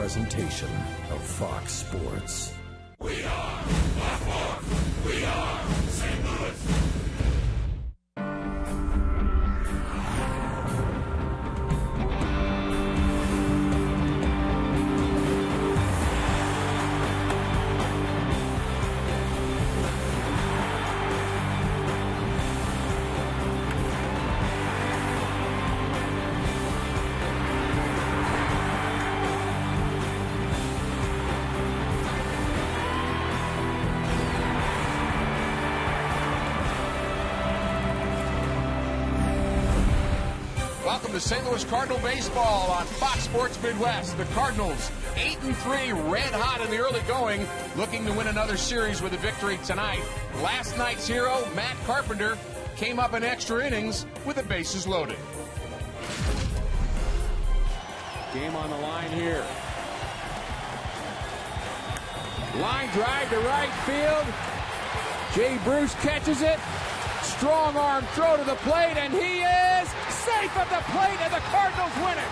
presentation of Fox Sports. We are Fox. We are St. Louis. Welcome to St. Louis Cardinal baseball on Fox Sports Midwest. The Cardinals 8-3, red hot in the early going, looking to win another series with a victory tonight. Last night's hero, Matt Carpenter, came up in extra innings with the bases loaded. Game on the line here. Line drive to right field. Jay Bruce catches it. Strong arm throw to the plate, and he is safe at the plate, and the Cardinals win it.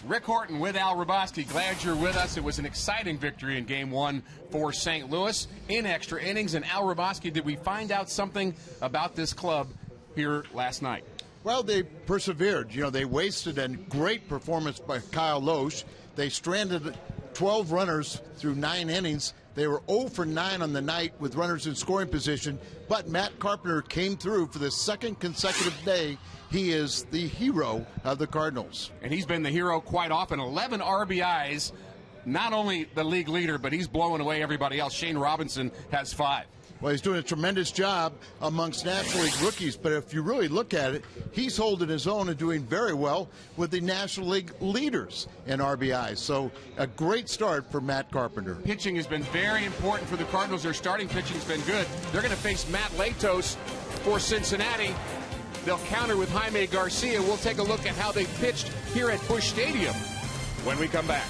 Rick Horton with Al Roboski. Glad you're with us. It was an exciting victory in Game 1 for St. Louis in extra innings. And Al Roboski, did we find out something about this club here last night? Well, they persevered. You know, they wasted a great performance by Kyle Loesch. They stranded 12 runners through 9 innings. They were 0 for 9 on the night with runners in scoring position, but Matt Carpenter came through for the second consecutive day. He is the hero of the Cardinals. And he's been the hero quite often. 11 RBIs, not only the league leader, but he's blowing away everybody else. Shane Robinson has 5. Well, he's doing a tremendous job amongst National League rookies, but if you really look at it, he's holding his own and doing very well with the National League leaders in RBIs. So a great start for Matt Carpenter. Pitching has been very important for the Cardinals. Their starting pitching has been good. They're going to face Matt Latos for Cincinnati. They'll counter with Jaime Garcia. We'll take a look at how they pitched here at Busch Stadium when we come back.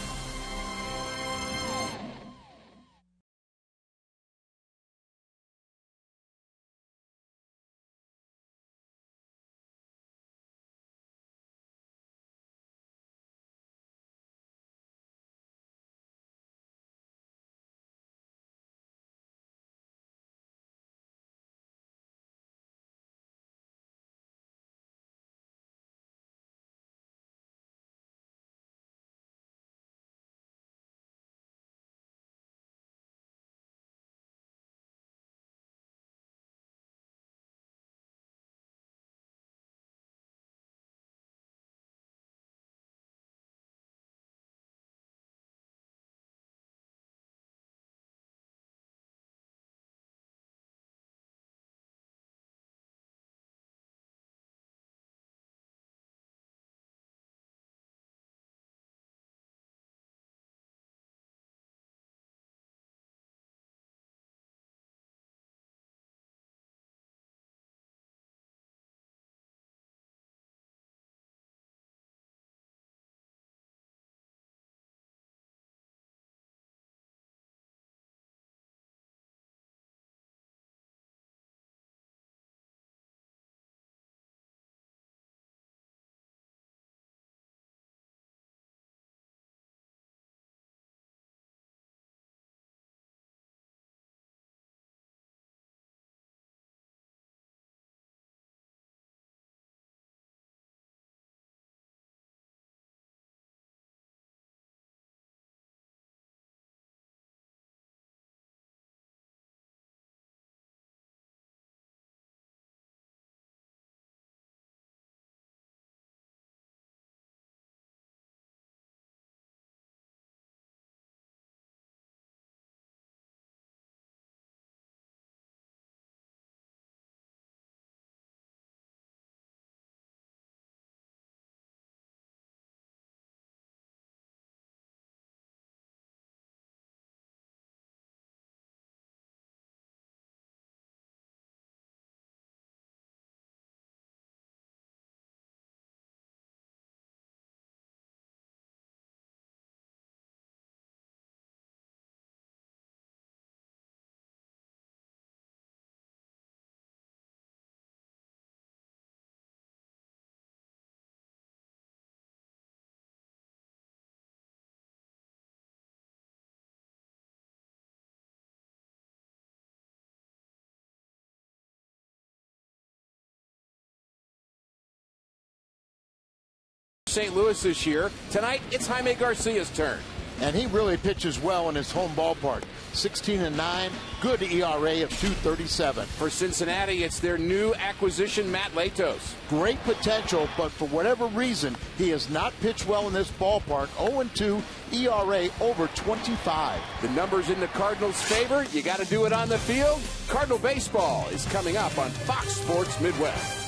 St. Louis this year. Tonight, it's Jaime Garcia's turn. And he really pitches well in his home ballpark. 16-9, good ERA of 2.37. For Cincinnati, it's their new acquisition, Matt Latos. Great potential, but for whatever reason, he has not pitched well in this ballpark. 0-2, ERA over 25. The numbers in the Cardinals' favor. You got to do it on the field. Cardinal baseball is coming up on Fox Sports Midwest.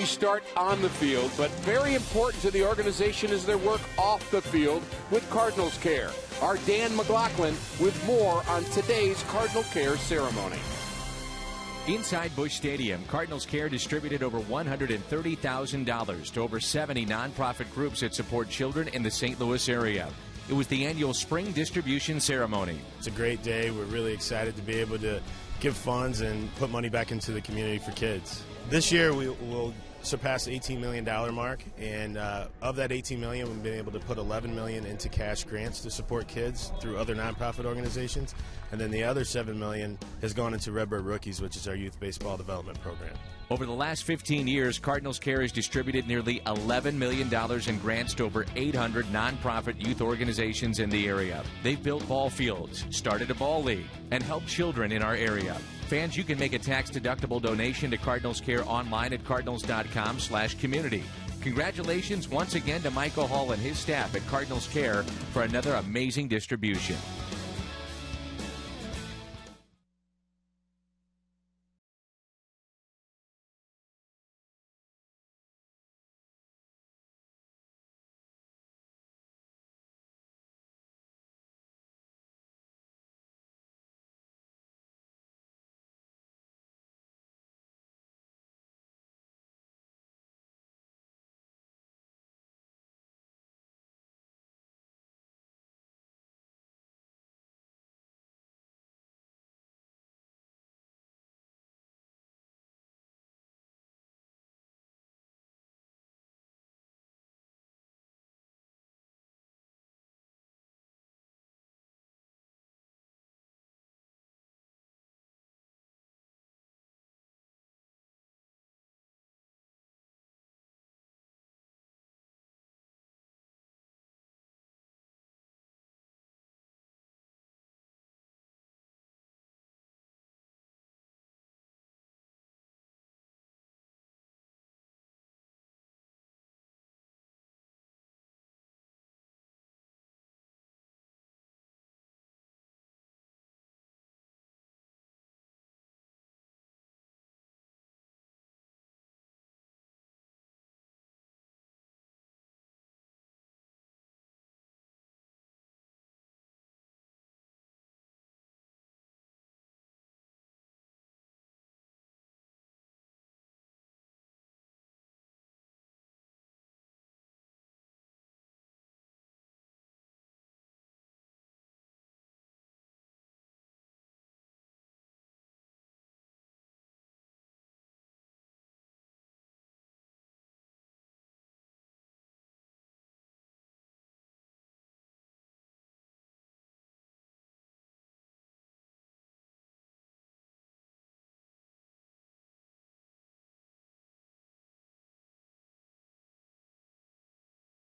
Start on the field, but very important to the organization is their work off the field with Cardinals Care. Our Dan McLaughlin with more on today's Cardinal Care ceremony. Inside Busch Stadium, Cardinals Care distributed over $130,000 to over 70 nonprofit groups that support children in the St. Louis area. It was the annual spring distribution ceremony. It's a great day. We're really excited to be able to give funds and put money back into the community for kids. This year we will surpass the $18 million mark, and of that $18 million, we've been able to put $11 million into cash grants to support kids through other nonprofit organizations, and then the other $7 million has gone into Redbird Rookies, which is our youth baseball development program. Over the last 15 years, Cardinals Care has distributed nearly $11 million in grants to over 800 nonprofit youth organizations in the area. They've built ball fields, started a ball league, and helped children in our area. Fans, you can make a tax-deductible donation to Cardinals Care online at cardinals.com/community. Congratulations once again to Michael Hall and his staff at Cardinals Care for another amazing distribution.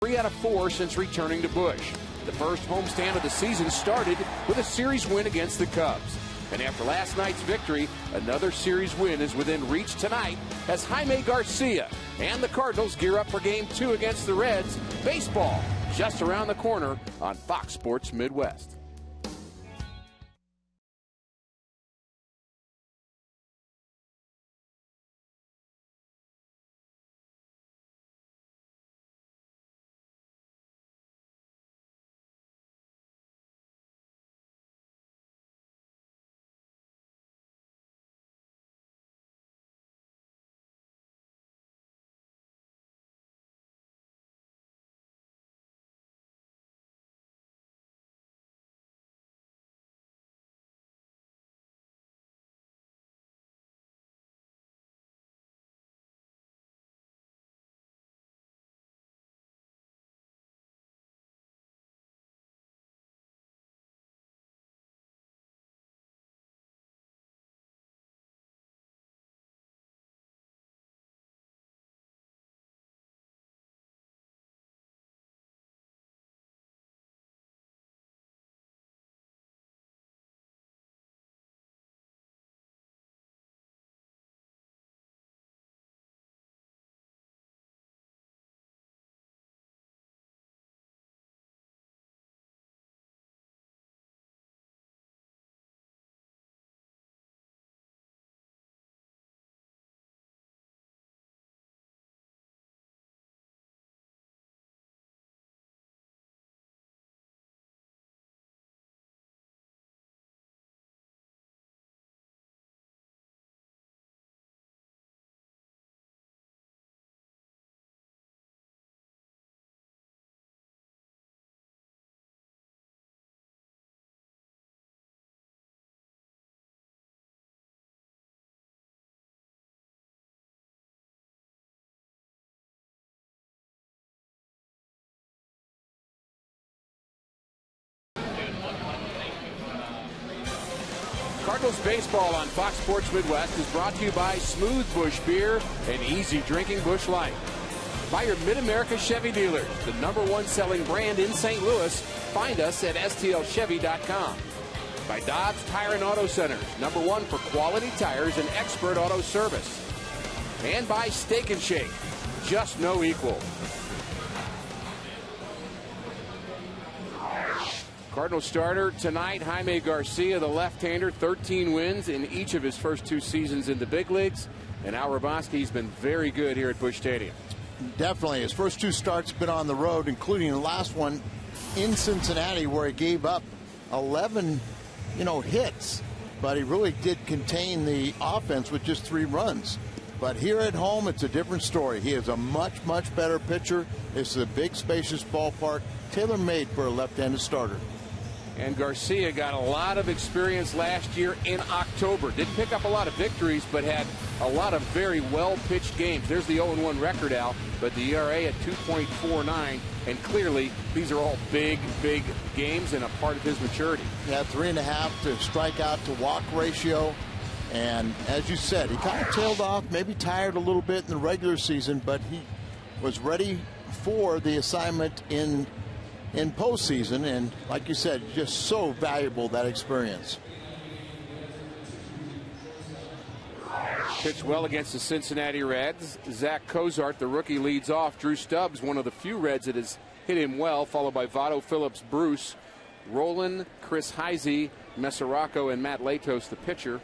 3 out of 4 since returning to Busch. The first homestand of the season started with a series win against the Cubs. And after last night's victory, another series win is within reach tonight as Jaime Garcia and the Cardinals gear up for Game 2 against the Reds. Baseball just around the corner on Fox Sports Midwest. Cardinals baseball on Fox Sports Midwest is brought to you by Smooth Busch Beer and easy drinking Busch Light. By your Mid-America Chevy dealers, the #1 selling brand in St. Louis. Find us at stlchevy.com. By Dobbs Tire and Auto Centers, #1 for quality tires and expert auto service. And by Steak and Shake, just no equal. Cardinal starter tonight, Jaime Garcia, the left-hander, 13 wins in each of his first 2 seasons in the big leagues. And Al Hrabosky's been very good here at Busch Stadium. Definitely. His first 2 starts been on the road, including the last one in Cincinnati, where he gave up 11, hits. But he really did contain the offense with just 3 runs. But here at home, it's a different story. He is a much, much better pitcher. This is a big, spacious ballpark, tailor-made for a left-handed starter. And Garcia got a lot of experience last year in October. Didn't pick up a lot of victories, but had a lot of very well-pitched games. There's the 0-1 record, Al, but the ERA at 2.49. And clearly, these are all big, big games and a part of his maturity. Yeah, 3.5 to strikeout to walk ratio. And as you said, he kind of tailed off, maybe tired a little bit in the regular season, but he was ready for the assignment in postseason, and like you said, just so valuable, that experience. Pitched well against the Cincinnati Reds. Zach Cozart, the rookie, leads off. Drew Stubbs, one of the few Reds that has hit him well, followed by Votto, Phillips, Bruce, Roland, Chris Heisey, Mesoraco, and Matt Latos, the pitcher,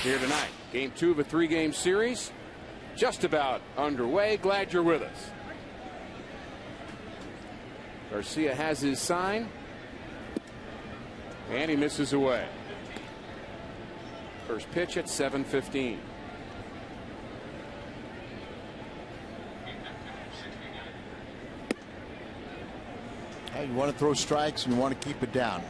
here tonight. Game 2 of a 3-game series, just about underway. Glad you're with us. Garcia has his sign, and he misses away. First pitch at 7:15. You want to throw strikes and you want to keep it down.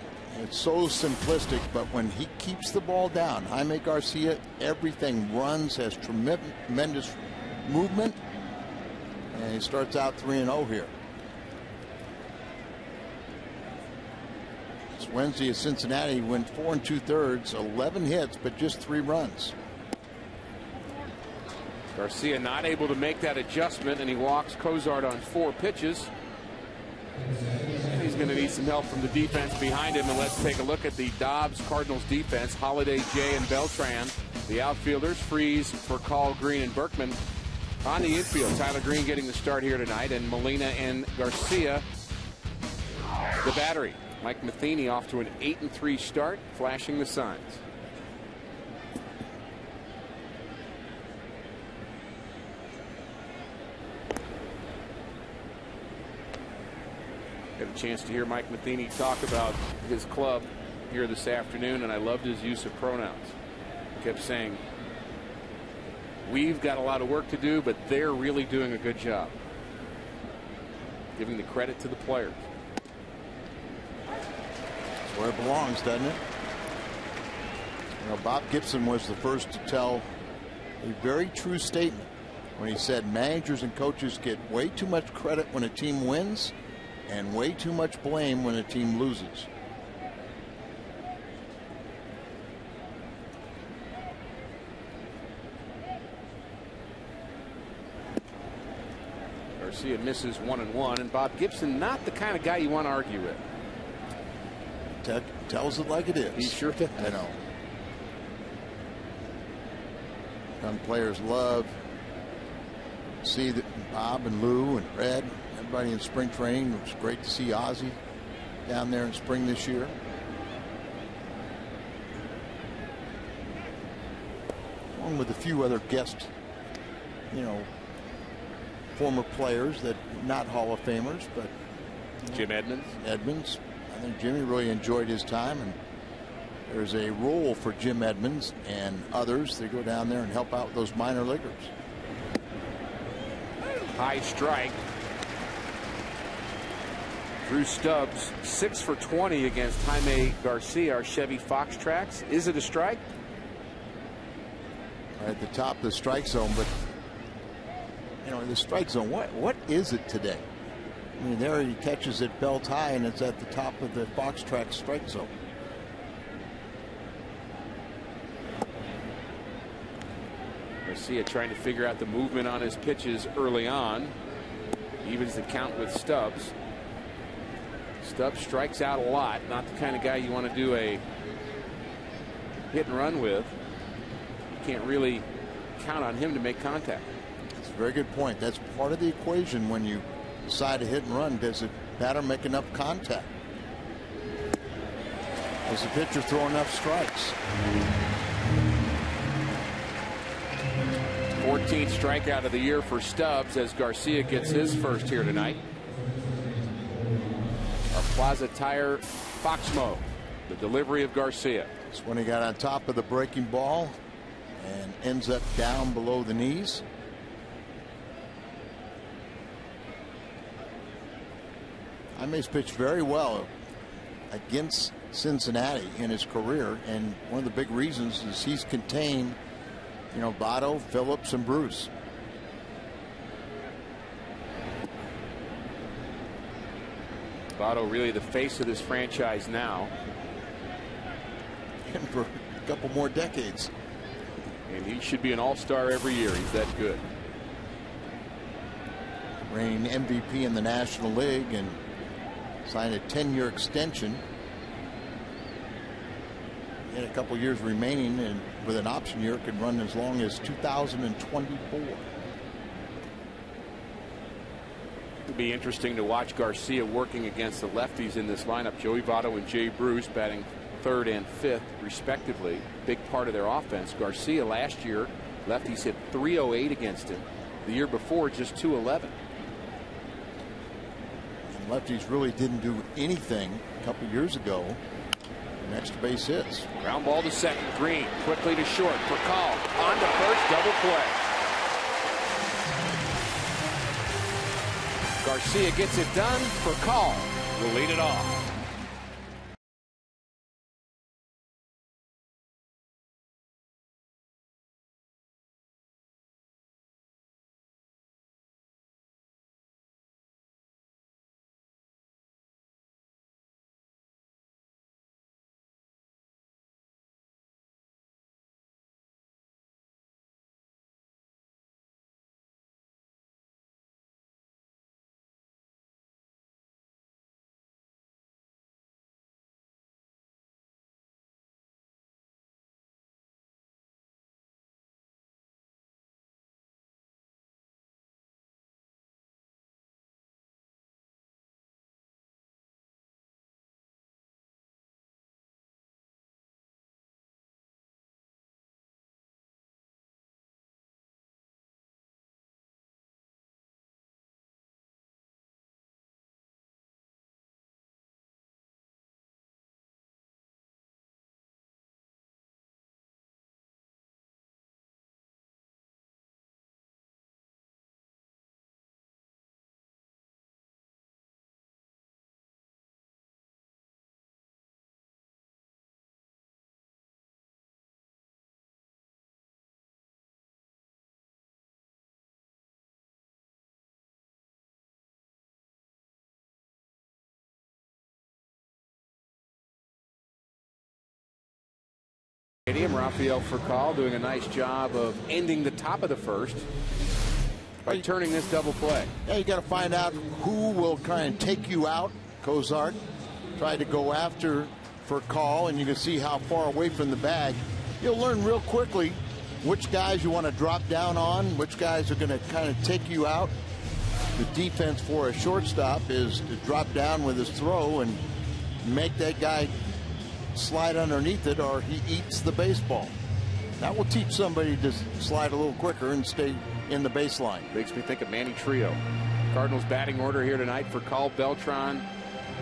It's so simplistic, but when he keeps the ball down, Jaime Garcia, everything runs, has tremendous movement, and he starts out 3-0 here. This Wednesday at Cincinnati, he went 4 2/3, 11 hits, but just 3 runs. Garcia not able to make that adjustment, and he walks Cozart on 4 pitches. And he's going to need some help from the defense behind him. And let's take a look at the Dobbs Cardinals defense. Holiday, Jay, and Beltran. The outfielders, Freeze, Furcal, Green, and Berkman. On the infield, Tyler Green getting the start here tonight, and Molina and Garcia, the battery. Mike Matheny off to an 8-3 start, flashing the signs. Had a chance to hear Mike Matheny talk about his club here this afternoon, and I loved his use of pronouns. He kept saying, we've got a lot of work to do, but they're really doing a good job. Giving the credit to the players. That's where it belongs, doesn't it? You know, Bob Gibson was the first to tell a very true statement when he said managers and coaches get way too much credit when a team wins and way too much blame when a team loses. Garcia misses 1-1, and Bob Gibson not the kind of guy you want to argue with. Tells it like it is. He sure does. You know, young players love to see that Bob and Lou and Red, everybody in spring training. It was great to see Ozzie down there in spring this year. Along with a few other guest, you know, former players that not Hall of Famers, but Jim Edmonds. I think Jimmy really enjoyed his time, and there's a role for Jim Edmonds and others to go down there and help out those minor leaguers. High strike. Drew Stubbs 6 for 20 against Jaime Garcia, our Chevy Fox Tracks. Is it a strike? Right at the top of the strike zone, but you know, the strike zone, what is it today? I mean, there he catches it belt high, and it's at the top of the Fox Track strike zone. Garcia trying to figure out the movement on his pitches early on. Evens the count with Stubbs. Stubbs strikes out a lot. Not the kind of guy you want to do a hit and run with. You can't really count on him to make contact. That's a very good point. That's part of the equation when you decide to hit and run. Does the batter make enough contact? Does the pitcher throw enough strikes? 14th strikeout of the year for Stubbs as Garcia gets his first here tonight. Our Plaza Tire Foxmo, the delivery of Garcia. It's when he got on top of the breaking ball and ends up down below the knees. Jaime's pitched very well against Cincinnati in his career, and one of the big reasons is he's contained, you know, Votto, Phillips, and Bruce. Votto really the face of this franchise now. And for a couple more decades. And he should be an all-star every year. He's that good. Reigning MVP in the National League and signed a 10-year extension. He had a couple years remaining, and with an option year could run as long as 2024. It'll be interesting to watch Garcia working against the lefties in this lineup. Joey Votto and Jay Bruce batting 3rd and 5th respectively. Big part of their offense. Garcia last year, lefties hit .308 against him. The year before, just .211. And lefties really didn't do anything a couple years ago. Next base hits. Ground ball to second. Green quickly to short for call. On to first, double play. Garcia gets it done for call. Will lead it off. Rafael Furcal doing a nice job of ending the top of the first by turning this double play. Yeah, you got to find out who will kind of take you out. Cozart tried to go after Furcal, and you can see how far away from the bag. You'll learn real quickly which guys you want to drop down on, which guys are going to kind of take you out. The defense for a shortstop is to drop down with his throw and make that guy slide underneath it, or he eats the baseball. That will teach somebody to slide a little quicker and stay in the baseline. Makes me think of Manny Trio. Cardinals batting order here tonight for Carl Beltran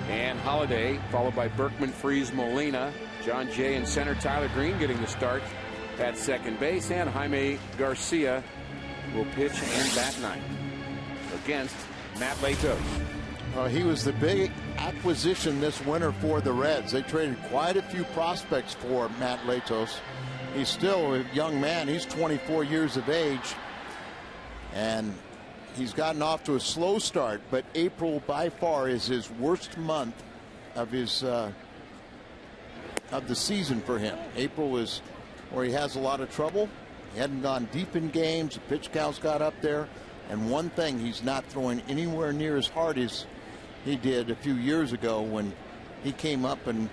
and Holiday, followed by Berkman, Freeze, Molina, John Jay in center, Tyler Green getting the start at second base, and Jaime Garcia will pitch and bat ninth against Matt Latos. He was the big acquisition this winter for the Reds. They traded quite a few prospects for Matt Latos. He's still a young man. He's 24 years of age, and he's gotten off to a slow start, but April by far is his worst month of his of the season for him. April is where he has a lot of trouble. He hadn't gone deep in games. The pitch counts got up there, and one thing, he's not throwing anywhere near as hard as he did a few years ago when he came up, and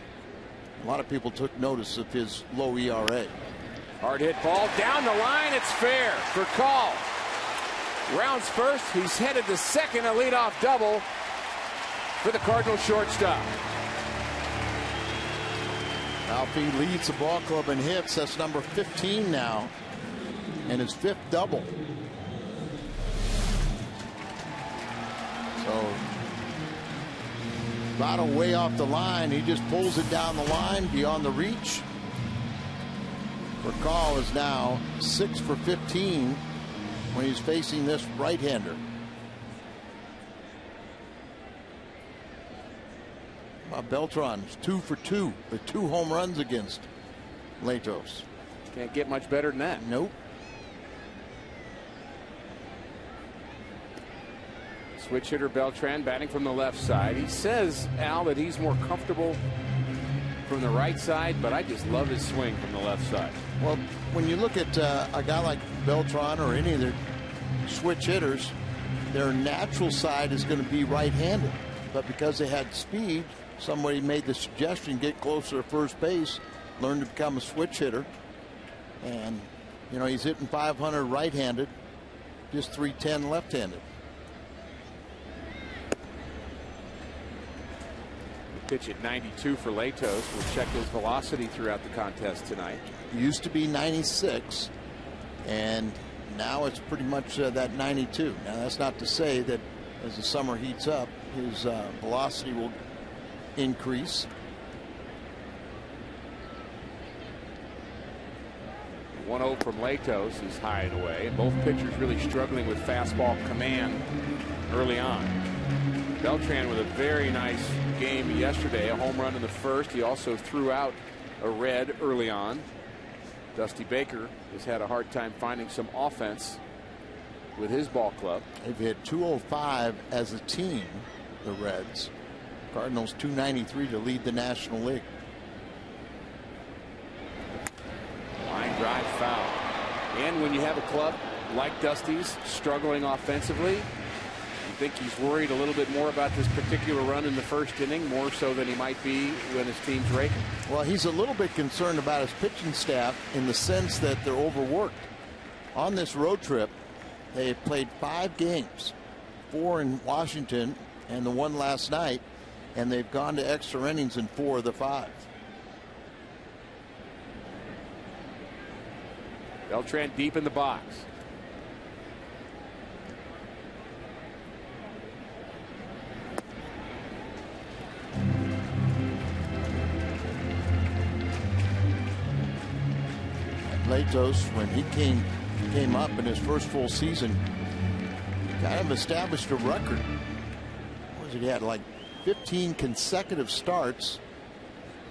a lot of people took notice of his low ERA. Hard hit ball down the line. It's fair for Call. Rounds first. He's headed to second. A leadoff double for the Cardinal shortstop. Alfie leads the ball club in hits. That's number 15 now, and his 5th double. So about a way off the line. He just pulls it down the line beyond the reach. Furcal is now 6 for 15 when he's facing this right-hander. Beltran's 2 for 2 with 2 home runs against Latos. Can't get much better than that. Nope. Switch hitter Beltran batting from the left side. He says, Al, that he's more comfortable from the right side, but I just love his swing from the left side. Well, when you look at a guy like Beltran or any of the switch hitters, their natural side is going to be right-handed. But because they had speed, somebody made the suggestion, get closer to first base, learn to become a switch hitter. And, you know, he's hitting .500 right-handed, just .310 left-handed. Pitch at 92 for Latos. We'll check his velocity throughout the contest tonight. Used to be 96, and now it's pretty much that 92. Now, that's not to say that as the summer heats up, his velocity will increase. 1-0 from Latos is high and away. And both pitchers really struggling with fastball command early on. Beltran with a very nice game yesterday, a home run in the first. He also threw out a red early on. Dusty Baker has had a hard time finding some offense with his ball club. They've hit .205 as a team, the Reds. Cardinals .293 to lead the National League. Line drive foul. And when you have a club like Dusty's struggling offensively, you think he's worried a little bit more about this particular run in the first inning, more so than he might be when his team's raking? Well, he's a little bit concerned about his pitching staff in the sense that they're overworked. On this road trip, they have played 5 games, 4 in Washington and the 1 last night, and they've gone to extra innings in 4 of the 5. Beltran deep in the box. Latos, when he came up in his first full season, kind of established a record. What was it? He had like 15 consecutive starts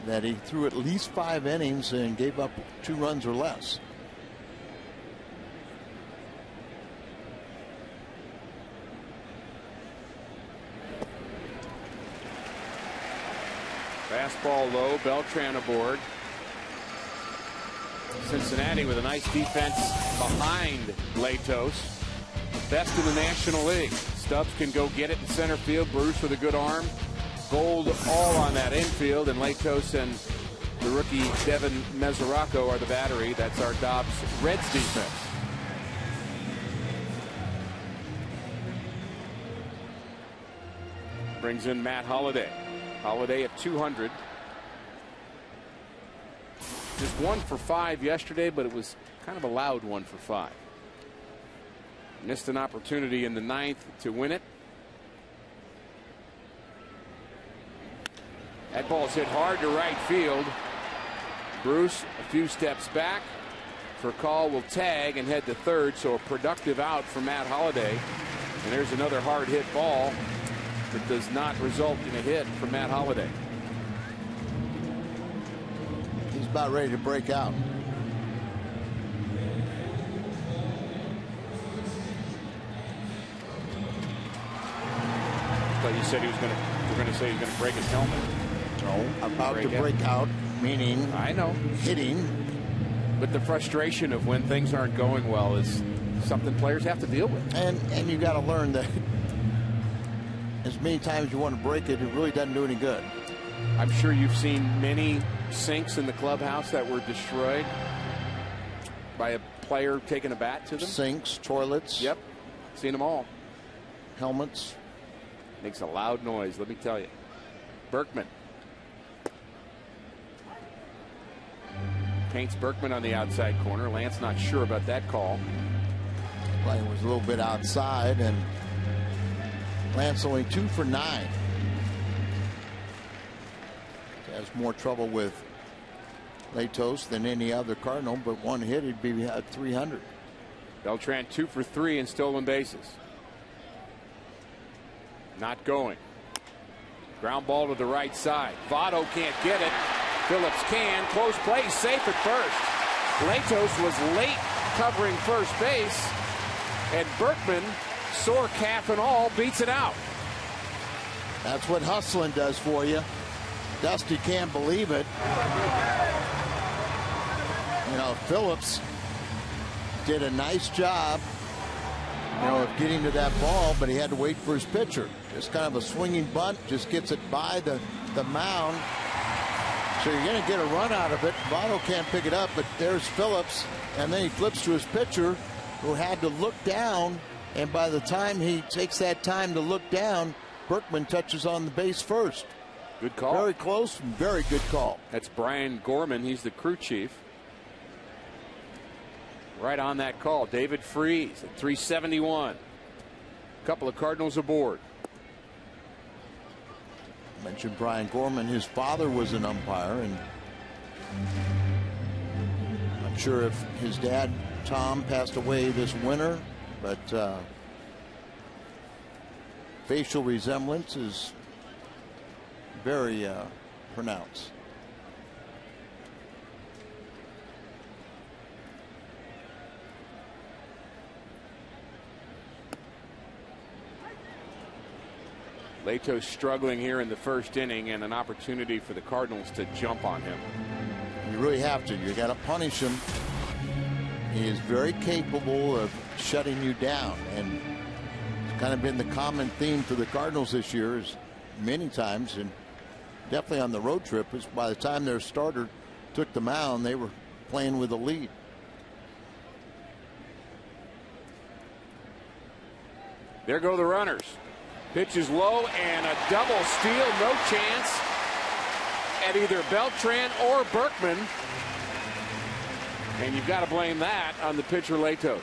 that he threw at least 5 innings and gave up 2 runs or less. Fastball low, Beltran aboard. Cincinnati with a nice defense behind Latos. Best in the National League. Stubbs can go get it in center field. Bruce with a good arm. Gold all on that infield, and Latos and the rookie Devin Mesoraco are the battery. That's our Dobbs Reds defense. Brings in Matt Holliday. Holliday at 200. Just 1 for 5 yesterday, but it was kind of a loud 1 for 5. Missed an opportunity in the 9th to win it. That ball's hit hard to right field. Bruce a few steps back. Furcal will tag and head to third, so a productive out for Matt Holliday. And there's another hard hit ball that does not result in a hit for Matt Holliday. He's about ready to break out. I thought you said he was going to. We're going to say he's going to break his helmet. No, about to break out, meaning I know hitting. But the frustration of when things aren't going well is something players have to deal with. And you got to learn that as many times you want to break it, it really doesn't do any good. I'm sure you've seen many sinks in the clubhouse that were destroyed by a player taking a bat to them. Sinks, toilets. Yep, seen them all. Helmets. Makes a loud noise, let me tell you. Berkman. Paints Berkman on the outside corner. Lance not sure about that call. Play was a little bit outside, and Lance only 2 for 9. Has more trouble with Latos than any other Cardinal, but one hit, he'd be at 300. Beltran 2 for 3 in stolen bases. Not going. Ground ball to the right side. Votto can't get it. Phillips can. Close play, safe at first. Latos was late covering first base, and Berkman, sore calf and all, beats it out. That's what hustling does for you. Dusty can't believe it. You know, Phillips did a nice job, you know, of getting to that ball, but he had to wait for his pitcher. Just kind of a swinging bunt, just gets it by the mound. So you're going to get a run out of it. Votto can't pick it up, but there's Phillips, and then he flips to his pitcher, who had to look down, and by the time he takes that time to look down, Berkman touches on the base first. Good call. Very close, very good call. That's Brian Gorman. He's the crew chief. Right on that call. David Freese at 371. A couple of Cardinals aboard. Mentioned Brian Gorman. His father was an umpire, and I'm sure if his dad, Tom, passed away this winter, but facial resemblance is very pronounced. Latos struggling here in the first inning, and an opportunity for the Cardinals to jump on him. You really have to. You got to punish him. He is very capable of shutting you down, and it's kind of been the common theme for the Cardinals this year, is many times, and definitely on the road trip, is by the time their starter took the mound, they were playing with a lead. There go the runners. Pitch is low, and a double steal. No chance at either Beltran or Berkman. And you've got to blame that on the pitcher Latos.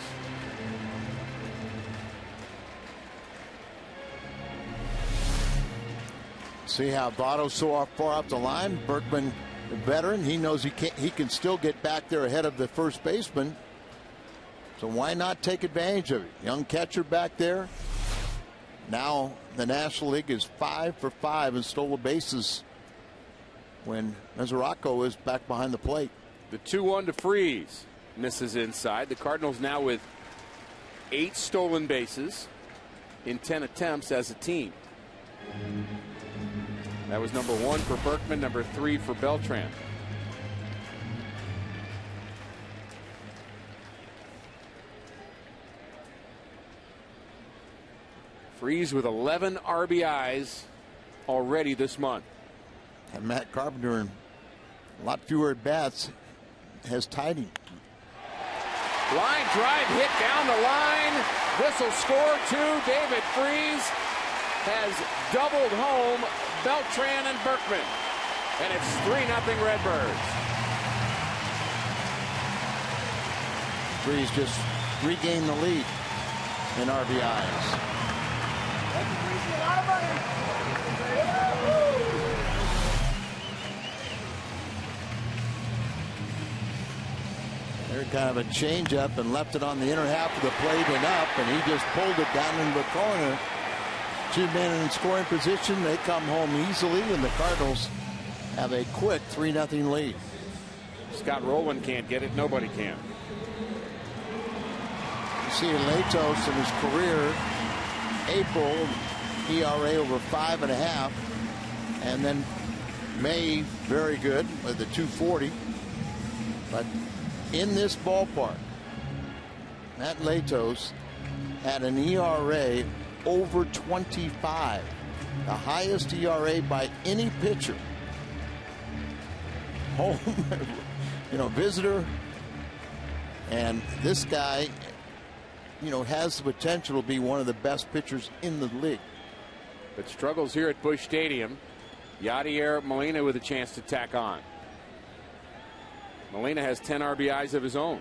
See how Votto's so far off the line. Berkman, the veteran, he knows he can still get back there ahead of the first baseman. So why not take advantage of it? Young catcher back there. Now the National League is 5 for 5 in stolen bases when Mesoraco is back behind the plate. The 2-1 to Freese. Misses inside. The Cardinals now with 8 stolen bases in 10 attempts as a team. That was number 1 for Berkman, number 3 for Beltran. Freese with 11 RBIs already this month. And Matt Carpenter, in a lot fewer at-bats, has tied him. Line drive hit down the line. This will score two. David Freese has doubled home Beltran and Berkman. And it's 3-0 Redbirds. Freese just regained the lead in RBIs. They're kind of a changeup and left it on the inner half of the plate and up, and he just pulled it down into the corner. Two men in scoring position. They come home easily, and the Cardinals have a quick 3-0 lead. Scott Rowland can't get it. Nobody can. You see Latos in his career, April, ERA over 5.5, and then May, very good with the 240. But in this ballpark, Matt Latos had an ERA over 25, the highest ERA by any pitcher. Home, visitor, and this guy, has the potential to be one of the best pitchers in the league. But struggles here at Busch Stadium. Yadier Molina with a chance to tack on. Molina has 10 RBIs of his own.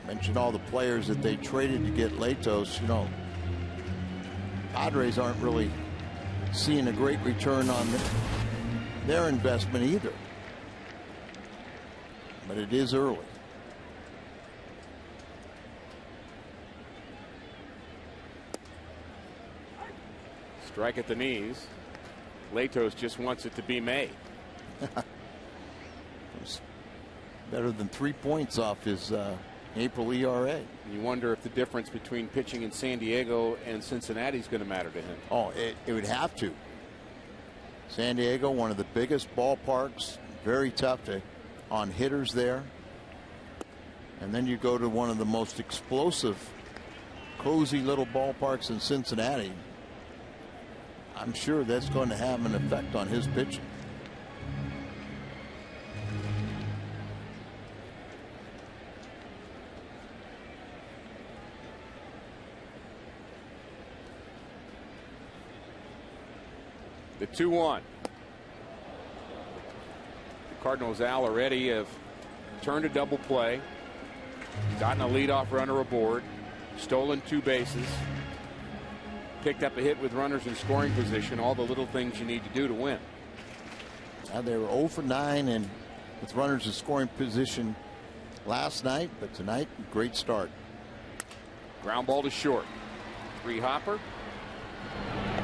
Mentioned all the players that they traded to get Latos. Padres aren't really seeing a great return on their investment either. But it is early. Strike at the knees. Latos just wants it to be May. It's better than 3 points off his April ERA. You wonder if the difference between pitching in San Diego and Cincinnati is going to matter to him. Oh, it would have to. San Diego, one of the biggest ballparks, very tough on hitters there. And then you go to one of the most explosive, cozy little ballparks in Cincinnati. I'm sure that's going to have an effect on his pitching. The 2-1. The Cardinals already have turned a double play, gotten a leadoff runner aboard, stolen 2 bases, picked up a hit with runners in scoring position, all the little things you need to do to win. They were 0 for 9 and with runners in scoring position last night, but tonight, great start. Ground ball to short. 3 hopper.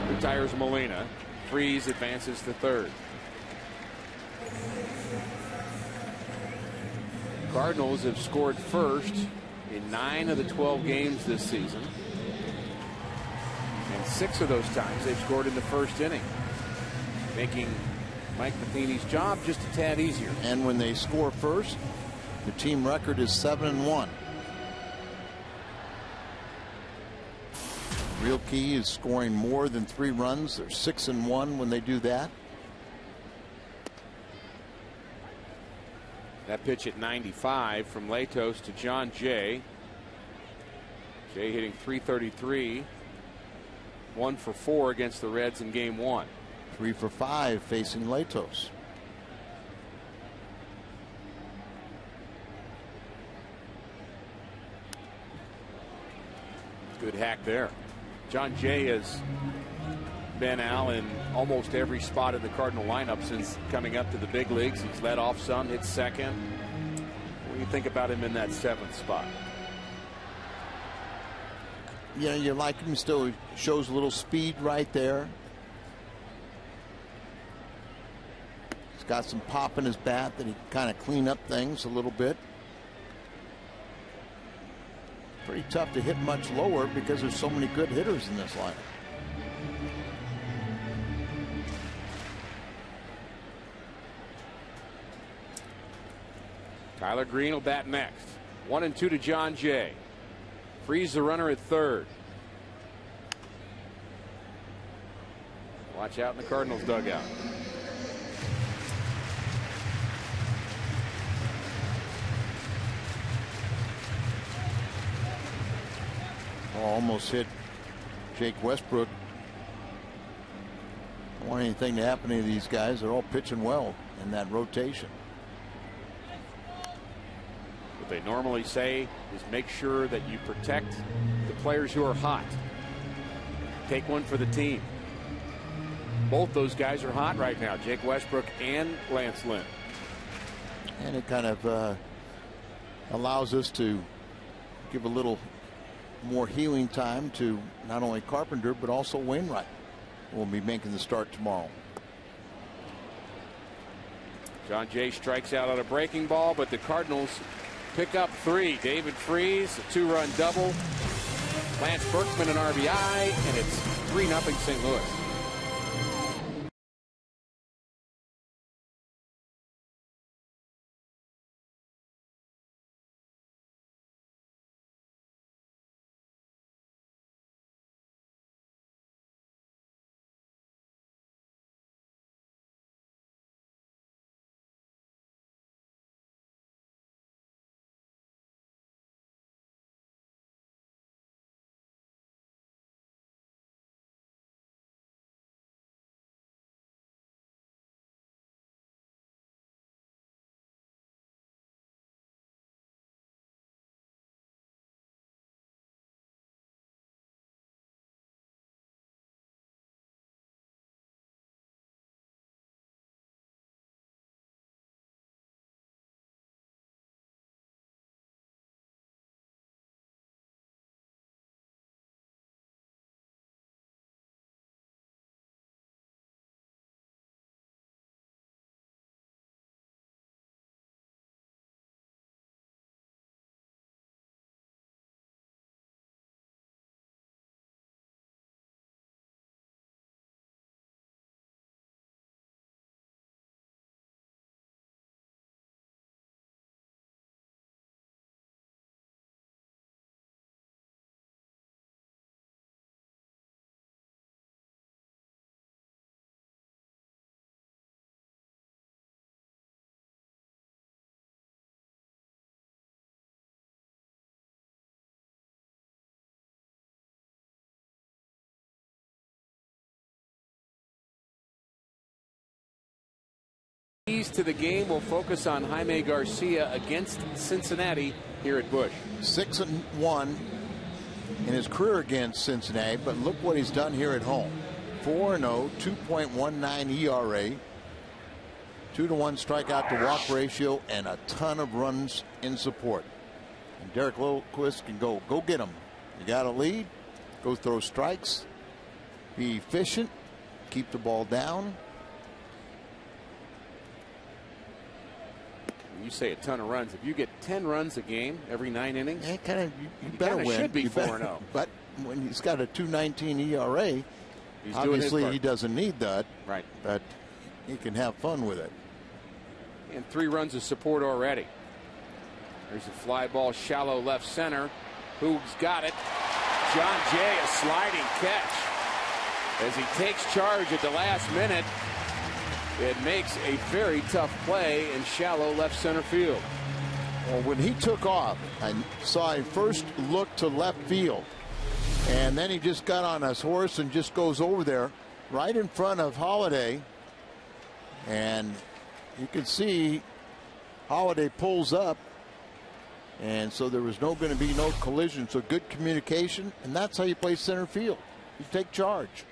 Retires Molina. Freese advances to third. Cardinals have scored first in 9 of the 12 games this season. And 6 of those times they've scored in the first inning, making Mike Matheny's job just a tad easier. And when they score first, the team record is 7-1. Real key is scoring more than 3 runs. They're 6-1 when they do that. That pitch at 95 from Latos to John Jay. Jay hitting .333. 1 for 4 against the Reds in game 1. 3 for 5 facing Latos. Good hack there. John Jay has been Al in almost every spot in the Cardinal lineup since coming up to the big leagues. He's led off some, hit second. What do you think about him in that 7th spot? You like him. Still shows a little speed right there. He's got some pop in his bat that he kind of clean up things a little bit. pretty tough to hit much lower because there's so many good hitters in this lineup. Tyler Green will bat next. 1-2 to John Jay. Freeze the runner at third. Watch out in the Cardinals dugout. Almost hit Jake Westbrook. Don't want anything to happen to these guys. They're all pitching well in that rotation. What they normally say is make sure that you protect the players who are hot. Take one for the team. Both those guys are hot right now, Jake Westbrook and Lance Lynn. And it kind of allows us to give a little more healing time to not only Carpenter but also Wainwright. We'll be making the start tomorrow. John Jay strikes out on a breaking ball, but the Cardinals pick up 3. David Freese, a 2-run double. Lance Berkman an RBI, and it's 3-0 St. Louis. Keys to the game will focus on Jaime Garcia against Cincinnati here at Busch. 6-1 in his career against Cincinnati, but look what he's done here at home. 4-0, 2.19 ERA, 2-to-1 strikeout to walk ratio, and a ton of runs in support. And Derek Lilquist can go get him. You got a lead, go throw strikes, be efficient, keep the ball down. You say a ton of runs. If you get 10 runs a game every 9 innings, you better win. Should be 4-0. But when he's got a 2.19 ERA, obviously he doesn't need that. Right. But he can have fun with it. And 3 runs of support already. There's a fly ball shallow left center. Who's got it? John Jay, a sliding catch. As he takes charge at the last minute, it makes a very tough play in shallow left center field. Well, when he took off, I saw him first look to left field, and then he just got on his horse and just goes over there right in front of Holiday, and you can see Holiday pulls up, and so there was going to be no collision. So good communication, and that's how you play center field. You take charge.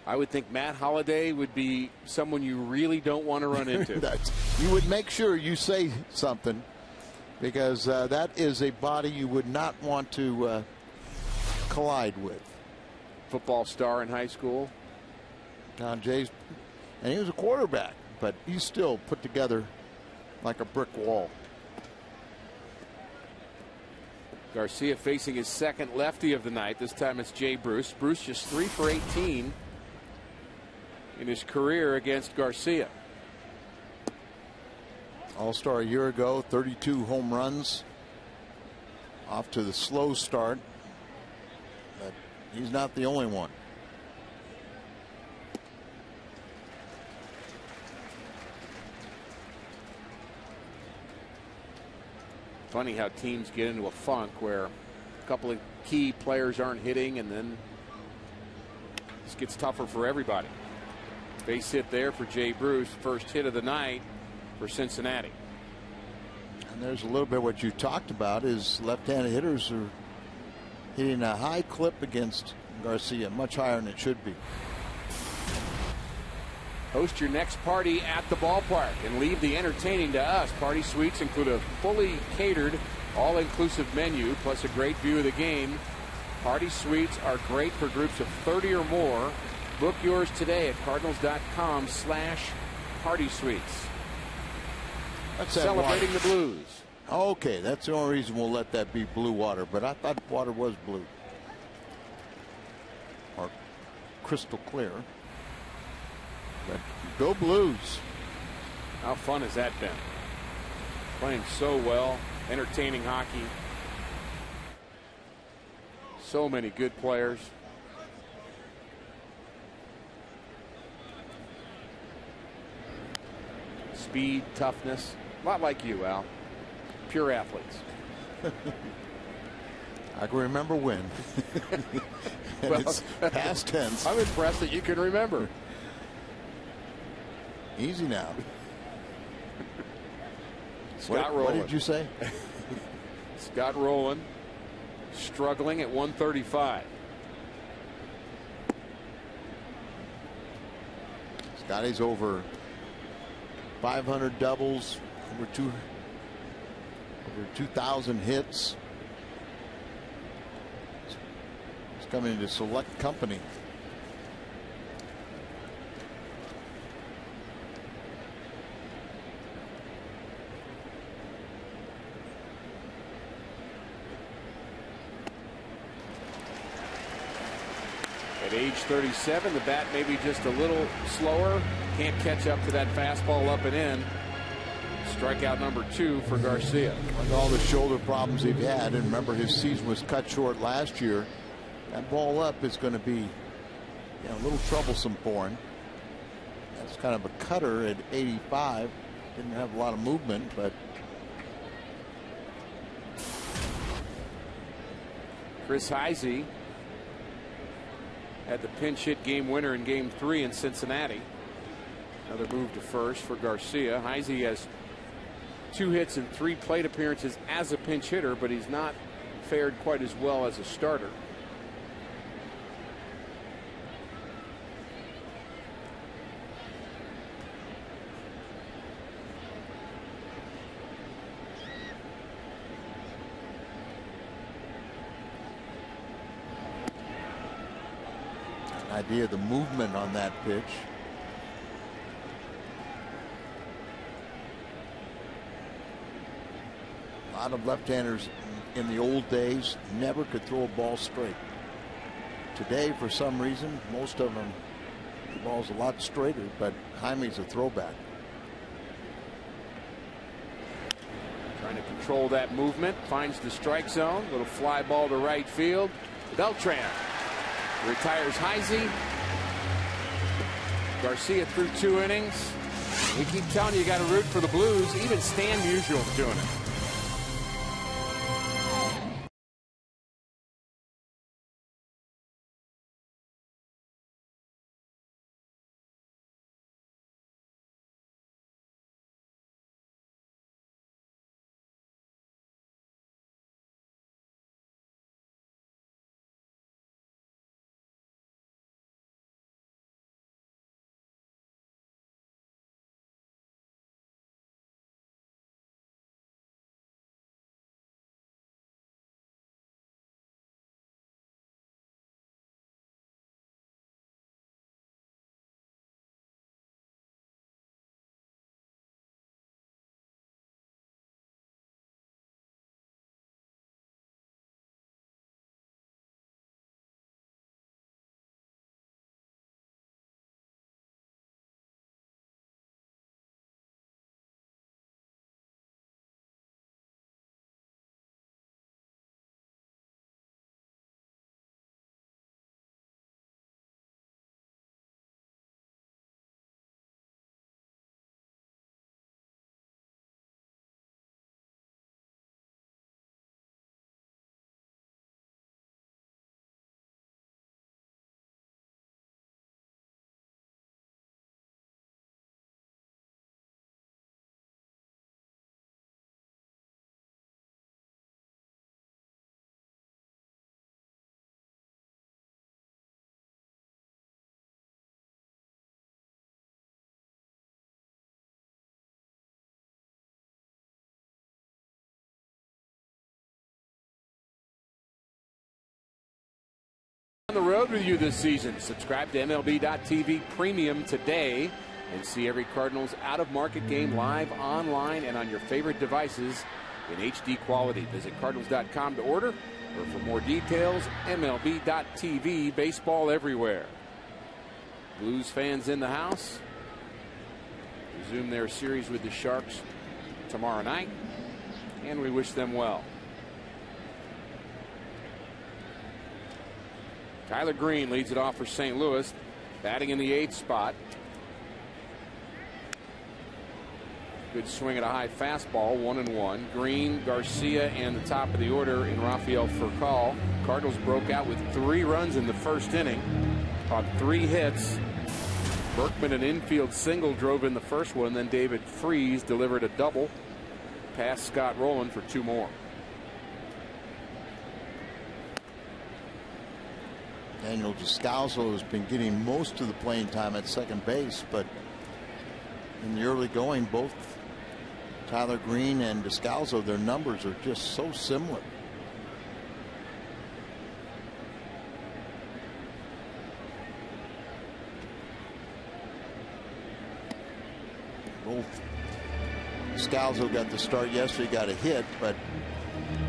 I would think Matt Holliday would be someone you really don't want to run into. You would make sure you say something, because that is a body you would not want to collide with. Football star in high school. John Jay's, and he was a quarterback, but he's still put together like a brick wall. Garcia facing his second lefty of the night. This time it's Jay Bruce. Bruce just 3 for 18 in his career against Garcia. All-Star a year ago, 32 home runs. Off to the slow start, but he's not the only one. Funny how teams get into a funk where a couple of key players aren't hitting, and then this gets tougher for everybody. Base hit there for Jay Bruce, first hit of the night for Cincinnati. And there's a little bit what you talked about is left-handed hitters are hitting a high clip against Garcia, much higher than it should be. Host your next party at the ballpark and leave the entertaining to us. Party suites include a fully catered, all-inclusive menu, plus a great view of the game. Party suites are great for groups of 30 or more. Book yours today at cardinals.com/party suites. Celebrating the Blues. Okay, that's the only reason we'll let that be blue water, but I thought water was blue. Or crystal clear. But go Blues. How fun has that been? Playing so well, entertaining hockey. So many good players. Speed, toughness. A lot like you, Al. Pure athletes. I can remember when. Well, it's past tense. I'm impressed that you can remember. Easy now. Scott Rowland. What did you say? Scott Rowland struggling at 135. Scotty's over 500 doubles, over 2,000 hits. He's coming into select company. At age 37, the bat may be just a little slower. Can't catch up to that fastball up and in. Strikeout number 2 for Garcia. With all the shoulder problems he's had, and remember his season was cut short last year, that ball up is going to be a little troublesome for him. That's kind of a cutter at 85. Didn't have a lot of movement, but Chris Heisey had the pinch hit game winner in game 3 in Cincinnati. Another move to first for Garcia. Heisey has 2 hits and 3 plate appearances as a pinch hitter, but he's not fared quite as well as a starter. idea of the movement on that pitch. A lot of left-handers in the old days never could throw a ball straight. Today, for some reason, most of them, the ball's a lot straighter, but Jaime's a throwback. Trying to control that movement, finds the strike zone, little fly ball to right field. Beltran retires Heisey. Garcia threw 2 innings. We keep telling you got to root for the Blues. Even Stan Musial's doing it. On the road with you this season. Subscribe to MLB.TV Premium today and see every Cardinals out-of-market game live online and on your favorite devices in HD quality. Visit Cardinals.com to order, or for more details, MLB.TV. Baseball everywhere. Blues fans in the house resume their series with the Sharks tomorrow night, and we wish them well. Tyler Green leads it off for St. Louis, batting in the 8th spot. Good swing at a high fastball, 1-1. Green, Garcia, and the top of the order in Rafael Furcal. Cardinals broke out with 3 runs in the first inning on 3 hits. Berkman, an infield single, drove in the first one. Then David Freese delivered a double past Scott Rowland for 2 more. Daniel Descalso has been getting most of the playing time at second base, but in the early going, both Tyler Green and Descalso, their numbers are just so similar. Both Descalso got the start yesterday, got a hit, but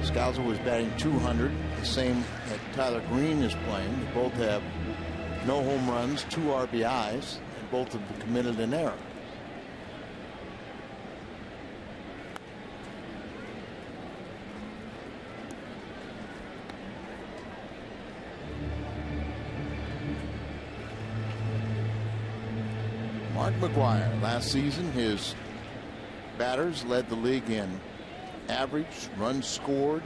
Descalso was batting .200, the same that Tyler Green is playing. They both have no home runs, 2 RBIs, and both have committed an error. Mark McGwire, last season, his batters led the league in average, runs scored.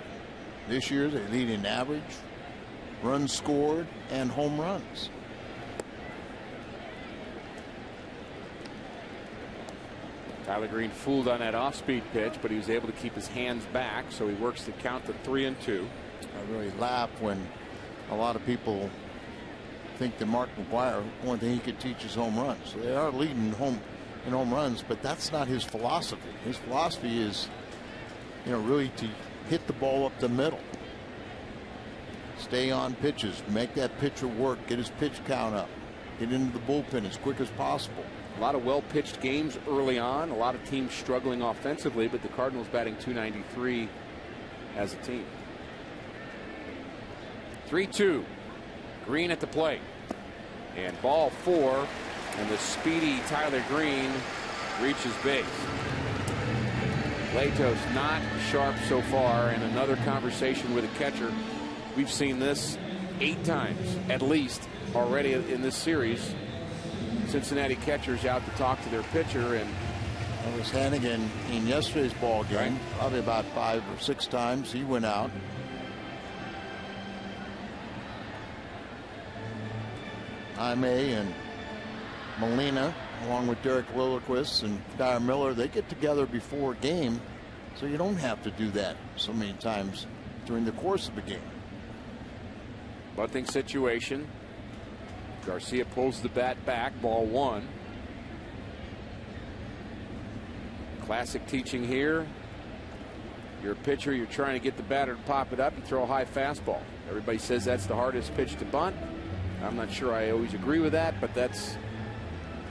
This year they lead in average, runs scored, and home runs. Tyler Green fooled on that off-speed pitch, but he was able to keep his hands back, so he works the count to 3-2. I really laugh when a lot of people think that Mark McGwire, one thing he could teach is home runs. So they are leading in home runs, but that's not his philosophy. His philosophy is, really to hit the ball up the middle, stay on pitches, make that pitcher work, get his pitch count up, get into the bullpen as quick as possible. A lot of well-pitched games early on, a lot of teams struggling offensively, but the Cardinals batting .293 as a team. 3-2. Green at the plate, and ball 4, and the speedy Tyler Green reaches base. Lato's not sharp so far, and another conversation with a catcher. We've seen this 8 times at least already in this series. Cincinnati catchers out to talk to their pitcher, and that was Hannigan in yesterday's ball game. Right. Probably about 5 or 6 times he went out. Jaime and Molina, along with Derek Lilliquist and Dyer Miller, they get together before a game, so you don't have to do that so many times during the course of the game. Bunting situation. Garcia pulls the bat back, ball 1. Classic teaching here. You're a pitcher, you're trying to get the batter to pop it up, you throw a high fastball. Everybody says that's the hardest pitch to bunt. I'm not sure I always agree with that, but that's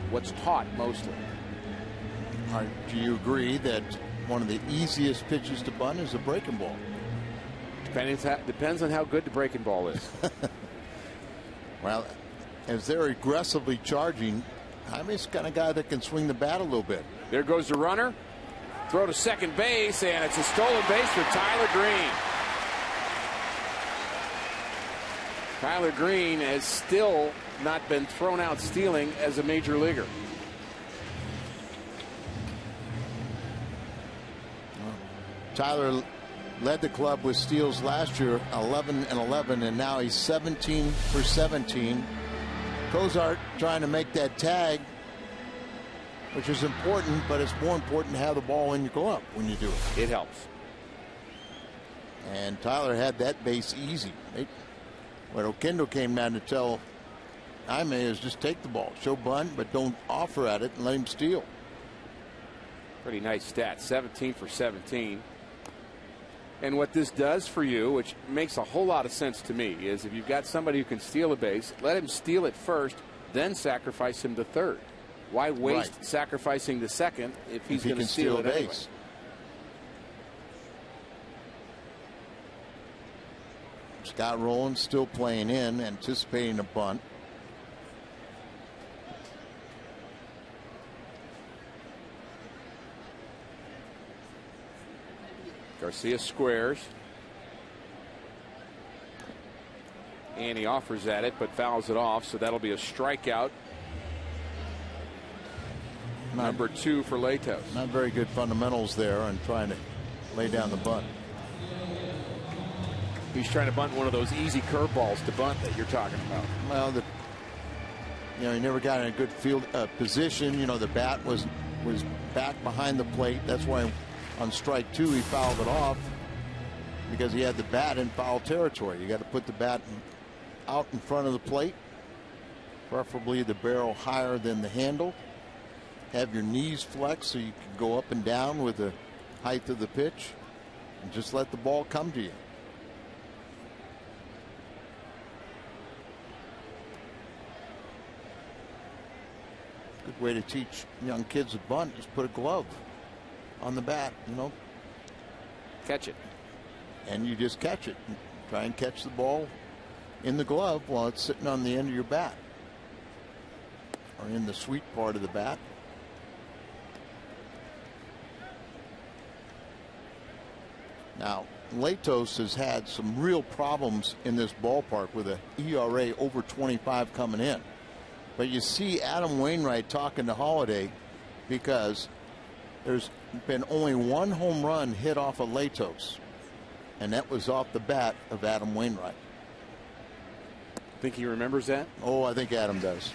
what's taught mostly. Do you agree that one of the easiest pitches to bunt is a breaking ball? Depends on how good the breaking ball is. Well, as they're aggressively charging, Jaime's the kind of guy that can swing the bat a little bit. There goes the runner. Throw to second base, and it's a stolen base for Tyler Green. Tyler Green has still not been thrown out stealing as a major leaguer. Tyler led the club with steals last year, 11-11, and now he's 17 for 17. Cozart trying to make that tag, which is important, but it's more important to have the ball in your glove when you do it. It helps. And Tyler had that base easy. What Oquendo came down to tell Jaime is just take the ball, show bunt, but don't offer at it and let him steal. Pretty nice stat, 17 for 17. And what this does for you, which makes a whole lot of sense to me, is if you've got somebody who can steal a base, let him steal it first, then sacrifice him to third. Why waste sacrificing the second if he's going to steal it anyway? Scott Rowland still playing in, anticipating a bunt. Garcia squares. And he offers at it, but fouls it off, so that'll be a strikeout. Number 2 for Latos. Not very good fundamentals there on trying to lay down the bunt. He's trying to bunt one of those easy curveballs to bunt that you're talking about. Well, he never got in a good field position. The bat was back behind the plate. That's why on strike 2 he fouled it off, because he had the bat in foul territory. You got to put the bat out in front of the plate, preferably the barrel higher than the handle. Have your knees flexed so you can go up and down with the height of the pitch, and just let the ball come to you. Good way to teach young kids to bunt is put a glove on the bat, Catch it. And you just catch it. Try and catch the ball in the glove while it's sitting on the end of your bat, or in the sweet part of the bat. Now, Latos has had some real problems in this ballpark with an ERA over 25 coming in. But you see Adam Wainwright talking to Holiday, because there's been only one home run hit off of Latos, and that was off the bat of Adam Wainwright. Think he remembers that? Oh, I think Adam does.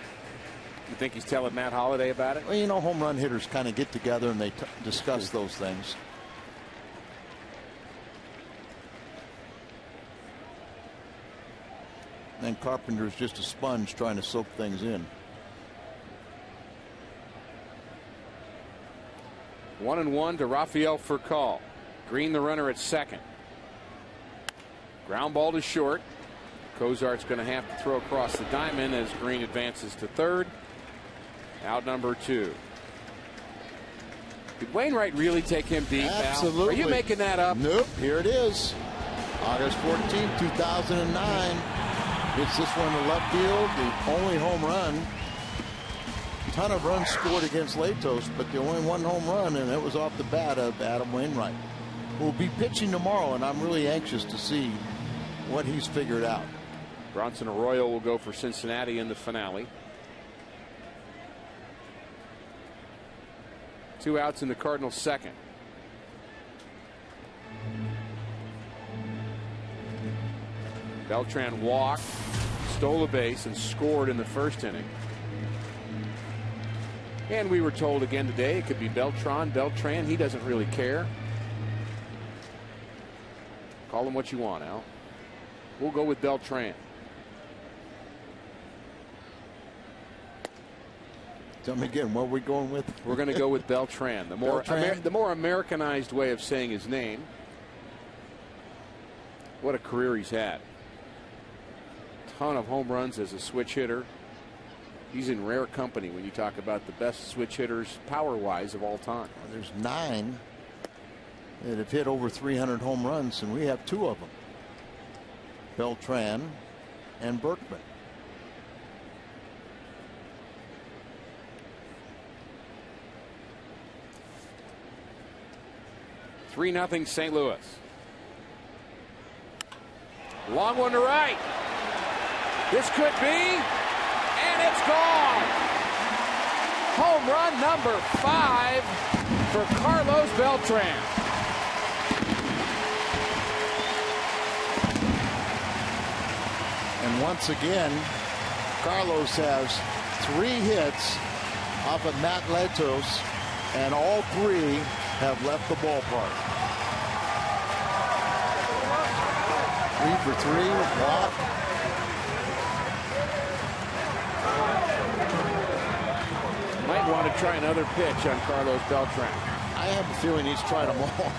You think he's telling Matt Holliday about it? Well, home run hitters kind of get together and they discuss those things. And Carpenter's just a sponge trying to soak things in. 1-1 to Rafael Furcal. Green the runner at second. Ground ball to short. Cozart's going to have to throw across the diamond as Green advances to third. Out number 2. Did Wainwright really take him deep? Absolutely. Al? Are you making that up? Nope. Here it is. August 14, 2009. Hits this one to left field. The only home run. Ton of runs scored against Latos, but the only one home run, and it was off the bat of Adam Wainwright, who will be pitching tomorrow, and I'm really anxious to see what he's figured out. Bronson Arroyo will go for Cincinnati in the finale. 2 outs in the Cardinals' second. Beltran walked, stole a base, and scored in the first inning. And we were told again today it could be Beltran. He doesn't really care. Call him what you want, Al. We'll go with Beltran. Tell me again, what are we going with? We're going to go with Beltran. The more Americanized way of saying his name. What a career he's had. Ton of home runs as a switch hitter. He's in rare company when you talk about the best switch hitters power-wise of all time. Well, there's 9 that have hit over 300 home runs, and we have 2 of them. Beltran and Berkman. 3-0 St. Louis. Long one to right. This could be, and it's gone. Home run number 5 for Carlos Beltran. And once again, Carlos has 3 hits off of Matt Latos, and all 3 have left the ballpark. 3 for 3, walk. Might want to try another pitch on Carlos Beltran. I have a feeling he's tried them all.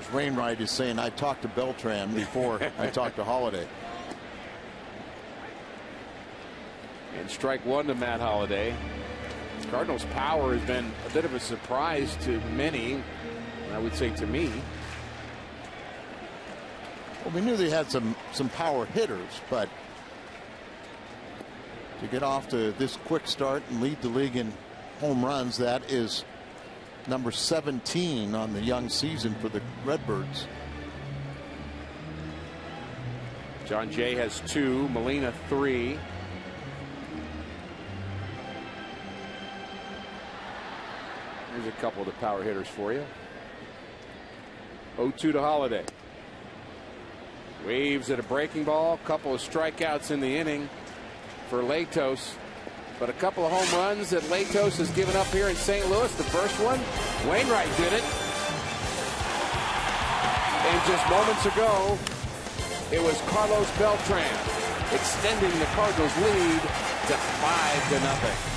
course, Wainwright is saying I talked to Beltran before I talked to Holliday. And strike one to Matt Holliday. Cardinals' power has been a bit of a surprise to many, and I would say to me. Well, we knew they had some power hitters, but to get off to this quick start and lead the league in home runs, that is number 17 on the young season for the Redbirds. John Jay has 2, Molina 3. Here's a couple of the power hitters for you. 0-2 to Holliday. Waves at a breaking ball. Couple of strikeouts in the inning for Latos. But a couple of home runs that Latos has given up here in St. Louis. The first one, Wainwright did it. And just moments ago, it was Carlos Beltran extending the Cardinals' lead to 5-0.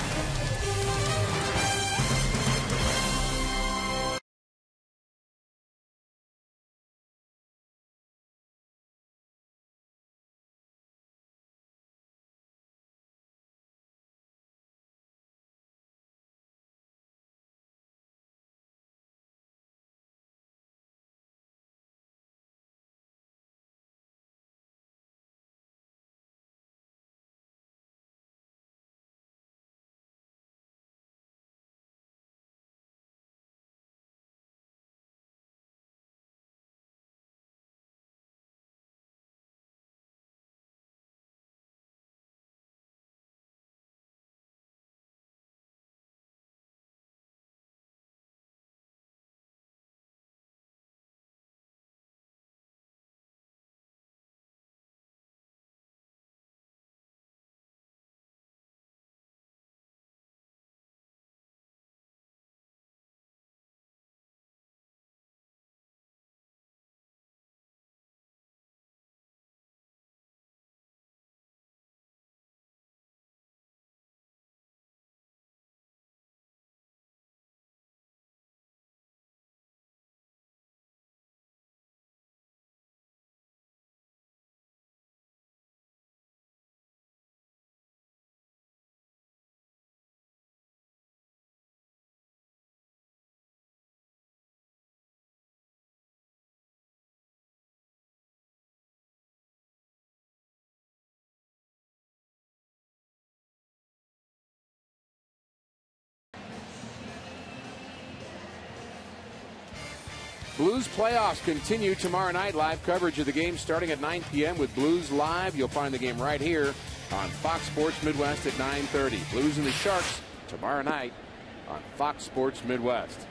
Blues playoffs continue tomorrow night. Live coverage of the game starting at 9 p.m. with Blues Live. You'll find the game right here on Fox Sports Midwest at 9:30. Blues and the Sharks tomorrow night on Fox Sports Midwest.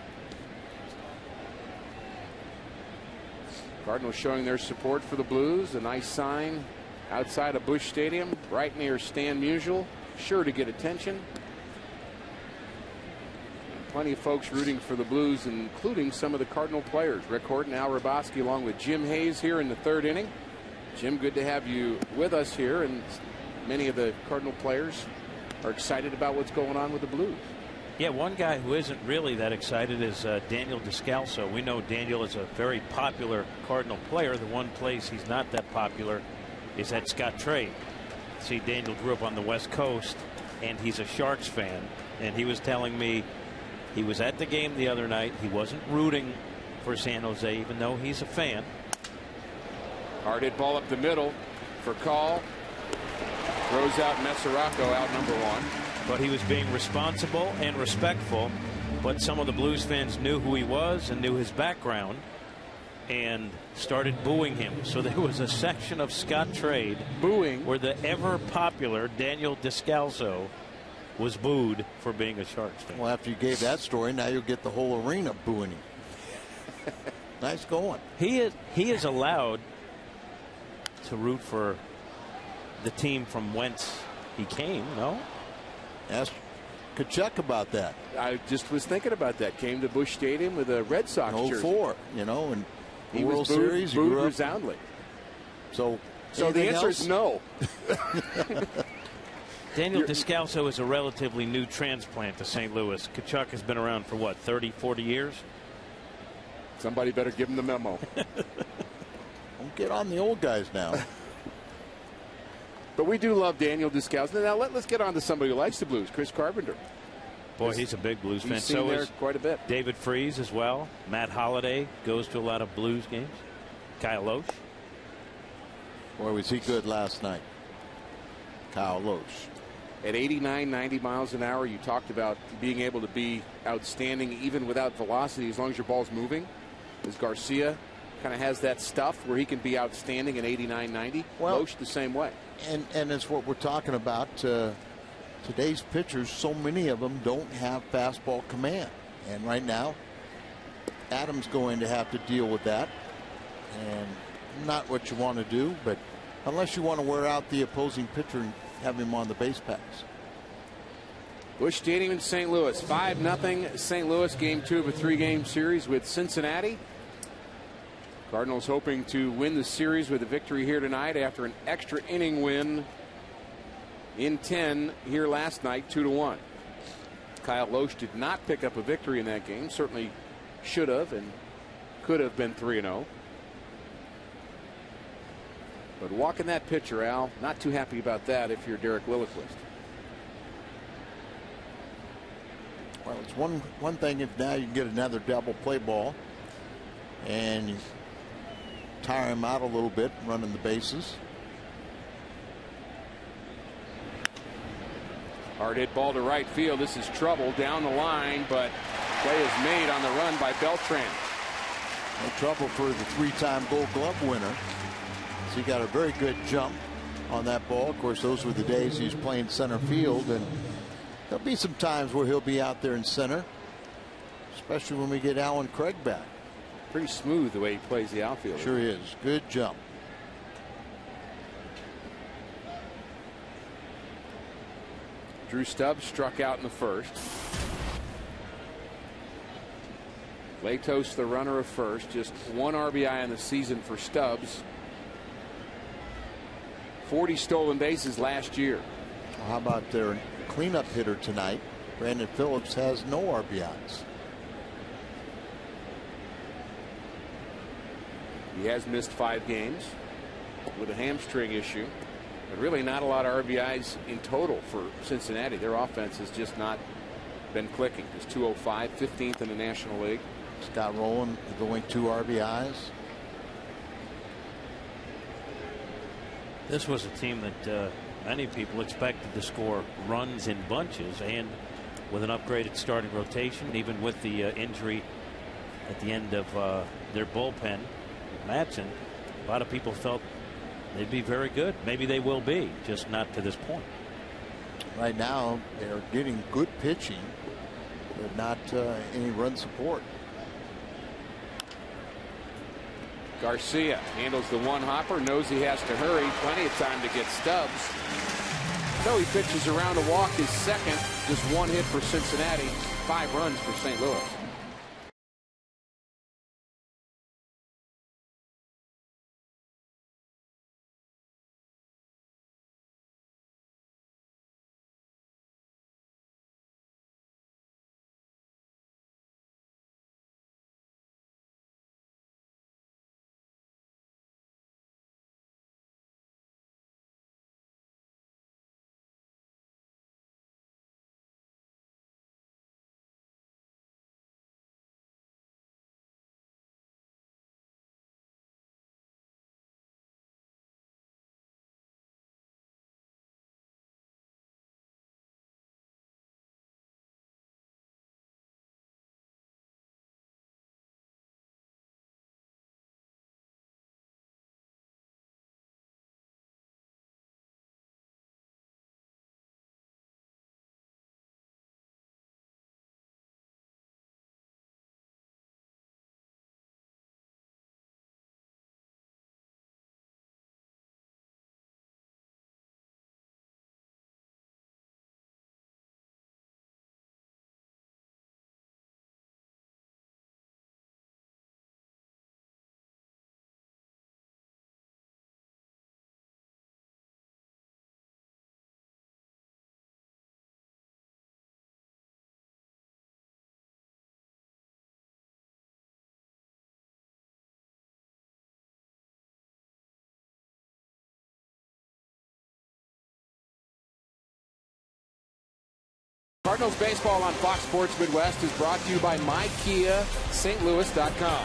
Cardinals showing their support for the Blues. A nice sign outside of Busch Stadium, right near Stan Musial. Sure to get attention. Plenty of folks rooting for the Blues, including some of the Cardinal players. Rick Horton, Al Raboski, along with Jim Hayes here in the third inning. Jim, good to have you with us here, and many of the Cardinal players are excited about what's going on with the Blues. Yeah, one guy who isn't really that excited is Daniel Descalso. We know Daniel is a very popular Cardinal player. The one place he's not that popular is at Scott Trade. See, Daniel grew up on the West Coast, and he's a Sharks fan, and he was telling me he was at the game the other night. He wasn't rooting for San Jose, even though he's a fan. Hard hit ball up the middle for call. Throws out Mesoraco, out number 1. But he was being responsible and respectful. But some of the Blues fans knew who he was and knew his background and started booing him. So there was a section of Scott Trade booing where the ever popular Daniel Descalso was booed for being a Sharks fan. Well, after you gave that story, now you'll get the whole arena booing him. Nice going. He is allowed to root for the team from whence he came, no? Ask Kachuk about that. I just was thinking about that. Came to Busch Stadium with a Red Sox jersey. 04, you know, and the he World was booed, Series. Booed resoundly. So the answer is no. Daniel Descalso is a relatively new transplant to St. Louis. Kachuk has been around for what, 30, 40 years? Somebody better give him the memo. Don't get on the old guys now. But we do love Daniel Descalso. Now let's get on to somebody who likes the Blues, Chris Carpenter. Boy, he's a big Blues fan. He's seen So there is quite a bit. David Freese as well. Matt Holliday goes to a lot of Blues games. Kyle Loesch. Boy, was he good last night. Kyle Loesch. At 89, 90 miles an hour, you talked about being able to be outstanding even without velocity as long as your ball's moving. As Garcia kind of has that stuff where he can be outstanding at 89, 90. Well, Loesch the same way. And it's what we're talking about. Today's pitchers, so many of them don't have fastball command. And right now, Adams going to have to deal with that. And not what you want to do, but unless you want to wear out the opposing pitcher and have him on the base paths. Busch Stadium in St. Louis, 5-0 St. Louis, game 2 of a 3-game series with Cincinnati. Cardinals hoping to win the series with a victory here tonight after an extra inning win in 10 here last night, 2-1. Kyle Loesch did not pick up a victory in that game. Certainly should have and could have been 3-0. But walking that pitcher, Al, not too happy about that if you're Derek Lilliquist. Well, it's one thing if now you can get another double play ball and you tire him out a little bit running the bases. Hard hit ball to right field. This is trouble down the line, but play is made on the run by Beltran. No trouble for the 3-time Gold Glove winner. So he got a very good jump on that ball. Of course, those were the days he was playing center field, and there'll be some times where he'll be out there in center, especially when we get Alan Craig back. Pretty smooth the way he plays the outfield. Sure is. Good jump. Drew Stubbs struck out in the first. Latos the runner of first. Just 1 RBI in the season for Stubbs. 40 stolen bases last year. Well, how about their cleanup hitter tonight? Brandon Phillips has no RBIs. He has missed 5 games with a hamstring issue. But really not a lot of RBIs in total for Cincinnati. Their offense has just not been clicking. Just 205, 15th in the National League. Scott Rowland going 2 RBIs. This was a team that many people expected to score runs in bunches, and with an upgraded starting rotation, even with the injury at the end of their bullpen, Madsen, a lot of people felt they'd be very good. Maybe they will be, just not to this point. Right now, they're getting good pitching, but not any run support. Garcia handles the one hopper, knows he has to hurry. Plenty of time to get Stubbs. So he pitches around to walk his second. Just 1 hit for Cincinnati, 5 runs for St. Louis. Cardinals baseball on Fox Sports Midwest is brought to you by MyKiaSt.Louis.com.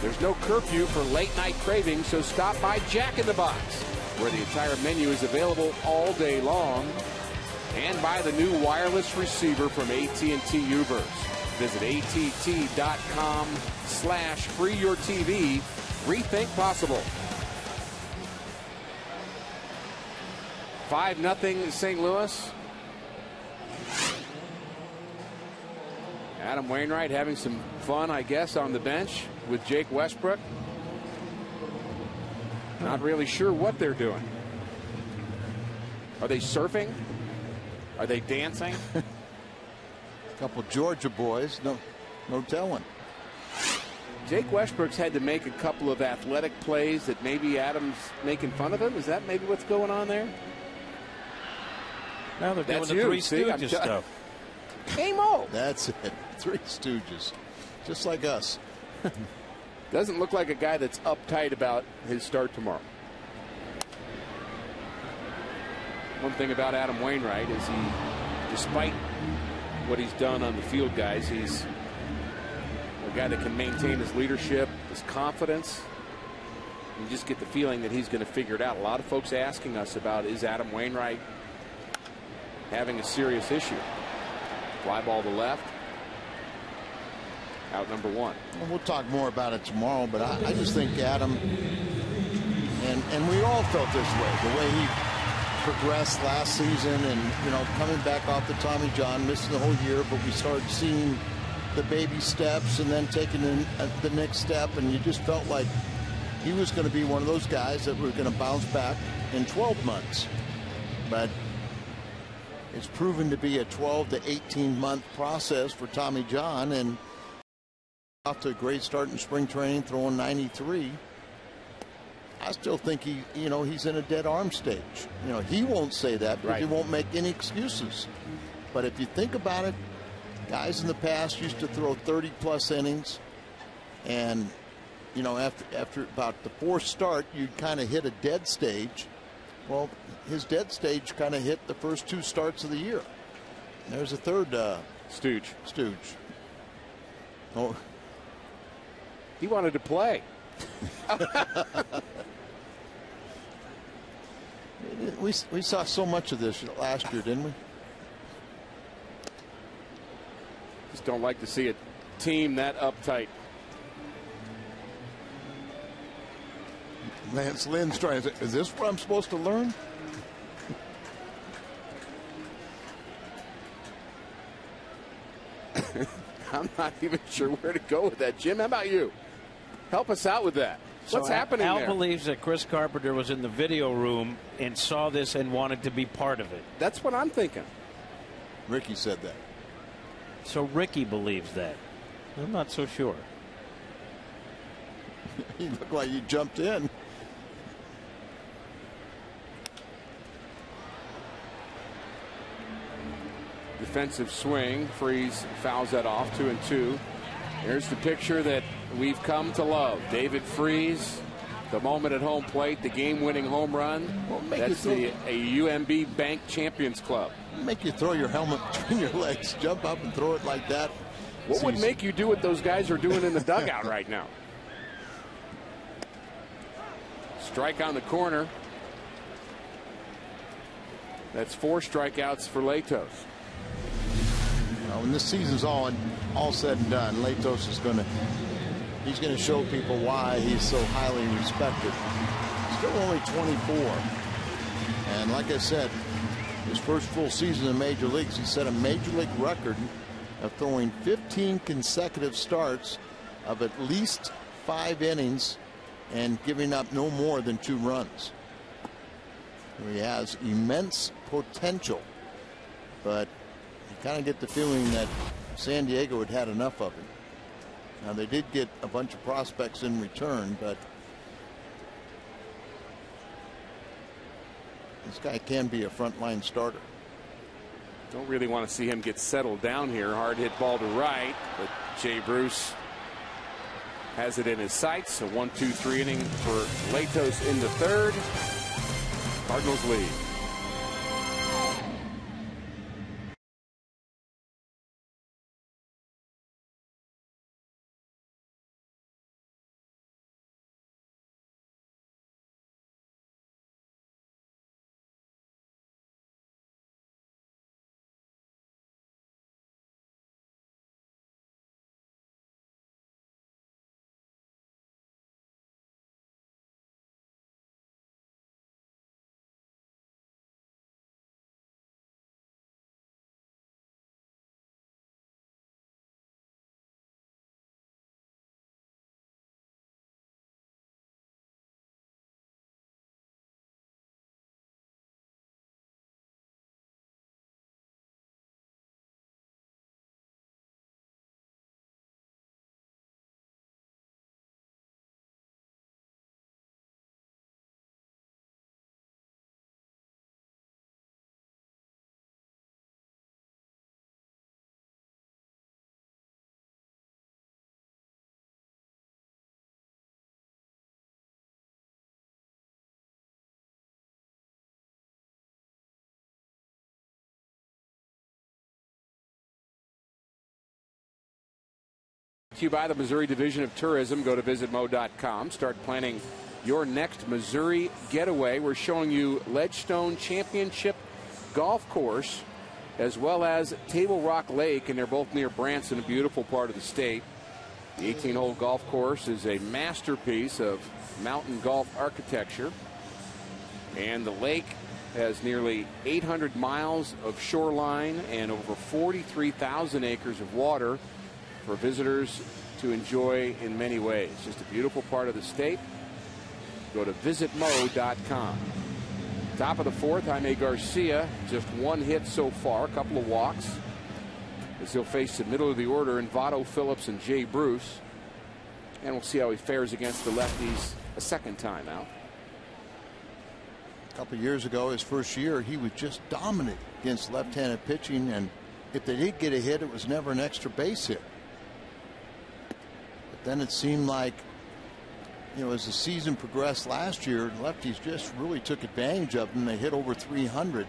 There's no curfew for late night cravings, so stop by Jack in the Box, where the entire menu is available all day long, and by the new wireless receiver from AT&T Uverse. Visit att.com/freeyourtv. Rethink possible. 5-0 St. Louis. Adam Wainwright having some fun, I guess, on the bench with Jake Westbrook. Not really sure what they're doing. Are they surfing? Are they dancing? A couple Georgia boys, no telling. Jake Westbrook's had to make a couple of athletic plays that maybe Adam's making fun of him. Is that maybe what's going on there? Now they're That's doing the you. Three Stooges stuff. Game-o. That's it. Three Stooges. Just like us. Doesn't look like a guy that's uptight about his start tomorrow. One thing about Adam Wainwright is he, despite what he's done on the field, guys, he's a guy that can maintain his leadership, his confidence. You just get the feeling that he's going to figure it out. A lot of folks asking us about, is Adam Wainwright having a serious issue? Fly ball to left. Out number 1. Well, we'll talk more about it tomorrow, but I just think Adam, and we all felt this way, the way he progressed last season, and coming back off the Tommy John, missing the whole year, but we started seeing the baby steps and then taking the next step, and you just felt like he was going to be one of those guys that were going to bounce back in 12 months. But it's proven to be a 12 to 18-month process for Tommy John, and off to a great start in spring training, throwing 93. I still think he's in a dead arm stage. He won't say that, but he won't make any excuses. But if you think about it, guys in the past used to throw 30-plus innings, and after about the 4th start, you'd kind of hit a dead stage. Well, his dead stage kind of hit the first 2 starts of the year. And there's a third Stooge. Oh, he wanted to play. we saw so much of this last year, didn't we? Just don't like to see a team that uptight. Lance Lynn's trying to say, is this what I'm supposed to learn? I'm not even sure where to go with that. Jim, how about you? Help us out with that. What's happening Al there? believes that Chris Carpenter was in the video room and saw this and wanted to be part of it. That's what I'm thinking. Ricky said that. So Ricky believes that. I'm not so sure. You look like you jumped in. Defensive swing. Freeze fouls that off. 2-2. Here's the picture that we've come to love. David Freeze, the moment at home plate, the game-winning home run. That's a UMB Bank Champions Club. Make you throw your helmet between your legs, jump up and throw it like that. What would make you do what those guys are doing in the dugout right now? Strike on the corner. That's 4 strikeouts for Latos. When this season's all said and done, Latos is he's going to show people why he's so highly respected. Still only 24. And like I said, his first full season in major leagues, he set a major league record of throwing 15 consecutive starts of at least 5 innings and giving up no more than 2 runs. He has immense potential, but you kind of get the feeling that San Diego had enough of him. Now, they did get a bunch of prospects in return, but this guy can be a frontline starter. Don't really want to see him get settled down here. Hard hit ball to right, but Jay Bruce has it in his sights. A 1-2-3 inning for Latos in the 3rd. Cardinals lead. to you by the Missouri Division of Tourism. Go to visitmo.com. Start planning your next Missouri getaway. We're showing you Ledgestone Championship Golf Course as well as Table Rock Lake, and they're both near Branson, a beautiful part of the state. The 18-hole golf course is a masterpiece of mountain golf architecture, and the lake has nearly 800 miles of shoreline and over 43,000 acres of water for visitors to enjoy in many ways. Just a beautiful part of the state. Go to visitmo.com. Top of the fourth, Jaime Garcia, just one hit so far, a couple of walks, as he'll face the middle of the order in Votto, Phillips, and Jay Bruce. And we'll see how he fares against the lefties a second time out. A couple of years ago, his first year, he was just dominant against left-handed pitching, and if they did get a hit, it was never an extra base hit. But then it seemed like, you know, as the season progressed last year, lefties just really took advantage of them. They hit over 300.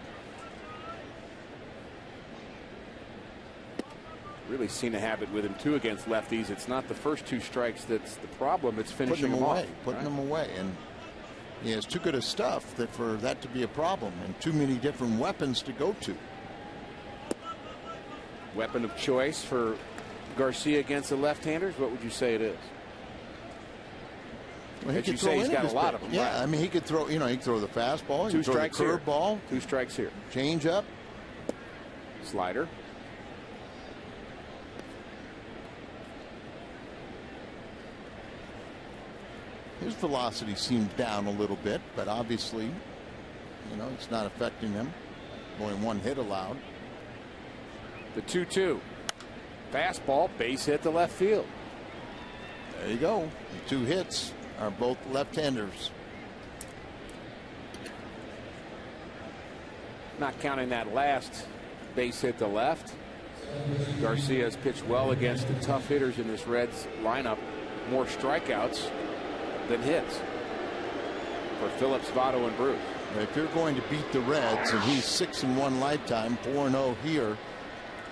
Really seen a habit with him too against lefties. It's not the first two strikes that's the problem. It's finishing them away, putting them away, and he has too good of stuff that for that to be a problem, and too many different weapons to go to. Weapon of choice for Garcia against the left-handers. What would you say it is? Well, he say he's got a lot of them. Yeah, right? I mean, he could throw. You know, he could throw the fastball. He Two could throw strikes the here. curveball. Two strikes here. Change up. Slider. His velocity seems down a little bit, but obviously, you know, it's not affecting him. Only one hit allowed. The 2-2. Fastball, base hit to left field. There you go. The two hits are both left-handers. Not counting that last base hit to left. Garcia has pitched well against the tough hitters in this Reds lineup. More strikeouts than hits for Phillips, Votto, and Bruce. If you're going to beat the Reds, and he's 6-1 lifetime, 4-0 here,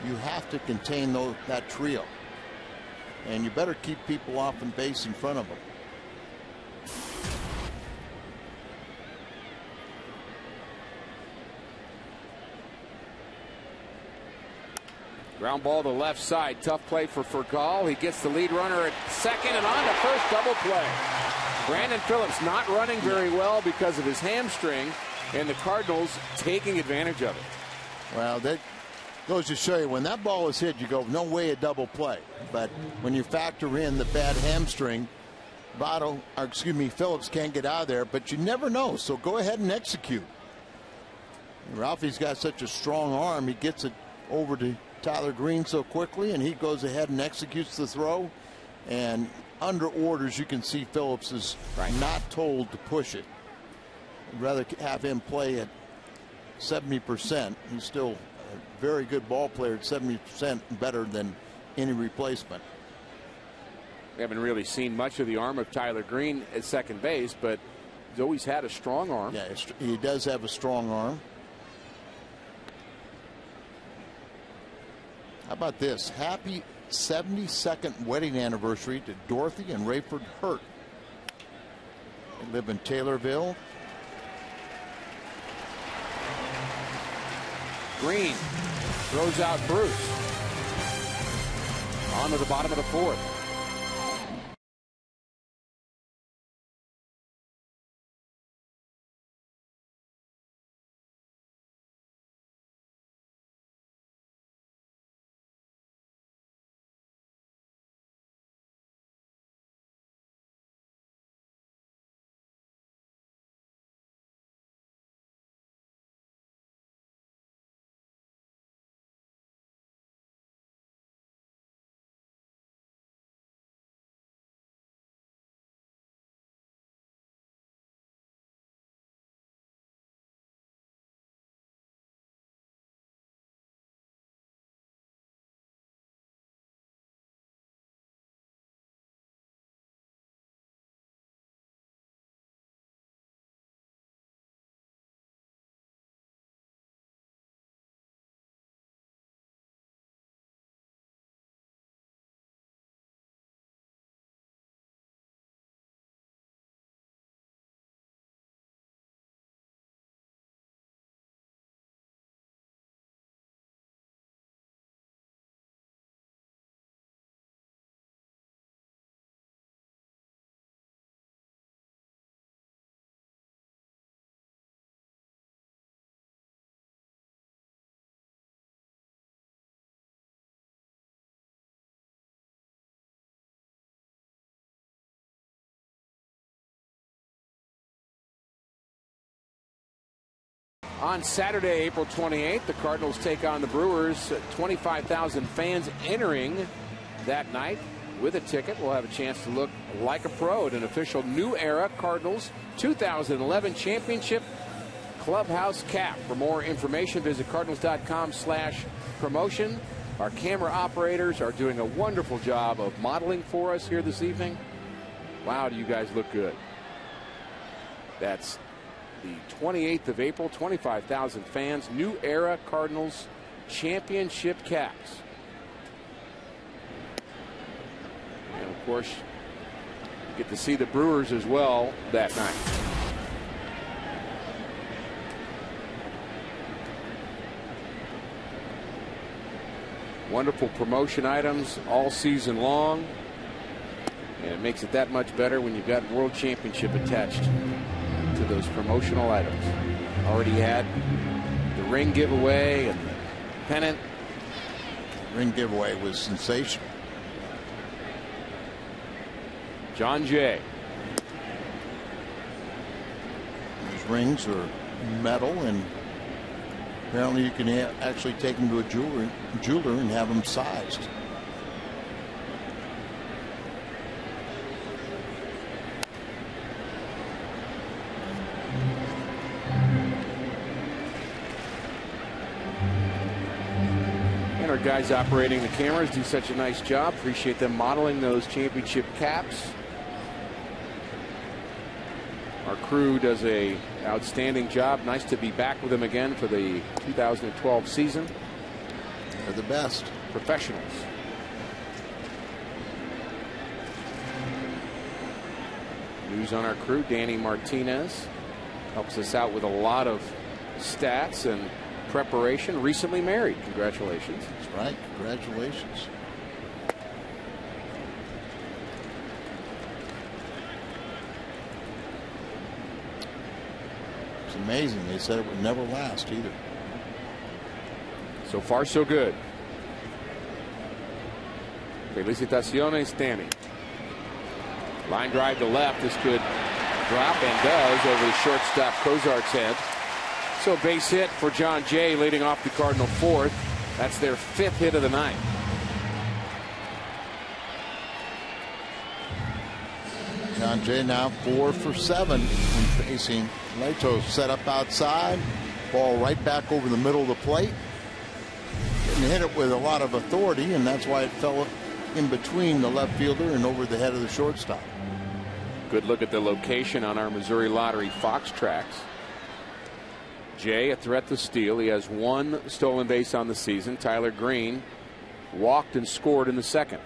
you have to contain that trio. And you better keep people off in base in front of them. Ground ball to left side. Tough play for Fergal. He gets the lead runner at second and on to first. Double play. Brandon Phillips not running very well because of his hamstring, and the Cardinals taking advantage of it. Well, that goes to show you, when that ball is hit, you go, no way a double play. But when you factor in the bad hamstring, Phillips can't get out of there, but you never know. So go ahead and execute. Ralphie's got such a strong arm. He gets it over to Tyler Green so quickly, and he goes ahead and executes the throw. And under orders, you can see Phillips is not told to push it. I'd rather have him play at 70%. He's still a very good ball player at 70%, better than any replacement. We haven't really seen much of the arm of Tyler Green at second base, but he's always had a strong arm. Yeah, he does have a strong arm. How about this? Happy 72nd wedding anniversary to Dorothy and Rayford Hurt. They live in Taylorville. Green throws out Bruce. On to the bottom of the fourth. On Saturday, April 28th, the Cardinals take on the Brewers. 25,000 fans entering that night with a ticket. We'll have a chance to look like a pro at an official New Era Cardinals 2011 Championship Clubhouse cap. For more information, visit cardinals.com/promotion. Our camera operators are doing a wonderful job of modeling for us here this evening. Wow, do you guys look good. That's the 28th of April, 25,000 fans, New Era Cardinals Championship caps. And of course, you get to see the Brewers as well that night. Wonderful promotion items all season long. And it makes it that much better when you've got World Championship attached to those promotional items. Already had the ring giveaway and the pennant. Ring giveaway was sensational. John Jay. These rings are metal, and apparently you can actually take them to a jeweler and have them sized. And our guys operating the cameras do such a nice job. Appreciate them modeling those championship caps. Our crew does a outstanding job. Nice to be back with them again for the 2012 season. They're the best. Professionals. News on our crew. Danny Martinez helps us out with a lot of stats and preparation. Recently married. Congratulations. That's right. Congratulations. It's amazing. They said it would never last either. So far, so good. Felicitaciones, Danny. Line drive to left. This could drop and does over the shortstop Kozart's head. So base hit for John Jay, leading off the Cardinal fourth. That's their 5th hit of the night. John Jay now 4 for 7 when facing Leto. Set up outside. Ball right back over the middle of the plate. And hit it with a lot of authority, and that's why it fell in between the left fielder and over the head of the shortstop. Good look at the location on our Missouri Lottery Fox tracks. Jay, a threat to steal. He has 1 stolen base on the season. Tyler Green walked and scored in the second.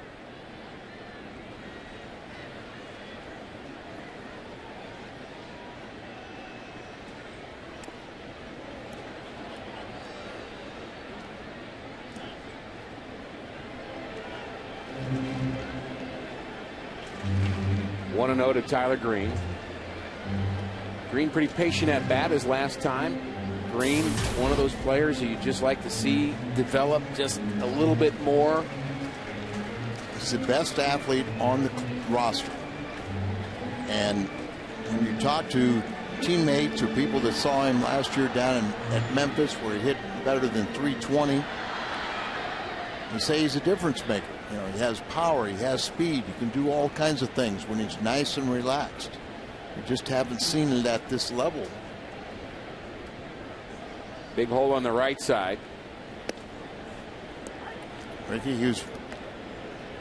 One and 0 to Tyler Green. Green pretty patient at bat as last time. Green, one of those players that you just like to see develop just a little bit more. He's the best athlete on the roster. And when you talk to teammates or people that saw him last year down at Memphis, where he hit better than 320, they say he's a difference maker. You know, he has power, he has speed, he can do all kinds of things when he's nice and relaxed. We just haven't seen it at this level. Big hole on the right side. Ricky, he was,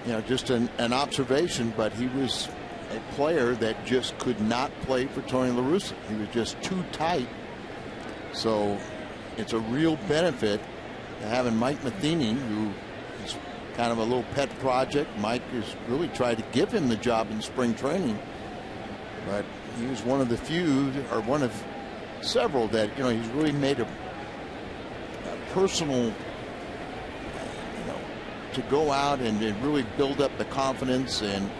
you know, just an observation, but he was a player that just could not play for Tony La Russa. He was just too tight. So it's a real benefit to having Mike Matheny, who is kind of a little pet project. Mike has really tried to give him the job in spring training, but he was one of the few, or one of several, that, you know, he's really made a personal, you know, to go out and really build up the confidence and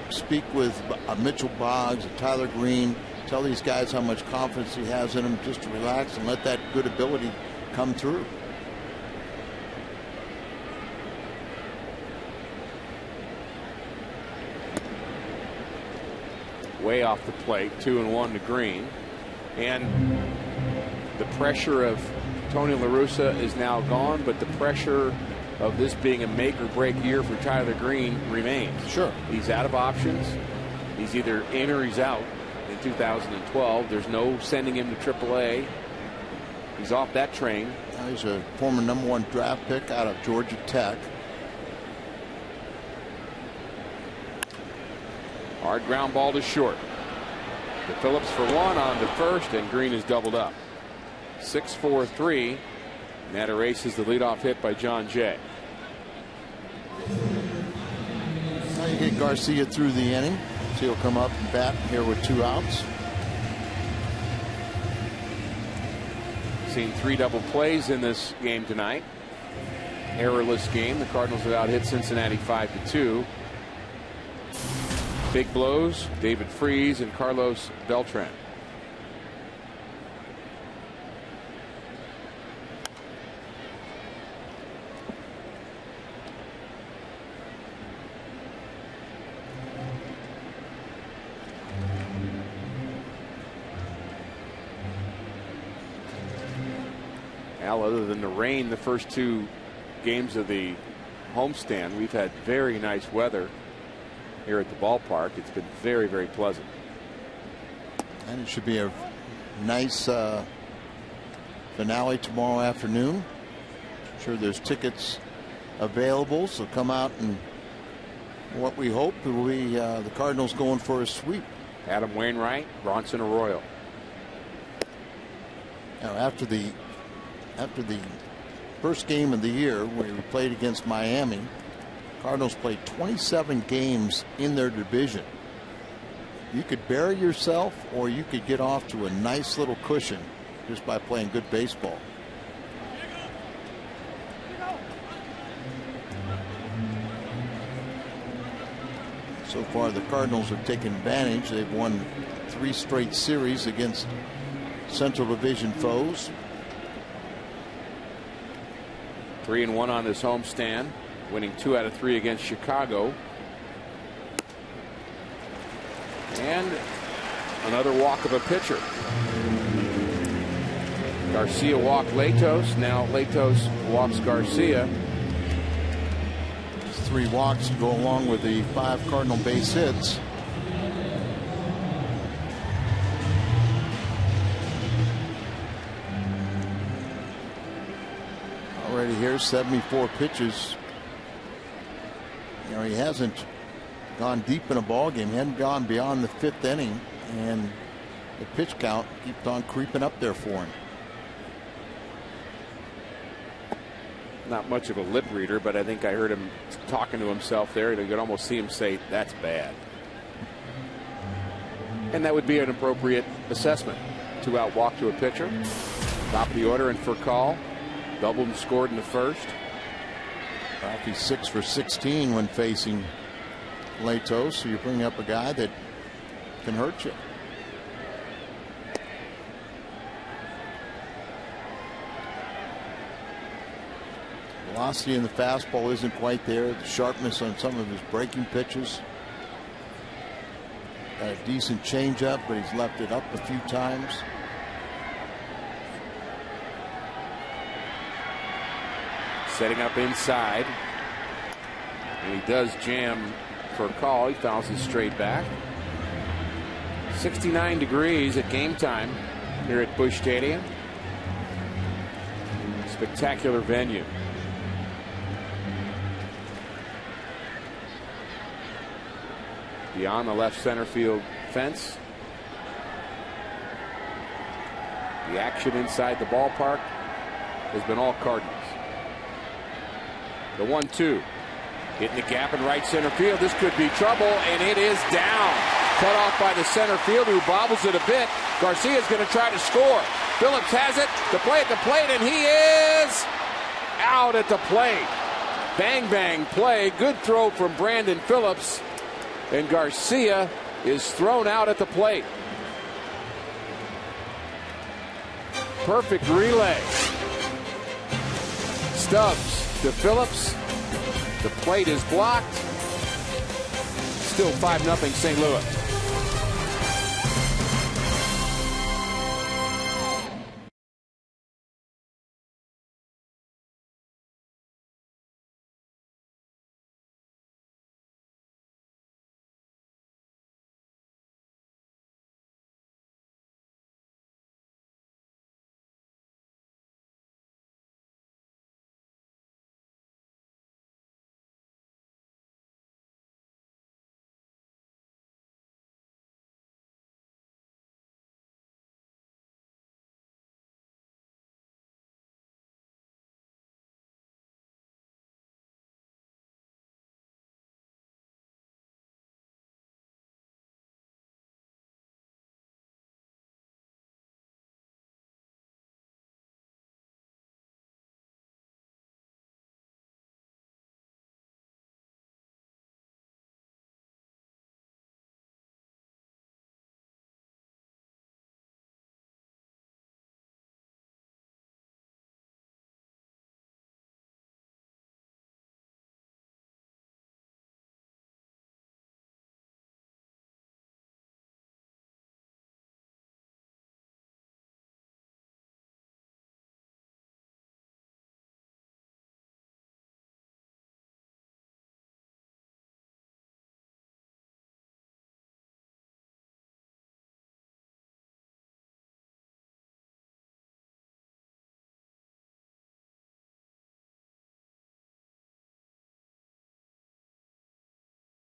speak with Mitchell Boggs and Tyler Green, tell these guys how much confidence he has in them, just to relax and let that good ability come through. Way off the plate, 2-1 to Green. And pressure of Tony La Russa is now gone, but the pressure of this being a make or break year for Tyler Green remains. Sure. He's out of options. He's either in or he's out in 2012. There's no sending him to AAA. He's off that train. He's a former #1 draft pick out of Georgia Tech. Hard ground ball to short. To Phillips for one, on to first, and Green is doubled up. 6-4-3. And that erases the leadoff hit by John Jay. Now you get Garcia through the inning. So he'll come up and bat here with 2 outs. Seen 3 double plays in this game tonight. Errorless game. The Cardinals have out hit Cincinnati 5-2. Big blows, David Freese and Carlos Beltran. Al, other than the rain the first 2 games of the homestand, we've had very nice weather here at the ballpark. It's been very, very pleasant. And it should be a nice finale tomorrow afternoon. I'm sure there's tickets available, so come out, and what we hope will be the Cardinals going for a sweep. Adam Wainwright, Bronson Arroyo. Now, after the first game of the year, where we played against Miami, Cardinals played 27 games in their division. You could bury yourself, or you could get off to a nice little cushion just by playing good baseball. So far, the Cardinals have taken advantage. They've won 3 straight series against Central Division foes. 3-1 on this homestand, winning 2 out of 3 against Chicago. And another walk of a pitcher. Garcia walked Latos. Now Latos walks Garcia. 3 walks to go along with the 5 Cardinal base hits. Already here, 74 pitches. You know, he hasn't gone deep in a ball game. He hadn't gone beyond the 5th inning, and the pitch count keeps on creeping up there for him. Not much of a lip reader, but I think I heard him talking to himself there. You could almost see him say, "That's bad." And that would be an appropriate assessment. 2 out walk to a pitcher. Top of the order and for call. Doubled and scored in the first. He's 6 for 16 when facing Latos, so you bring up a guy that can hurt you. Velocity in the fastball isn't quite there. The sharpness on some of his breaking pitches. Got a decent changeup, but he's left it up a few times. Setting up inside. And he does jam for a call. He fouls it straight back. 69 degrees at game time here at Busch Stadium. Spectacular venue. Beyond the left center field fence. The action inside the ballpark has been all Cardinals. The 1-2. Hitting the gap in right center field. This could be trouble, and it is down. Cut off by the center fielder, who bobbles it a bit. Garcia is going to try to score. Phillips has it. The play at the plate, and he is out at the plate. Bang, bang play. Good throw from Brandon Phillips. And Garcia is thrown out at the plate. Perfect relay. Stubbs to Phillips. The plate is blocked. Still 5-0 St. Louis.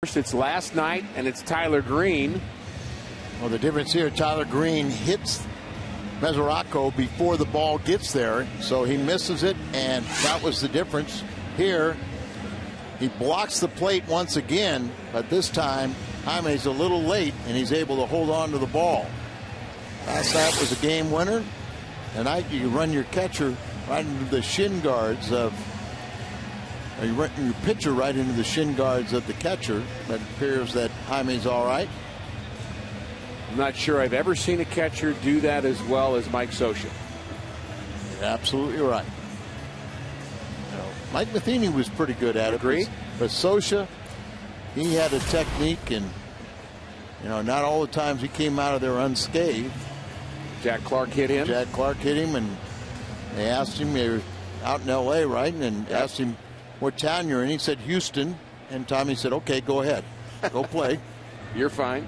First, it's last night, and it's Tyler Green. Well, the difference here, Tyler Green hits Mesoraco before the ball gets there, so he misses it, and that was the difference. Here, he blocks the plate once again, but this time, Jaime's a little late, and he's able to hold on to the ball. Last night was a game winner. Tonight, you run your catcher right into the shin guards of, or you run your pitcher right into the shin guards of the catcher, but it appears that Jaime's all right. I'm not sure I've ever seen a catcher do that as well as Mike Scioscia. You're absolutely right. You know, Mike Matheny was pretty good at it. Agreed. But Scioscia, he had a technique, and you know, not all the times he came out of there unscathed. Jack Clark hit him. Jack Clark hit him, and they asked him, they were out in L.A., right? And asked him what town you're in. He said Houston, and Tommy said, okay, go ahead. Go play. You're fine.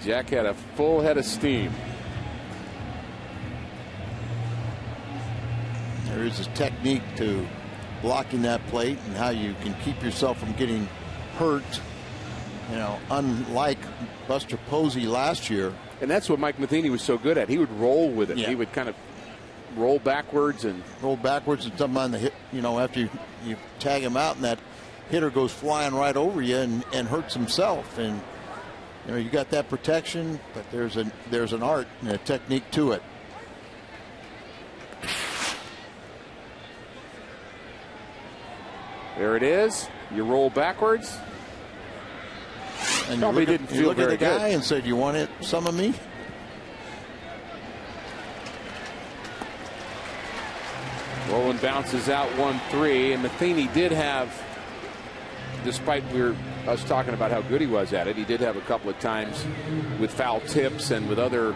Jack had a full head of steam. There is a technique to blocking that plate and how you can keep yourself from getting hurt. You know, unlike Buster Posey last year. And that's what Mike Matheny was so good at. He would roll with it. Yeah. He would kind of roll backwards and something on the hit. You know, after you tag him out and that hitter goes flying right over you and hurts himself. And you know, you got that protection, but there's an art and a technique to it. There it is. You roll backwards. And probably didn't feel you look very at the guy good. And said, "You want some of me?" Roland bounces out 1-3, and Matheny did have, despite us talking about how good he was at it, he did have a couple of times with foul tips and with other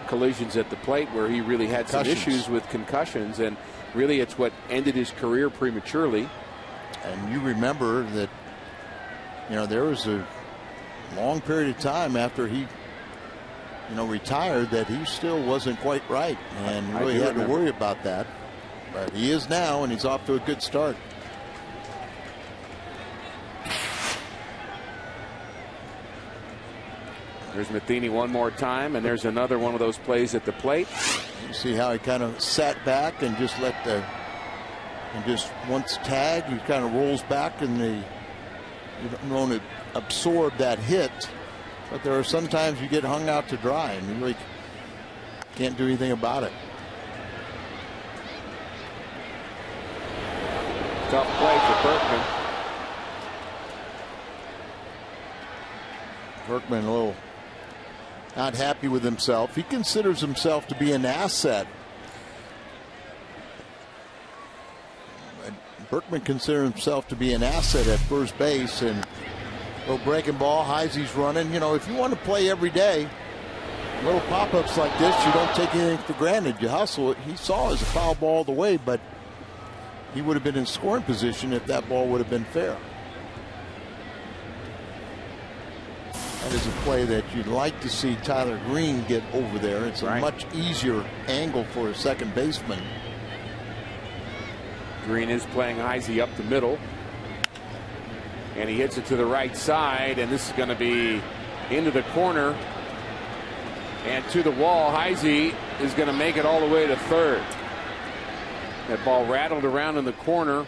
collisions at the plate where he really had some issues with concussions, and really it's what ended his career prematurely. And you remember that, you know, there was a long period of time after he, you know, retired that he still wasn't quite right, and really had to worry about that. But he is now, and he's off to a good start. There's Matheny one more time, and there's another one of those plays at the plate. You see how he kind of sat back and just let the, and just once tagged, he kind of rolls back, and you don't want to absorb that hit. But there are sometimes you get hung out to dry, and you really can't do anything about it. Tough play for Berkman. Berkman a little not happy with himself. He considers himself to be an asset. Berkman considers himself to be an asset at first base, and little breaking ball, Heisey's running. You know, if you want to play every day, little pop-ups like this, you don't take anything for granted. You hustle it. He saw it as a foul ball all the way, but he would have been in scoring position if that ball would have been fair. That is a play that you'd like to see Tyler Green get over there. It's a much easier angle for a second baseman. Green is playing Heisey up the middle, and he hits it to the right side, and this is going to be into the corner and to the wall. Heisey is going to make it all the way to third. That ball rattled around in the corner.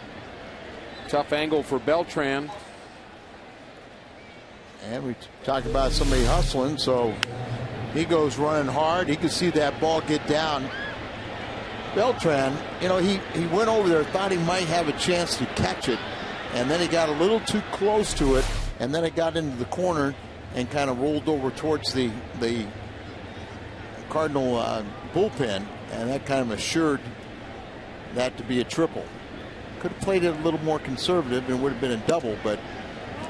Tough angle for Beltran. And we talked about somebody hustling, so he goes running hard. He could see that ball get down. Beltran, you know, he went over there, thought he might have a chance to catch it, and then he got a little too close to it, and then it got into the corner and kind of rolled over towards the Cardinal bullpen, and that kind of assured that to be a triple. Could have played it a little more conservative and would have been a double, but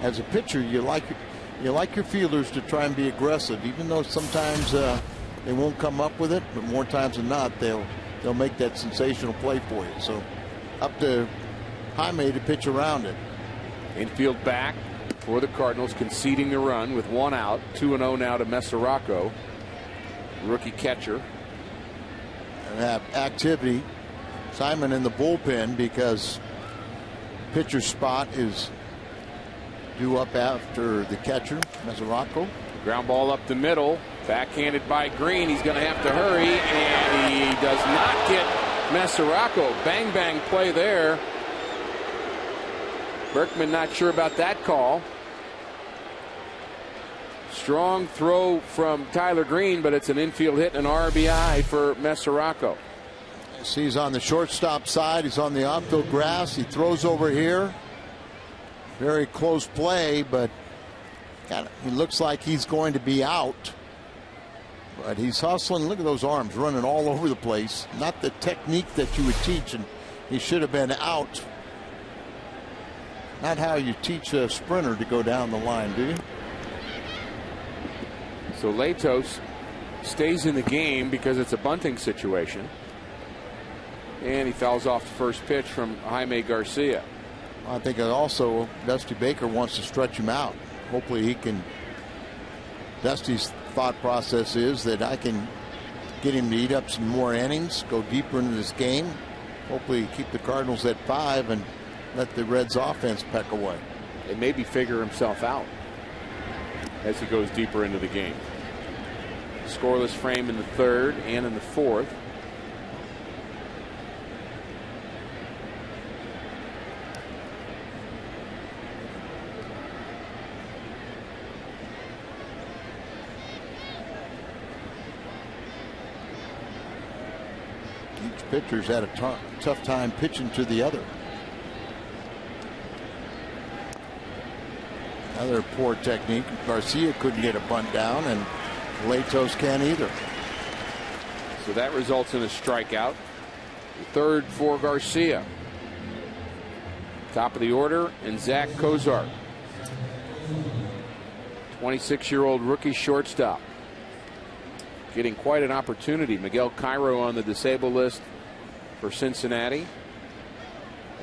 as a pitcher, you like your fielders to try and be aggressive, even though sometimes they won't come up with it, but more times than not, they'll make that sensational play for you. So up to Jaime to pitch around it. Infield back for the Cardinals, conceding the run with one out. 2-0 now to Mesoraco, rookie catcher. And have activity. Simon in the bullpen because pitcher spot is due up after the catcher, Mesoraco. Ground ball up the middle. Backhanded by Green. He's going to have to hurry, and he does not get Mesoraco. Bang, bang play there. Berkman not sure about that call. Strong throw from Tyler Green, but it's an infield hit and an RBI for Mesoraco. He's on the shortstop side. He's on the outfield grass. He throws over here. Very close play, but he looks like he's going to be out. But he's hustling. Look at those arms running all over the place. Not the technique that you would teach, and he should have been out. Not how you teach a sprinter to go down the line, do you? So Latos stays in the game because it's a bunting situation. And he fouls off the first pitch from Jaime Garcia. I think also Dusty Baker wants to stretch him out. Hopefully he can. Dusty's thought process is that I can get him to eat up some more innings, go deeper into this game. Hopefully keep the Cardinals at 5 and let the Reds offense peck away. And maybe figure himself out as he goes deeper into the game. Scoreless frame in the third and in the fourth. Each pitcher's had a tough time pitching to the other. Another poor technique. Garcia couldn't get a bunt down, and Latos can't either. So that results in a strikeout. The third for Garcia. Top of the order, and Zach Kozar, 26-year-old rookie shortstop, getting quite an opportunity. Miguel Cairo on the disabled list for Cincinnati.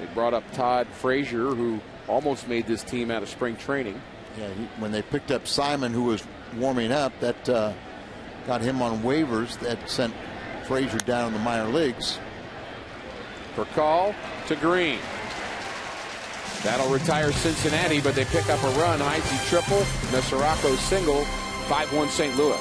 They brought up Todd Frazier, who almost made this team out of spring training. Yeah, when they picked up Simon, who was warming up, that got him on waivers. That sent Frazier down in the minor leagues. For call to Green. That'll retire Cincinnati, but they pick up a run. Heisey triple, Mesoraco single, 5-1 St. Louis.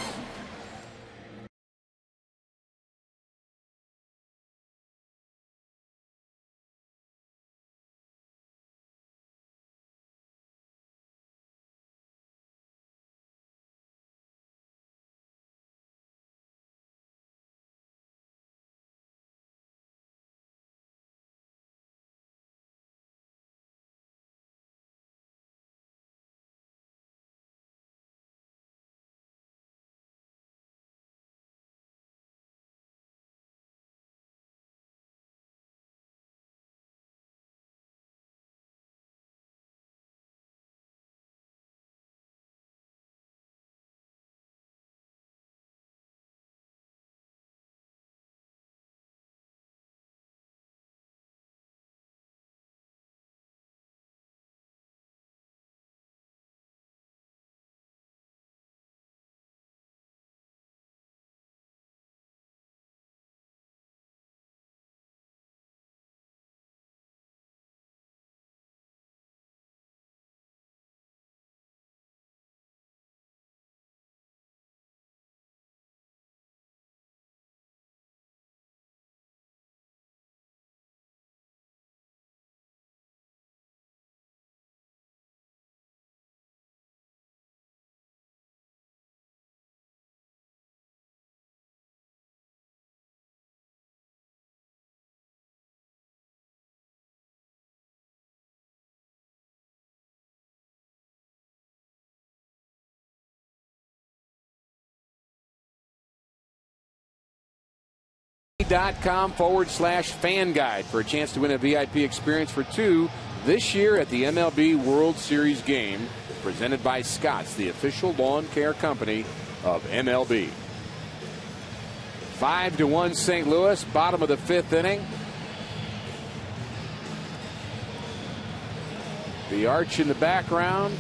.com/fan guide for a chance to win a VIP experience for 2 this year at the MLB World Series game, presented by Scott's, the official lawn care company of MLB. 5-1 St. Louis, bottom of the 5th inning. The arch in the background.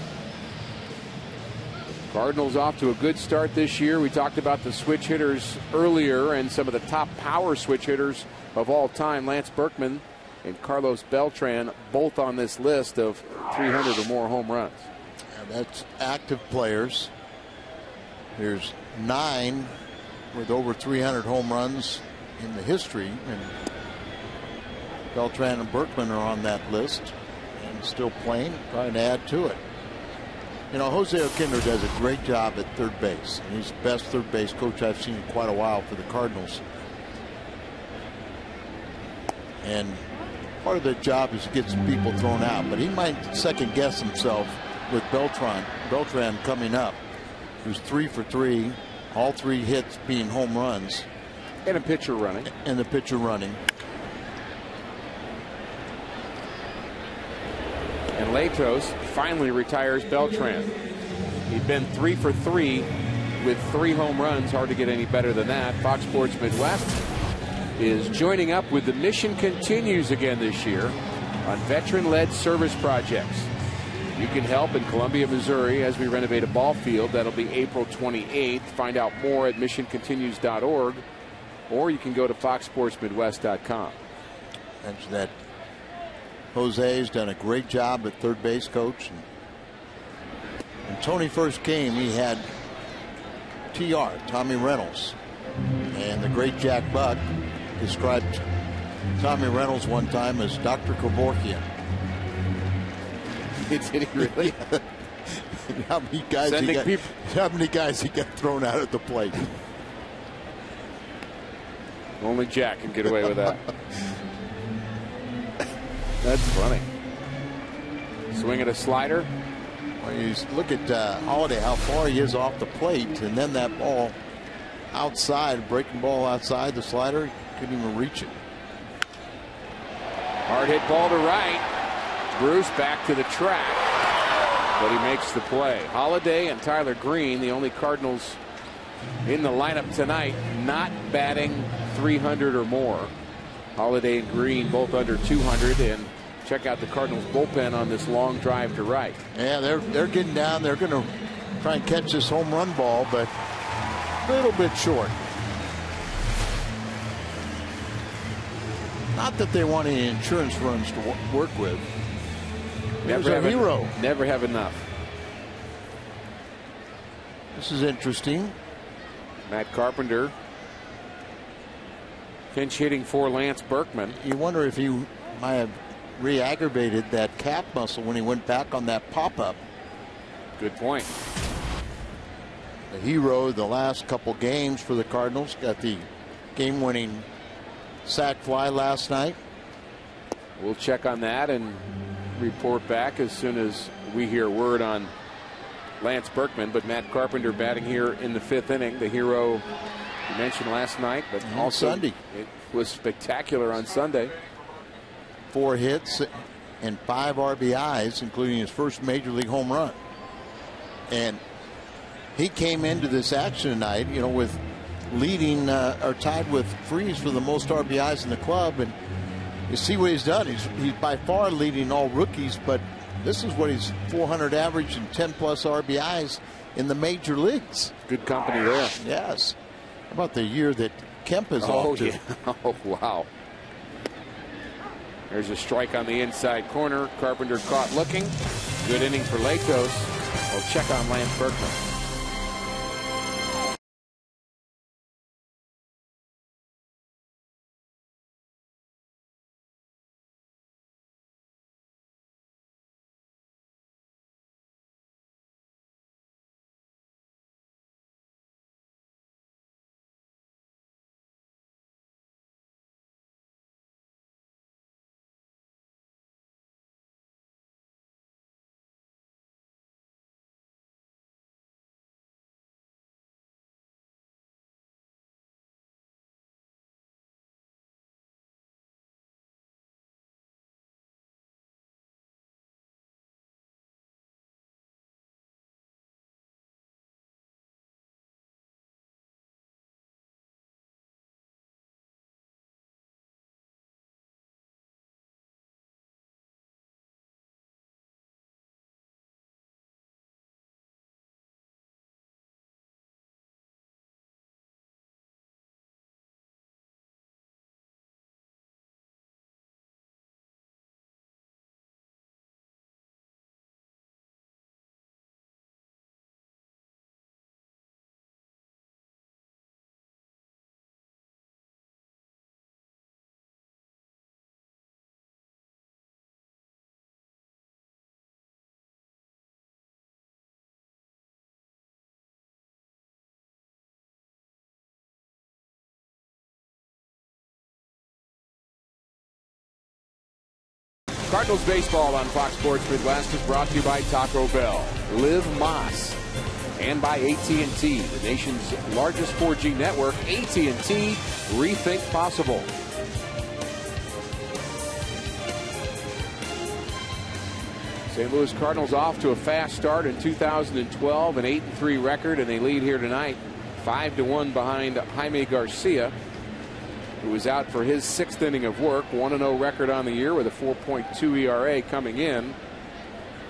Cardinals off to a good start this year. We talked about the switch hitters earlier and some of the top power switch hitters of all time. Lance Berkman and Carlos Beltran both on this list of 300 or more home runs. That's active players. There's 9 with over 300 home runs in the history, and Beltran and Berkman are on that list and still playing, trying to add to it. You know, Jose Oquendo does a great job at third base. And he's the best third base coach I've seen in quite a while for the Cardinals. And part of the job is to get some people thrown out, but he might second guess himself with Beltran coming up, who's 3 for 3, all 3 hits being home runs. And a pitcher running. And the pitcher running. And Latos finally retires Beltran. He'd been 3 for 3 with 3 home runs. Hard to get any better than that. Fox Sports Midwest is joining up with the Mission Continues again this year on veteran-led service projects. You can help in Columbia, Missouri as we renovate a ball field. That'll be April 28th. Find out more at missioncontinues.org, or you can go to foxsportsmidwest.com. Mention that Jose's done a great job at third base coach. When Tony first came, he had TR, Tommy Reynolds, and the great Jack Buck described Tommy Reynolds one time as Dr. Kevorkian. Did he really? How many guys he got thrown out at the plate? Only Jack can get away with that. That's funny. Swing at a slider. Well, you look at Holiday, how far he is off the plate, and then that ball outside, breaking ball outside the slider, couldn't even reach it. Hard hit ball to right. Bruce back to the track, but he makes the play. Holiday and Tyler Green, the only Cardinals in the lineup tonight, not batting 300 or more. Holiday and Green both under 200, and check out the Cardinals bullpen on this long drive to right. Yeah, they're getting down. They're going to try and catch this home run ball, but a little bit short. Not that they want any insurance runs to work with. Never have a hero. Never have enough. This is interesting. Matt Carpenter pinch hitting for Lance Berkman. You wonder if he might have re-aggravated that calf muscle when he went back on that pop-up. Good point. The hero the last couple games for the Cardinals, got the game-winning sac fly last night. We'll check on that and report back as soon as we hear word on Lance Berkman. But Matt Carpenter batting here in the 5th inning, the hero you mentioned last night, but also Sunday. It was spectacular on Sunday. 4 hits and 5 RBIs, including his first major league home run. And he came into this action tonight, you know, with leading or tied with Freese for the most RBIs in the club. And you see what he's done. He's by far leading all rookies, but this is what he's 400 average and 10+ RBIs in the major leagues. Good company there. Yes. How about the year that Kemp is off to? Yeah. Oh, wow. There's a strike on the inside corner. Carpenter caught looking. Good inning for Latos. We'll check on Lance Berkman. Cardinals baseball on Fox Sports Midwest is brought to you by Taco Bell, Live Moss, and by AT&T, the nation's largest 4G network. AT&T, rethink possible. St. Louis Cardinals off to a fast start in 2012, an 8-3 record, and they lead here tonight 5-1 behind Jaime Garcia, who was out for his 6th inning of work. 1-0 record on the year with a 4.2 ERA coming in.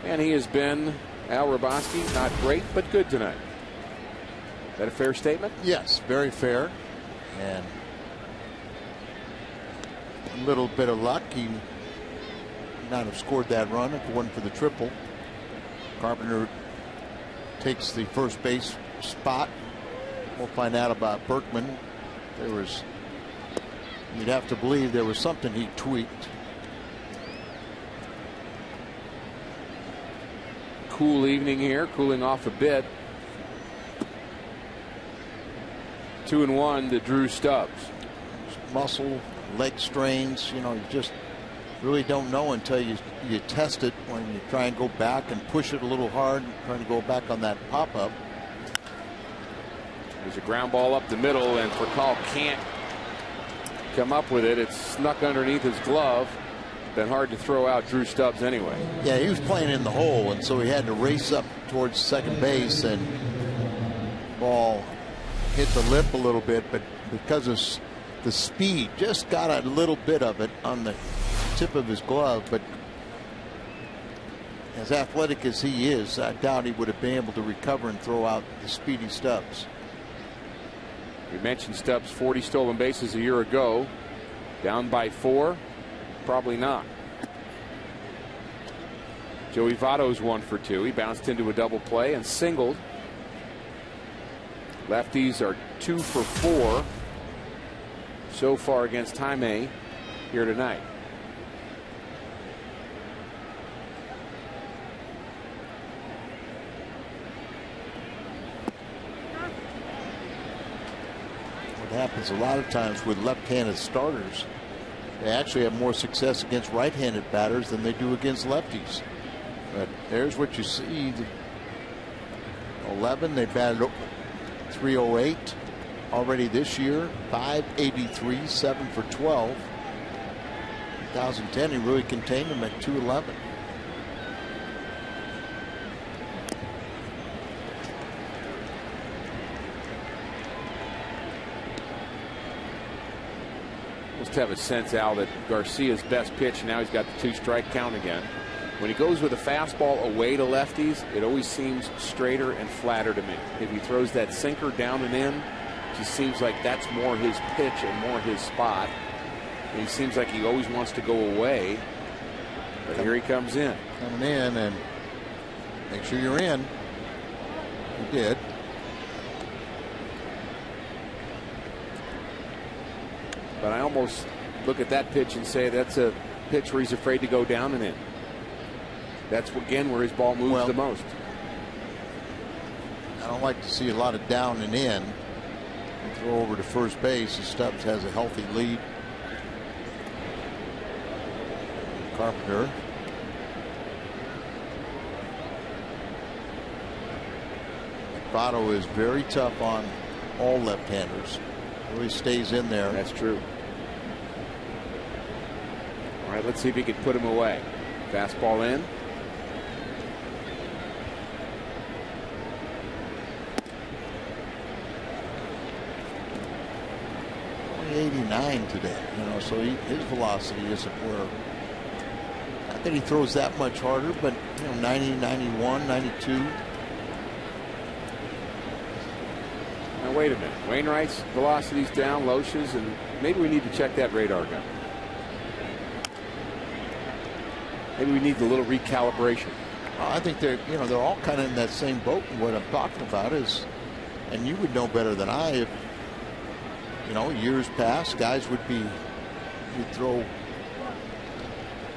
And he has been, Al Raboski, not great, but good tonight. Is that a fair statement? Yes, very fair. And a little bit of luck. He would not have scored that run if it wasn't for the triple. Carpenter takes the first base spot. We'll find out about Berkman. You'd have to believe there was something he tweaked. Cool evening here, cooling off a bit. 2-1 to Drew Stubbs. Muscle, leg strains, you just really don't know until you test it when you try and go back and push it a little hard, trying to go back on that pop-up. There's a ground ball up the middle, and Furcal can't come up with it. It's snuck underneath his glove. Been hard to throw out Drew Stubbs anyway. Yeah, he was playing in the hole, and so he had to race up towards second base, and ball hit the lip a little bit, but because of the speed, just got a little bit of it on the tip of his glove. But as athletic as he is, I doubt he would have been able to recover and throw out the speedy Stubbs. We mentioned Stubbs' 40 stolen bases a year ago. Down by 4? Probably not. Joey Votto's 1 for 2. He bounced into a double play and singled. Lefties are 2 for 4 so far against Jaime here tonight. Happens a lot of times with left-handed starters. They actually have more success against right-handed batters than they do against lefties. But there's what you see. 11, they batted 308 already this year. 583, 7 for 12. 2010, he really contained them at 211. Have a sense, Al, that Garcia's best pitch, now he's got the 2-strike count again. When he goes with a fastball away to lefties, it always seems straighter and flatter to me. If he throws that sinker down and in, it just seems like that's more his pitch and more his spot. And he seems like he always wants to go away. But here he comes in. Coming in, and make sure you're in. He did. But I almost look at that pitch and say that's a pitch where he's afraid to go down and in. That's, again, where his ball moves the most. I don't like to see a lot of down and in. And throw over to first base. Stubbs has a healthy lead. Carpenter. Votto is very tough on all left-handers. Really stays in there. That's true. All right, let's see if he can put him away. Fastball in. 89 today, so his velocity isn't where. Not that he throws that much harder, but 90, 91, 92. Now wait a minute. Wainwright's velocity's down, Loesch's, and maybe we need to check that radar gun. Maybe we need a little recalibration. I think they're all kind of in that same boat. And what I'm talking about is, and you would know better than I, if years past, guys would throw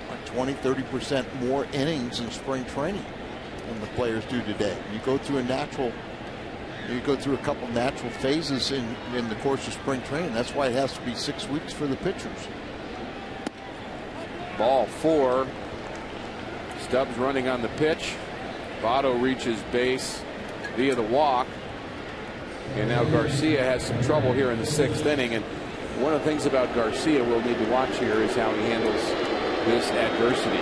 like 20-30% more innings in spring training than the players do today. You go through a couple natural phases in the course of spring training. That's why it has to be 6 weeks for the pitchers. Ball 4. Stubbs running on the pitch. Votto reaches base via the walk. And now Garcia has some trouble here in the 6th inning. And one of the things about Garcia we'll need to watch here is how he handles this adversity.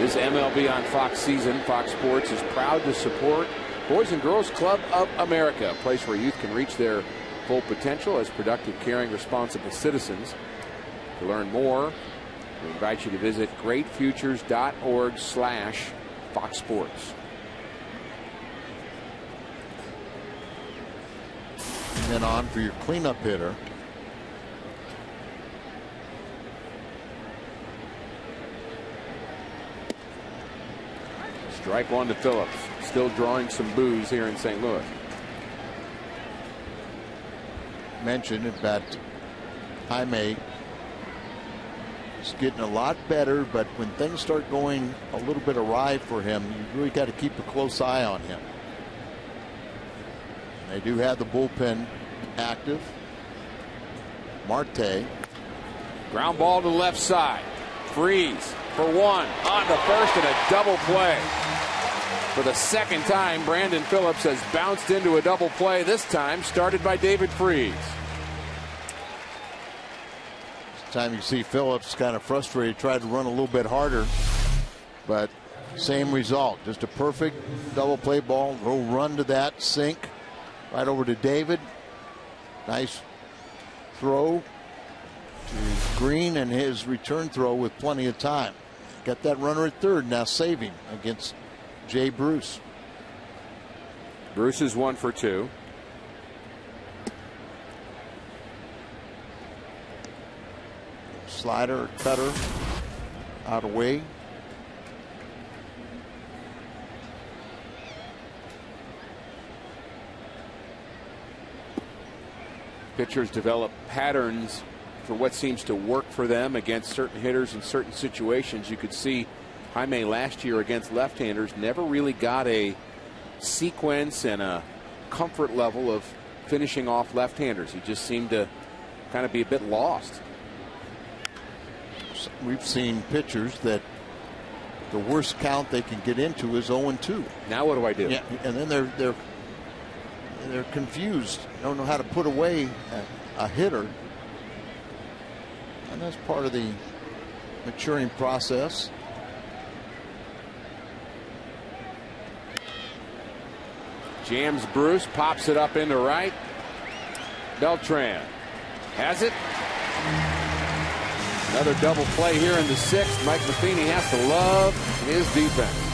This MLB on Fox season, Fox Sports is proud to support Boys and Girls Club of America, a place where youth can reach their full potential as productive, caring, responsible citizens. To learn more, we invite you to visit greatfutures.org/Fox Sports. And then on for your cleanup hitter. Strike one to Phillips. Still drawing some boos here in St. Louis. Mentioned that Jaime is getting a lot better, but when things start going a little bit awry for him, you really got to keep a close eye on him. They do have the bullpen active. Marte. Ground ball to the left side. Freeze for one. On to first and a double play. For the second time, Brandon Phillips has bounced into a double play, this time started by David Freeze. This time you see Phillips kind of frustrated, tried to run a little bit harder, but same result. Just a perfect double play ball. Little run to that, sink right over to David. Nice throw to Green and his return throw with plenty of time. Got that runner at third, now saving against Jay Bruce. Bruce is 1 for 2. Slider, cutter, out of way. Pitchers develop patterns for what seems to work for them against certain hitters in certain situations. You could see Jaime last year against left-handers never really got a sequence and a comfort level of finishing off left-handers. He just seemed to kind of be a bit lost. We've seen pitchers that the worst count they can get into is 0-2. Now what do I do? Yeah, and then they're confused. Don't know how to put away a hitter, and that's part of the maturing process. Jams Bruce, pops it up into right. Beltran has it. Another double play here in the 6th. Mike Matheny has to love his defense.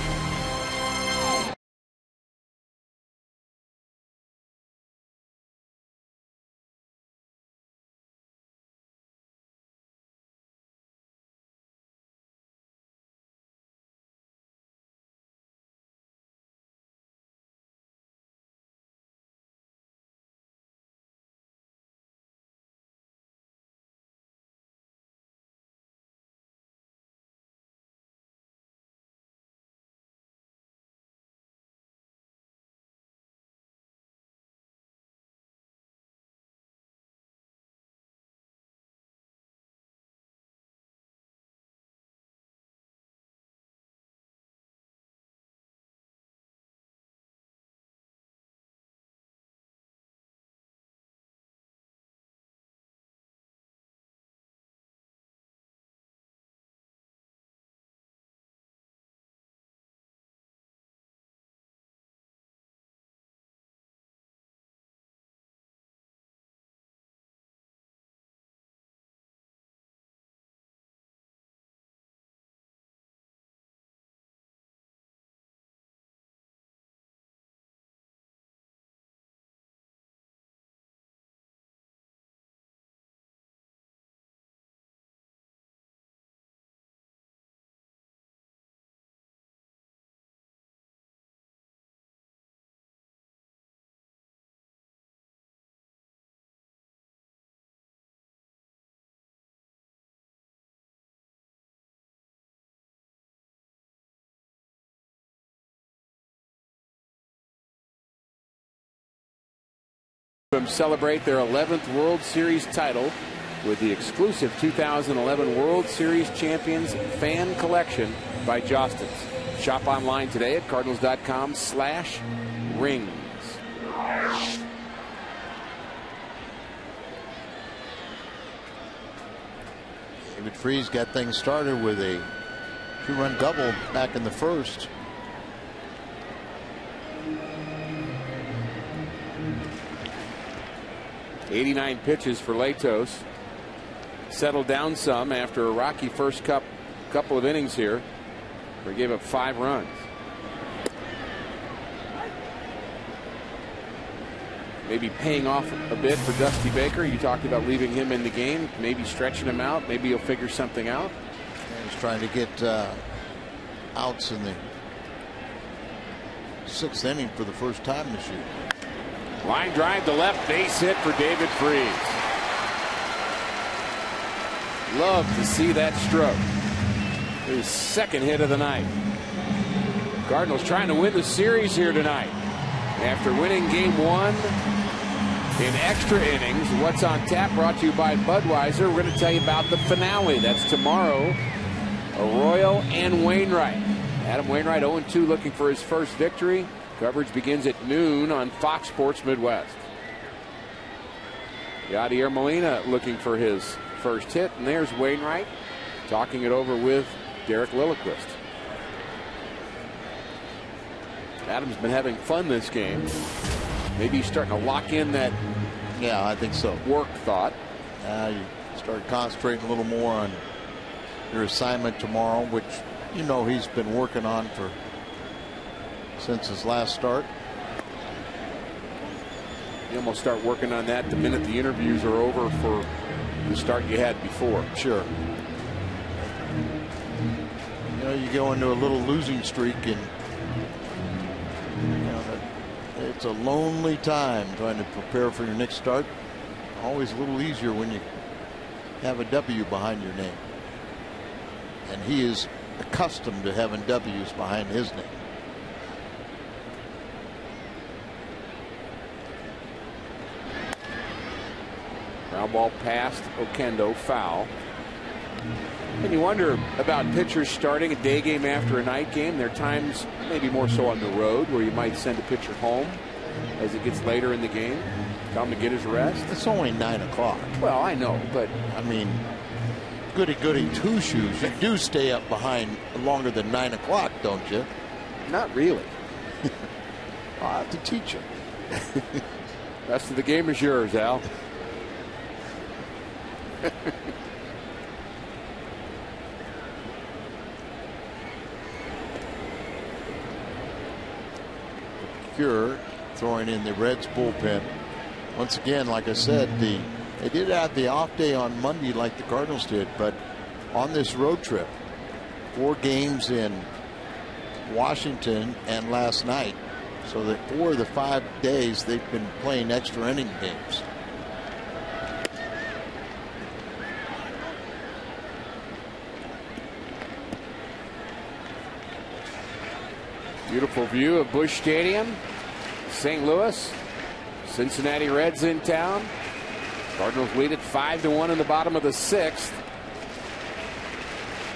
Celebrate their 11th World Series title with the exclusive 2011 World Series Champions fan collection by Jostens. Shop online today at cardinals.com/rings. David Freese got things started with a 2-run double back in the first. '89 pitches for Latos. Settled down some after a rocky first couple of innings here, where he gave up 5 runs. Maybe paying off a bit for Dusty Baker. You talked about leaving him in the game, maybe stretching him out. Maybe he'll figure something out. He's trying to get outs in the 6th inning for the first time this year. Line drive to left, base hit for David Freese. Love to see that stroke. His 2nd hit of the night. Cardinals trying to win the series here tonight. After winning game 1 in extra innings, what's on tap brought to you by Budweiser. We're going to tell you about the finale. That's tomorrow. Arroyo and Wainwright. Adam Wainwright 0-2 looking for his first victory. Coverage begins at noon on Fox Sports Midwest. Yadier Molina looking for his first hit, and there's Wainwright talking it over with Derek Lilliquist. Adam's been having fun this game. Maybe he's starting to lock in that. Yeah, I think so. Work thought. You start concentrating a little more on your assignment tomorrow, which you know he's been working on since his last start. You almost start working on that the minute the interviews are over for the start you had before. Sure. You know, you go into a little losing streak, and you know it's a lonely time trying to prepare for your next start. Always a little easier when you have a W behind your name, and he is accustomed to having W's behind his name. Ground ball past Oquendo, foul. And you wonder about pitchers starting a day game after a night game. There are times, maybe more so on the road, where you might send a pitcher home as it gets later in the game. Tell him to get his rest. It's only 9 o'clock. Well, I know, but I mean, goody two shoes. You do stay up behind longer than 9 o'clock, don't you? Not really. I'll have to teach you. Rest of the game is yours, Al. Cure throwing in the Reds bullpen. Once again, like I said, they did have the off day on Monday like the Cardinals did, but on this road trip, 4 games in Washington and last night, so that 4 of the 5 days they've been playing extra inning games. Beautiful view of Busch Stadium, St. Louis. Cincinnati Reds in town. Cardinals lead it 5-1 in the bottom of the 6th.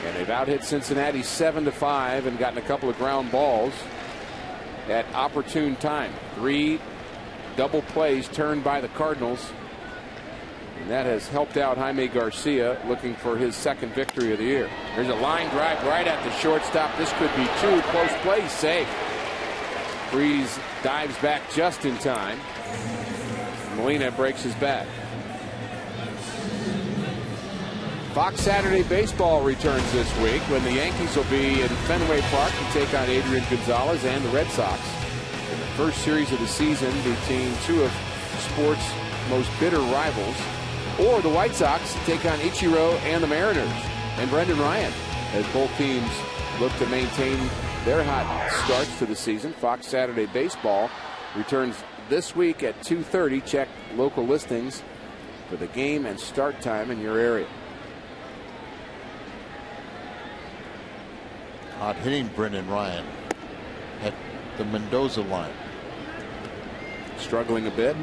And they've out-hit Cincinnati 7-5 and gotten a couple of ground balls at opportune time. 3 double plays turned by the Cardinals. And that has helped out Jaime Garcia, looking for his 2nd victory of the year. There's a line drive right at the shortstop. This could be 2 close plays. Safe. Freese dives back just in time. Molina breaks his bat. Fox Saturday Baseball returns this week when the Yankees will be in Fenway Park to take on Adrian Gonzalez and the Red Sox in the first series of the season between 2 of sports' most bitter rivals. Or the White Sox take on Ichiro and the Mariners and Brendan Ryan, as both teams look to maintain their hot starts to the season. Fox Saturday Baseball returns this week at 2:30. Check local listings for the game and start time in your area. Hot hitting Brendan Ryan at the Mendoza line. Struggling a bit.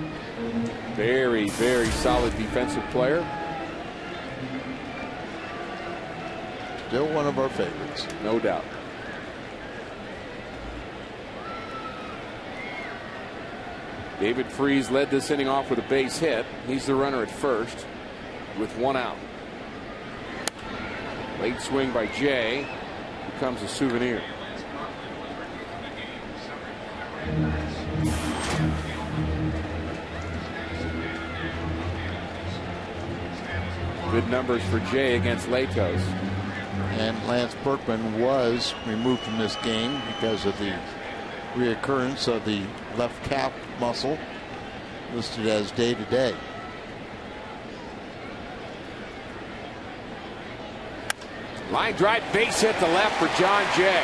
Very, very solid defensive player. Still one of our favorites. No doubt. David Freese led this inning off with a base hit. He's the runner at first with 1 out. Late swing by Jay becomes a souvenir. Good numbers for Jay against Latos. And Lance Berkman was removed from this game because of the reoccurrence of the left calf muscle, listed as day-to-day. Line drive, base hit to left for John Jay.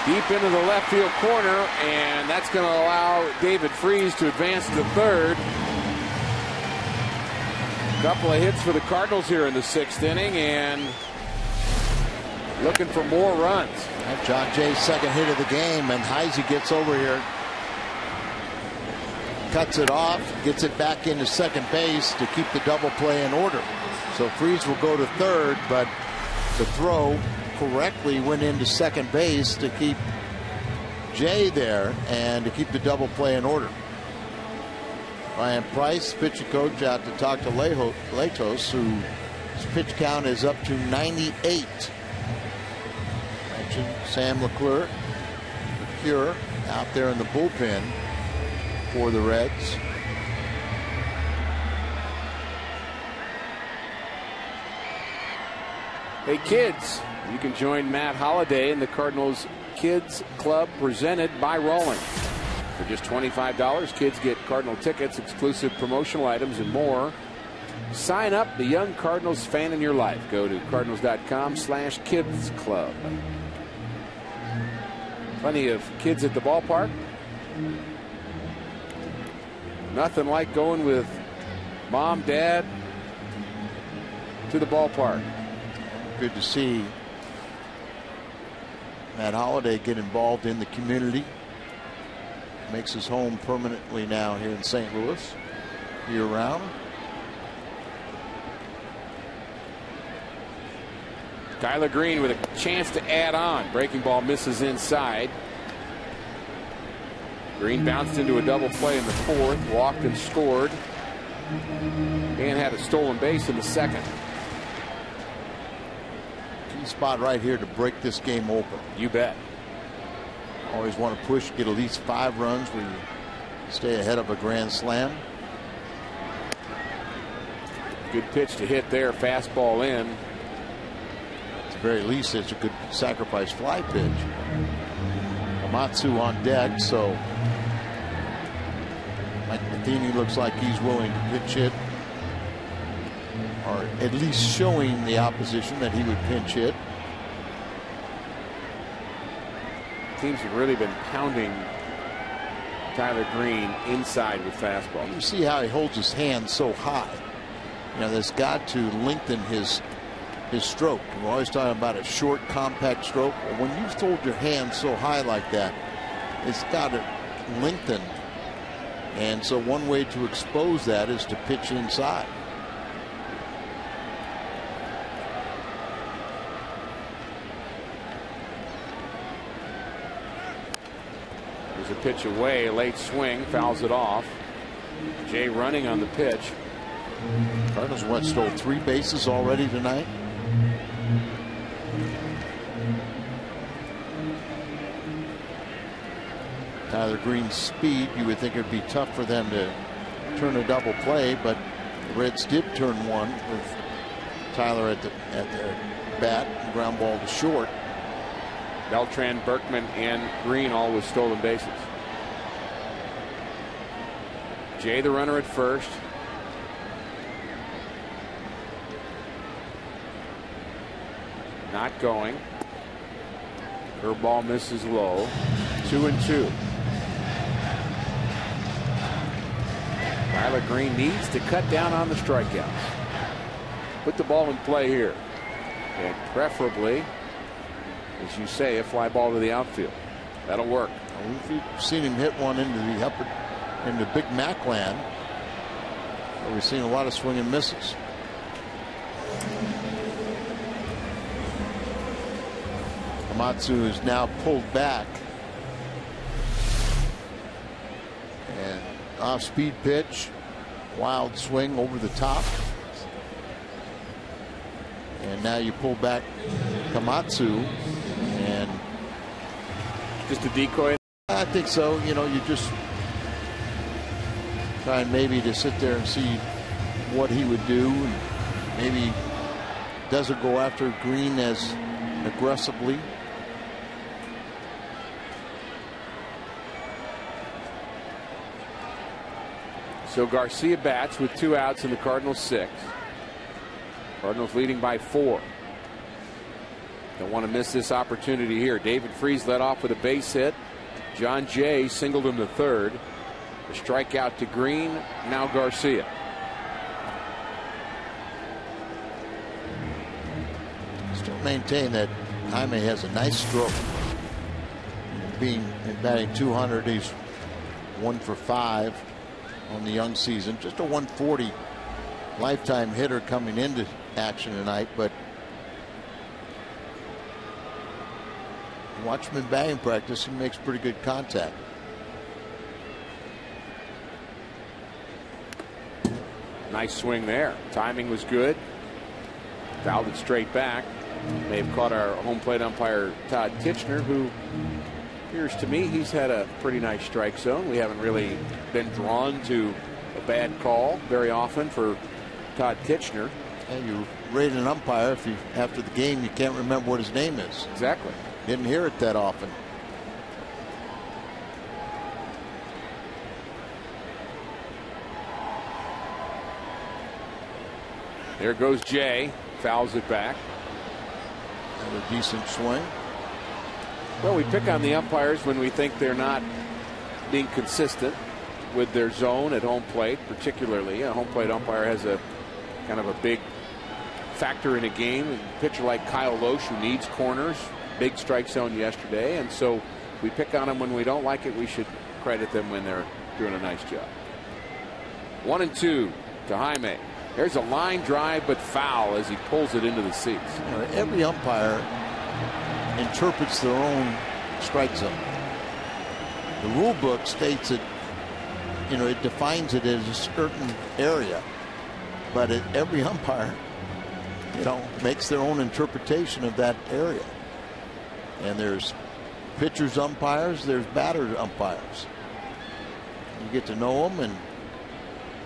Deep into the left field corner, and that's going to allow David Freese to advance to third. Couple of hits for the Cardinals here in the 6th inning, and looking for more runs. John Jay's second hit of the game, and Heisey gets over here, cuts it off, gets it back into second base to keep the double play in order. So Freese will go to third, but the throw correctly went into second base to keep Jay there and to keep the double play in order. Ryan Price, pitching coach, out to talk to Latos, whose pitch count is up to 98. Mentioned Sam LeCure out there in the bullpen for the Reds. Hey kids, you can join Matt Holliday in the Cardinals Kids Club presented by Rolling. For just $25, kids get Cardinal tickets, exclusive promotional items, and more. Sign up, the young Cardinals fan in your life. Go to cardinals.com/kids club. Plenty of kids at the ballpark. Nothing like going with mom, dad to the ballpark. Good to see Matt Holliday get involved in the community. Makes his home permanently now here in St. Louis, year round. Tyler Green with a chance to add on. Breaking ball misses inside. Green bounced into a double play in the 4th, walked and scored, and had a stolen base in the 2nd. Key spot right here to break this game open. You bet. Always want to push, get at least 5 runs where you stay ahead of a grand slam. Good pitch to hit there, fastball in. At the very least, it's a good sacrifice fly pitch. Amatsu on deck, so Mike Matheny looks like he's willing to pitch hit, or at least showing the opposition that he would pinch hit. Teams have really been pounding Tyler Green inside with fastball. You see how he holds his hand so high. You know, that's got to lengthen his stroke. We're always talking about a short, compact stroke. Well, when you hold your hand so high like that, it's got to lengthen. And so one way to expose that is to pitch inside. There's a pitch away, late swing, fouls it off. Jay running on the pitch. Cardinals stole 3 bases already tonight. Tyler Green's speed, you would think it would be tough for them to turn a double play, but the Reds did turn one with Tyler at the bat, ground ball to short. Beltran, Berkman, and Green all with stolen bases. Jay the runner at first. Not going. Curveball misses low. 2-2. Tyler Green needs to cut down on the strikeouts. Put the ball in play here. And preferably, as you say, a fly ball to the outfield. That'll work. We've seen him hit one into Big Mac land. We've seen a lot of swing and misses. Komatsu is now pulled back. And off-speed pitch. Wild swing over the top. And now you pull back Komatsu. And just a decoy? I think so. You know, you just trying maybe to sit there and see what he would do. And maybe doesn't go after Green as aggressively. So Garcia bats with 2 outs in the Cardinals' 6. Cardinals leading by 4. Don't want to miss this opportunity here. David Freese led off with a base hit. John Jay singled him to third. A strikeout to Green. Now Garcia. Still maintain that Jaime has a nice stroke. Batting 200, he's 1 for 5 on the young season. Just a 140 lifetime hitter coming into action tonight, but watch him in batting practice. He makes pretty good contact. Nice swing there. Timing was good. Fouled it straight back. May have caught our home plate umpire Todd Titchener, who appears to me he's had a pretty nice strike zone. We haven't really been drawn to a bad call very often for Todd Titchener. And you rate an umpire if you, after the game, you can't remember what his name is. Exactly. Didn't hear it that often. There goes Jay. Fouls it back. And a decent swing. Well, we pick on the umpires when we think they're not being consistent with their zone at home plate, particularly. A home plate umpire has a kind of a big factor in a game. A pitcher like Kyle Loesch, who needs corners, big strike zone yesterday, and so we pick on them when we don't like it. We should credit them when they're doing a nice job. 1-2 to Jaime. There's a line drive, but foul as he pulls it into the seats. You know, every umpire interprets their own strike zone. The rule book states that, you know, it defines it as a certain area, but every umpire, you know, makes their own interpretation of that area. And there's pitchers umpires, there's batters umpires. You get to know them, and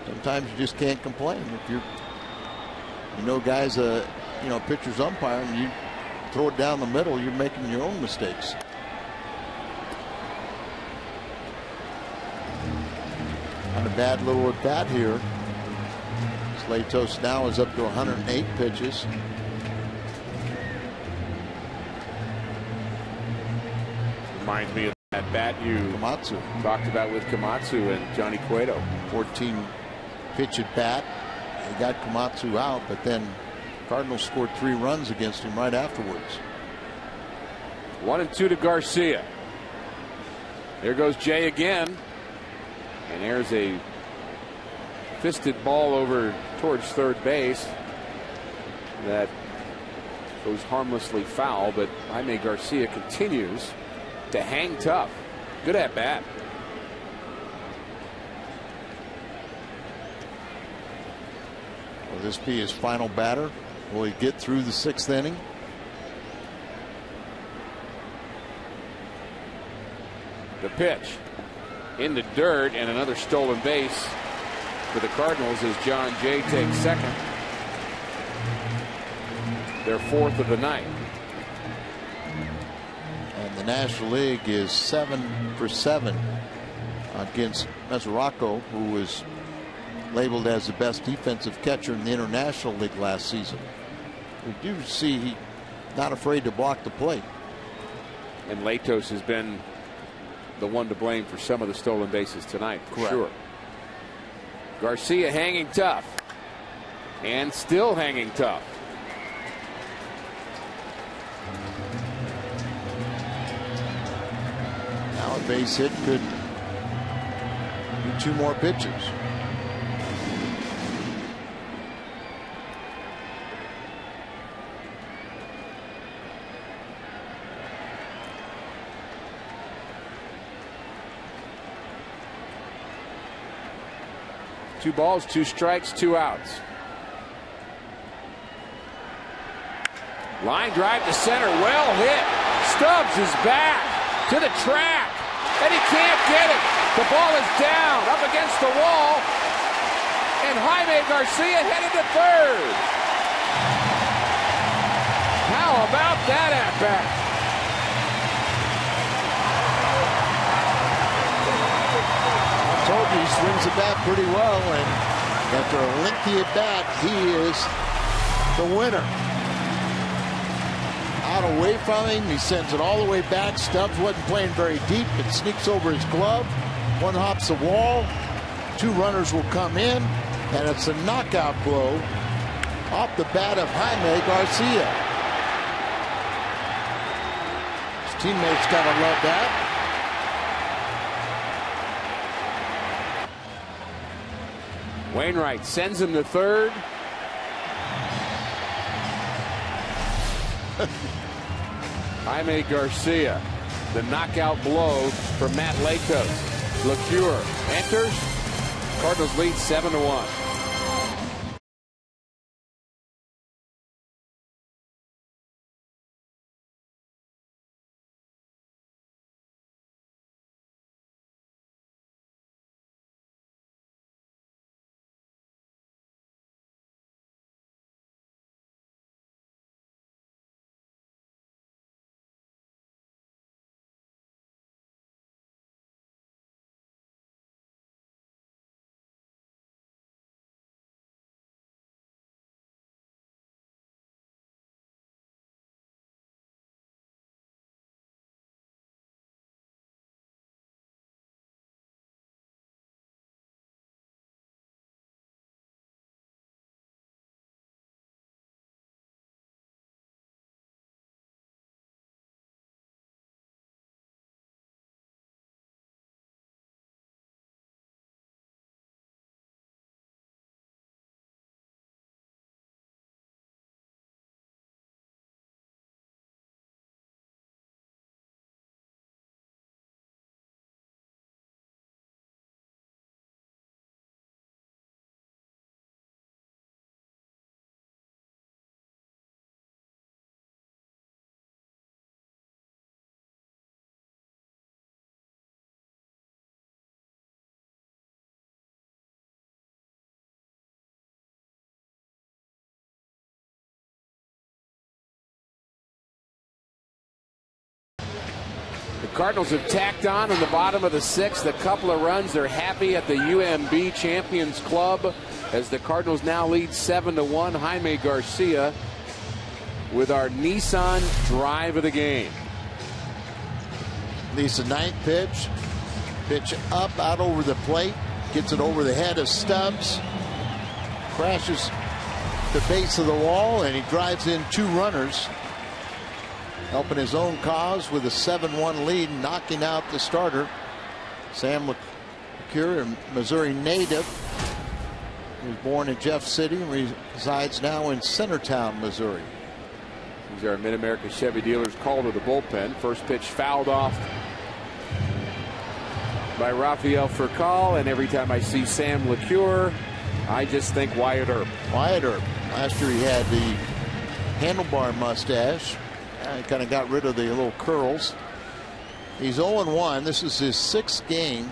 sometimes you just can't complain. If you know guys, you know, pitcher's umpire, and you throw it down the middle, you're making your own mistakes. On a bad little at bat here. Slatos now is up to 108 pitches. Reminds me of that bat you talked about with Komatsu and Johnny Cueto. 14 pitch at bat. He got Komatsu out, but then Cardinals scored 3 runs against him right afterwards. 1-2 to Garcia. There goes Jay again. And there's a fisted ball over towards third base that goes harmlessly foul, but Jaime Garcia continues to hang tough. Good at bat. Will this be his final batter? Will he get through the 6th inning? The pitch in the dirt, and another stolen base for the Cardinals as John Jay takes second. Their 4th of the night. And the National League is 7 for 7 against Mesoraco, who was labeled as the best defensive catcher in the International League last season. We do see he's not afraid to block the plate. And Latos has been the one to blame for some of the stolen bases tonight, for Correct. sure. Garcia hanging tough, and still hanging tough. Now a base hit could be 2 more pitches. 2 balls, 2 strikes, 2 outs. Line drive to center, well hit. Stubbs is back to the track, and he can't get it. The ball is down, up against the wall, and Jaime Garcia headed to third. How about that at bat? I told you he swings the bat pretty well, and after a lengthy at bat, he is the winner. Out away from him, he sends it all the way back. Stubbs wasn't playing very deep. It sneaks over his glove. One hops the wall. 2 runners will come in, and it's a knockout blow off the bat of Jaime Garcia. His teammates gotta love that. Wainwright sends him to third. Jaime Garcia, the knockout blow for Matt Lakos. LeCure enters. Cardinals lead 7-1. The Cardinals have tacked on in the bottom of the 6th. A couple of runs. They're happy at the UMB Champions Club as the Cardinals now lead 7-1. Jaime Garcia with our Nissan drive of the game. Leads the 9th pitch. Pitch up, out over the plate. Gets it over the head of Stubbs. Crashes the base of the wall, and he drives in 2 runners. Helping his own cause with a 7-1 lead, knocking out the starter. Sam LeCure, a Missouri native. He was born in Jeff City and resides now in Centertown, Missouri. These are Mid-America Chevy dealers call to the bullpen. First pitch fouled off by Rafael Furcal, and every time I see Sam LeCure, I just think Wyatt Earp. Wyatt Earp. Last year he had the handlebar mustache. He kind of got rid of the little curls. He's 0-1. This is his 6th game.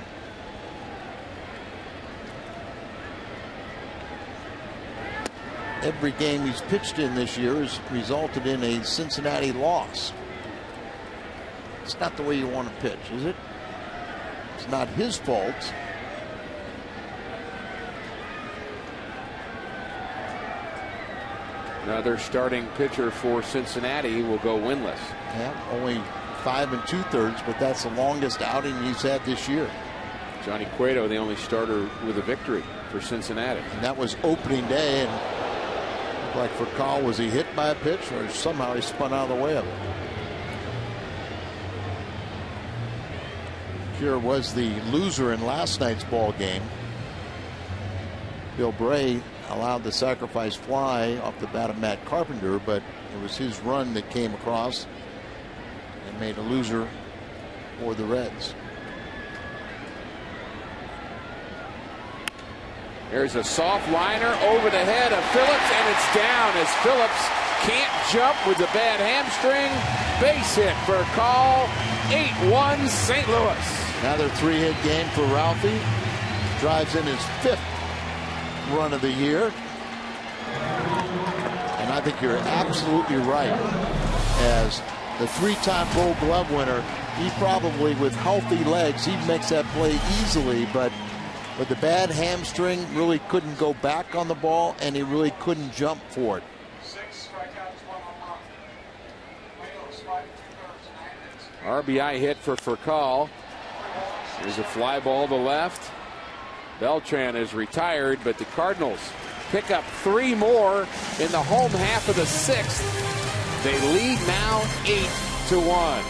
Every game he's pitched in this year has resulted in a Cincinnati loss. It's not the way you want to pitch, is it? It's not his fault. Another starting pitcher for Cincinnati will go winless. Yeah, only 5 2/3, but that's the longest outing he's had this year. Johnny Cueto, the only starter with a victory for Cincinnati. And that was opening day, and looked like Furcal, was he hit by a pitch, or somehow he spun out of the way of it? Cure was the loser in last night's ball game. Bill Bray allowed the sacrifice fly off the bat of Matt Carpenter, but it was his run that came across and made a loser for the Reds. There's a soft liner over the head of Phillips, and it's down as Phillips can't jump with the bad hamstring. Base hit for a call. 8-1 St. Louis. Another 3-hit game for Ralphie. Drives in his 5th run of the year. And I think you're absolutely right. As the 3-time Gold Glove winner, he probably, with healthy legs, he makes that play easily, but with the bad hamstring, really couldn't go back on the ball, and he really couldn't jump for it. 6 strikeouts, 1 home run. RBI hit for Furcal. There's a fly ball to left. Beltran is retired, but the Cardinals pick up 3 more in the home half of the 6th. They lead now 8-1.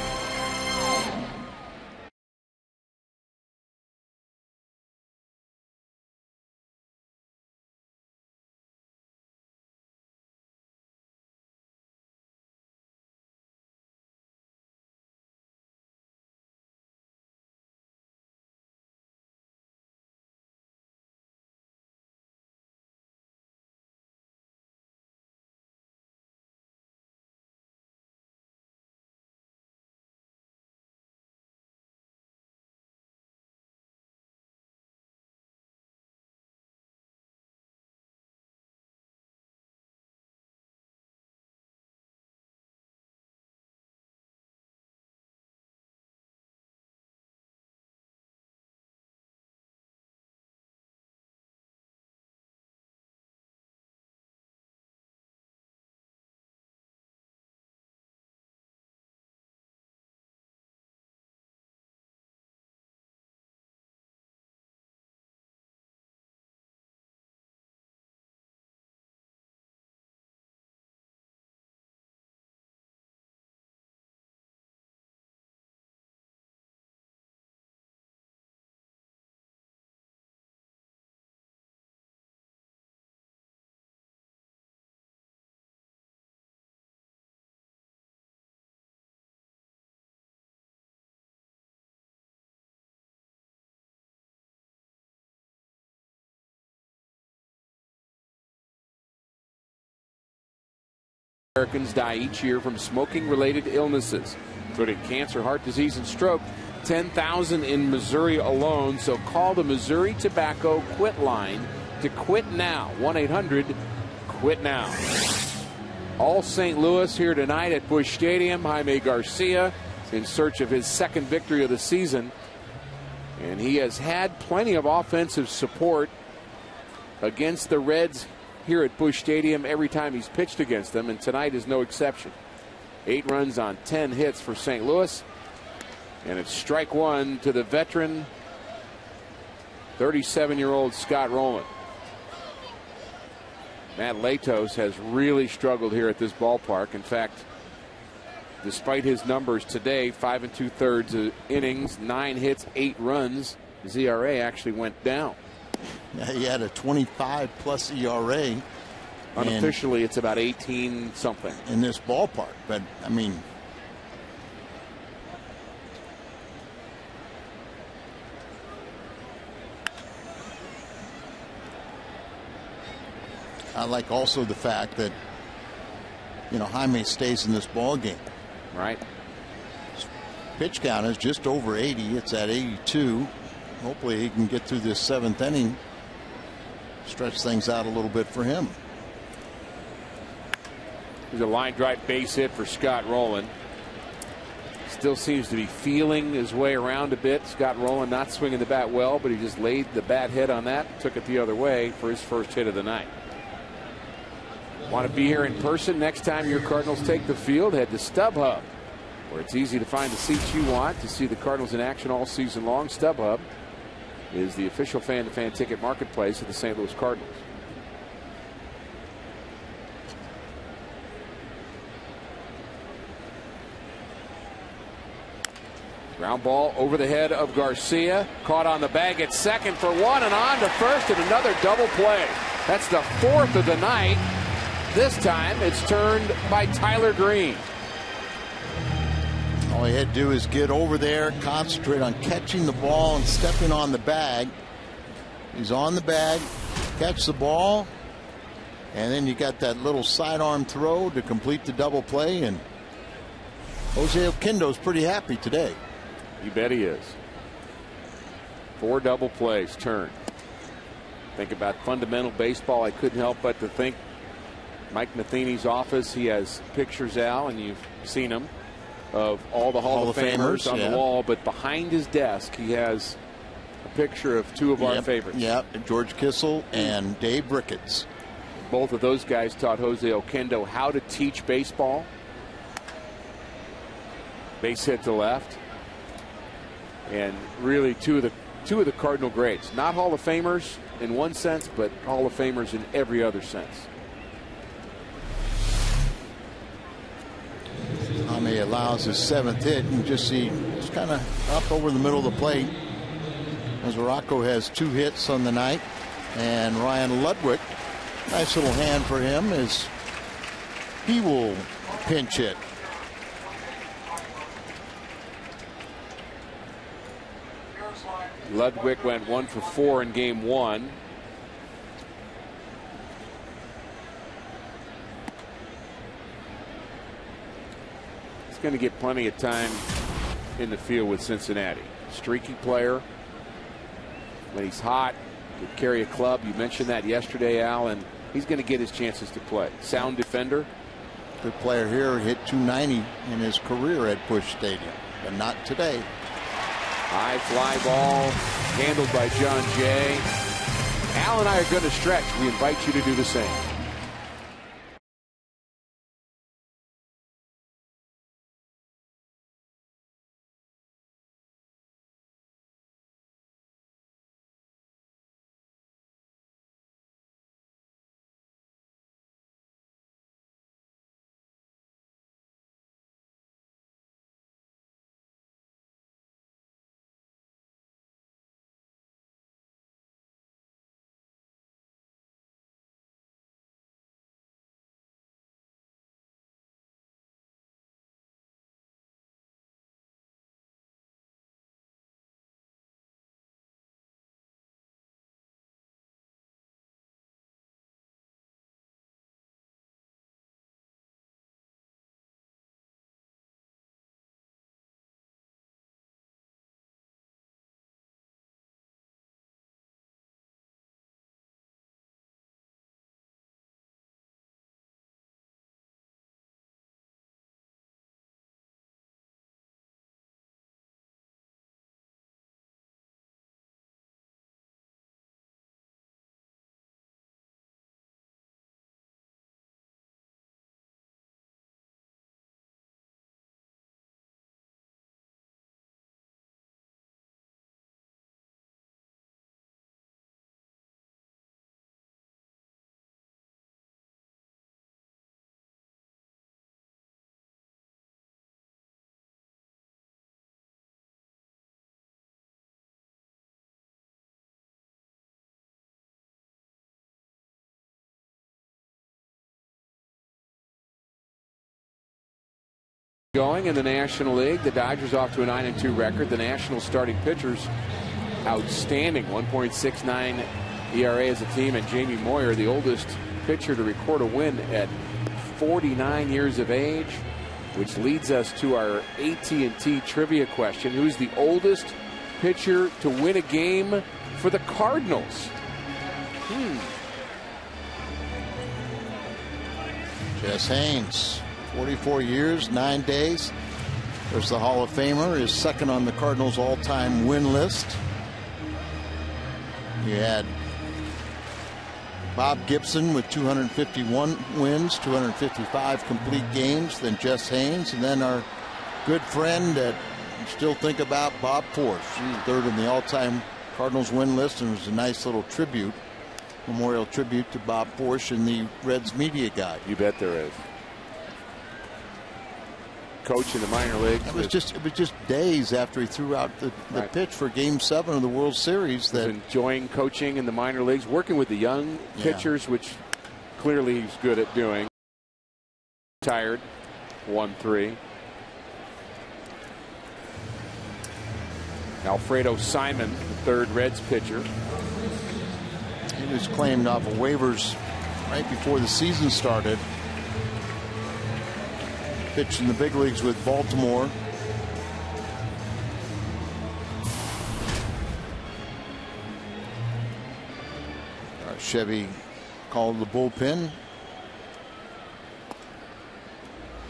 Americans die each year from smoking-related illnesses, including cancer, heart disease, and stroke. 10,000 in Missouri alone. So call the Missouri Tobacco Quit line to quit now. 1-800-QUIT-NOW. All St. Louis here tonight at Busch Stadium. Jaime Garcia in search of his 2nd victory of the season. And he has had plenty of offensive support against the Reds here at Busch Stadium every time he's pitched against them, and tonight is no exception. 8 runs on 10 hits for St. Louis, and it's strike 1 to the veteran 37-year-old Scott Rowland. Matt Latos has really struggled here at this ballpark. In fact, despite his numbers today, 5 2/3 innings, 9 hits, 8 runs, his ERA actually went down. Yeah, he had a 25+ ERA. Unofficially, it's about 18 something in this ballpark. But I mean, I like also the fact that, you know, Jaime stays in this ball game. Right. Pitch count is just over 80. It's at 82. Hopefully he can get through this 7th inning, stretch things out a little bit for him. There's a line drive base hit for Scott Rowland. Still seems to be feeling his way around a bit. Scott Rowland not swinging the bat well, but he just laid the bat head on that, took it the other way for his first hit of the night. Want to be here in person next time your Cardinals take the field? Head to StubHub, where it's easy to find the seats you want to see the Cardinals in action all season long. StubHub is the official fan-to-fan ticket marketplace of the St. Louis Cardinals. Ground ball over the head of Garcia. Caught on the bag at second for 1 and on to first, and another double play. That's the 4th of the night. This time it's turned by Tyler Green. All he had to do is get over there, concentrate on catching the ball and stepping on the bag. He's on the bag, catch the ball, and then you got that little sidearm throw to complete the double play, and Jose Oquendo's pretty happy today. You bet he is. 4 double plays, turn. Think about fundamental baseball. I couldn't help but to think Mike Matheny's office, he has pictures, Al, and you've seen them, of all the Hall of Famers on the wall, but behind his desk he has a picture of 2 of our favorites. Yep, George Kissel and Dave Ricketts. Both of those guys taught Jose Oquendo how to teach baseball. Base hit to left. And really two of the Cardinal greats. Not Hall of Famers in one sense, but Hall of Famers in every other sense. Ame allows his 7th hit, and just see it's kind of up over the middle of the plate. As Rocco has 2 hits on the night, and Ryan Ludwig, nice little hand for him as he will pinch hit. Ludwig went 1 for 4 in game 1. He's going to get plenty of time in the field with Cincinnati. Streaky player. When he's hot, could carry a club. You mentioned that yesterday, Al, and he's going to get his chances to play. Sound defender. Good player here. Hit 290 in his career at Busch Stadium, but not today. High fly ball handled by John Jay. Al and I are going to stretch. We invite you to do the same. Going in the National League, the Dodgers off to a 9-2 record. The Nationals starting pitchers outstanding, 1.69 ERA as a team, and Jamie Moyer, the oldest pitcher to record a win at 49 years of age, which leads us to our AT&T trivia question. Who's the oldest pitcher to win a game for the Cardinals? Jess Haynes, 44 years, 9 days. There's the Hall of Famer, is second on the Cardinals all-time win list. You had Bob Gibson with 251 wins, 255 complete games, then Jess Haynes, and then our good friend that you still think about, Bob Force, third in the all-time Cardinals win list, and it was a nice little tribute, memorial tribute to Bob Force in the Reds media guide. You bet there is. Coach in the minor leagues. It was just days after he threw out the pitch for Game 7 of the World Series. That enjoying coaching in the minor leagues, working with the young pitchers, which clearly he's good at doing. Tired, 1-3. Alfredo Simon, the third Reds pitcher. He was claimed off of waivers right before the season started. Pitched in the big leagues with Baltimore. Chevy called the bullpen.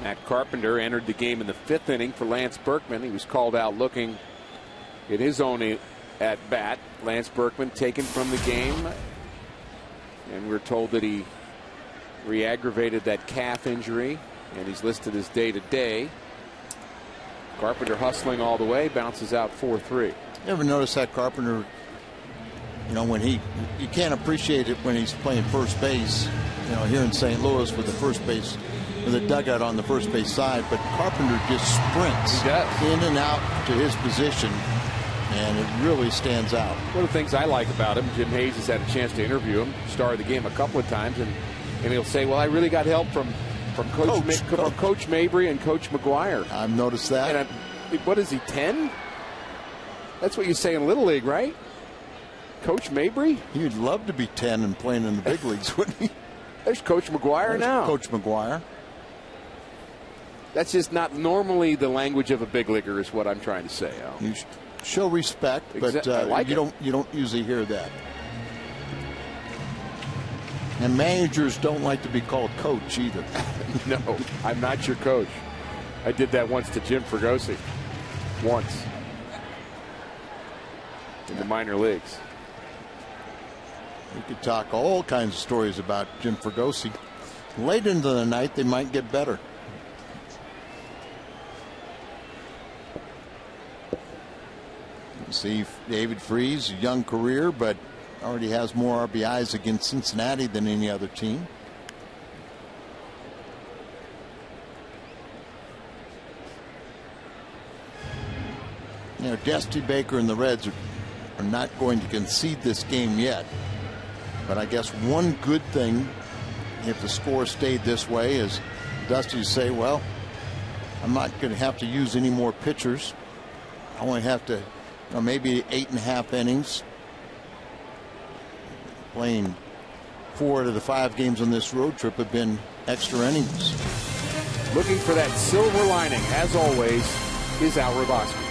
Matt Carpenter entered the game in the 5th inning for Lance Berkman. He was called out looking at his own at bat. Lance Berkman taken from the game, and we're told that he re-aggravated that calf injury, and he's listed as day-to-day. Carpenter hustling all the way, bounces out 4-3. You ever notice that Carpenter, you know, when you can't appreciate it when he's playing first base, you know, here in St. Louis with the first base, with a dugout on the first base side, but Carpenter just sprints in and out to his position, and it really stands out. One of the things I like about him, Jim Hayes has had a chance to interview him, star of the game a couple of times, and he'll say, well, I really got help from Coach Mabry and Coach McGuire. I've noticed that. And what is he, 10? That's what you say in Little League, right? Coach Mabry? He'd love to be 10 and playing in the big leagues, wouldn't he? There's Coach McGuire now. Coach McGuire. That's just not normally the language of a big leaguer, is what I'm trying to say, Al. You show respect, but you don't usually hear that. And managers don't like to be called coach either. No, I'm not your coach. I did that once to Jim Fregosi. Once. In the minor leagues. We could talk all kinds of stories about Jim Fregosi. Late into the night, they might get better. See David Freese, young career, but already has more RBIs against Cincinnati than any other team. You know, Dusty Baker and the Reds are not going to concede this game yet. But I guess one good thing, if the score stayed this way, is Dusty say, well, I'm not going to have to use any more pitchers. I only have to, maybe 8.5 innings. Playing 4 out of the 5 games on this road trip have been extra innings. Looking for that silver lining, as always, is Al Roboski.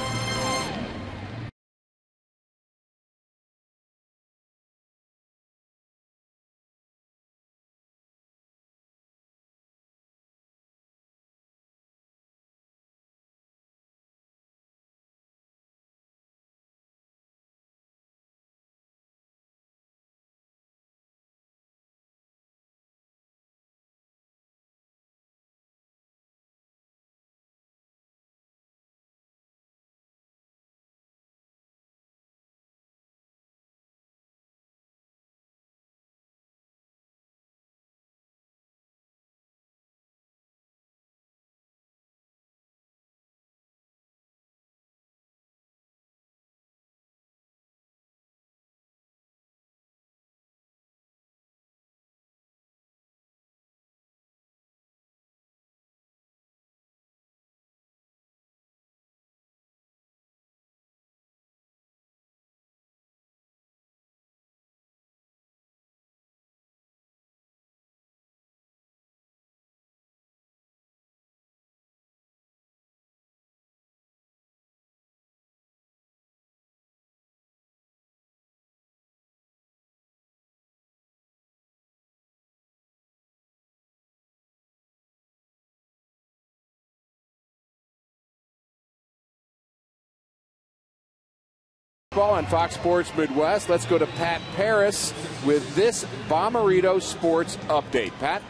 On Fox Sports Midwest, let's go to Pat Paris with this Bommarito Sports Update. Pat?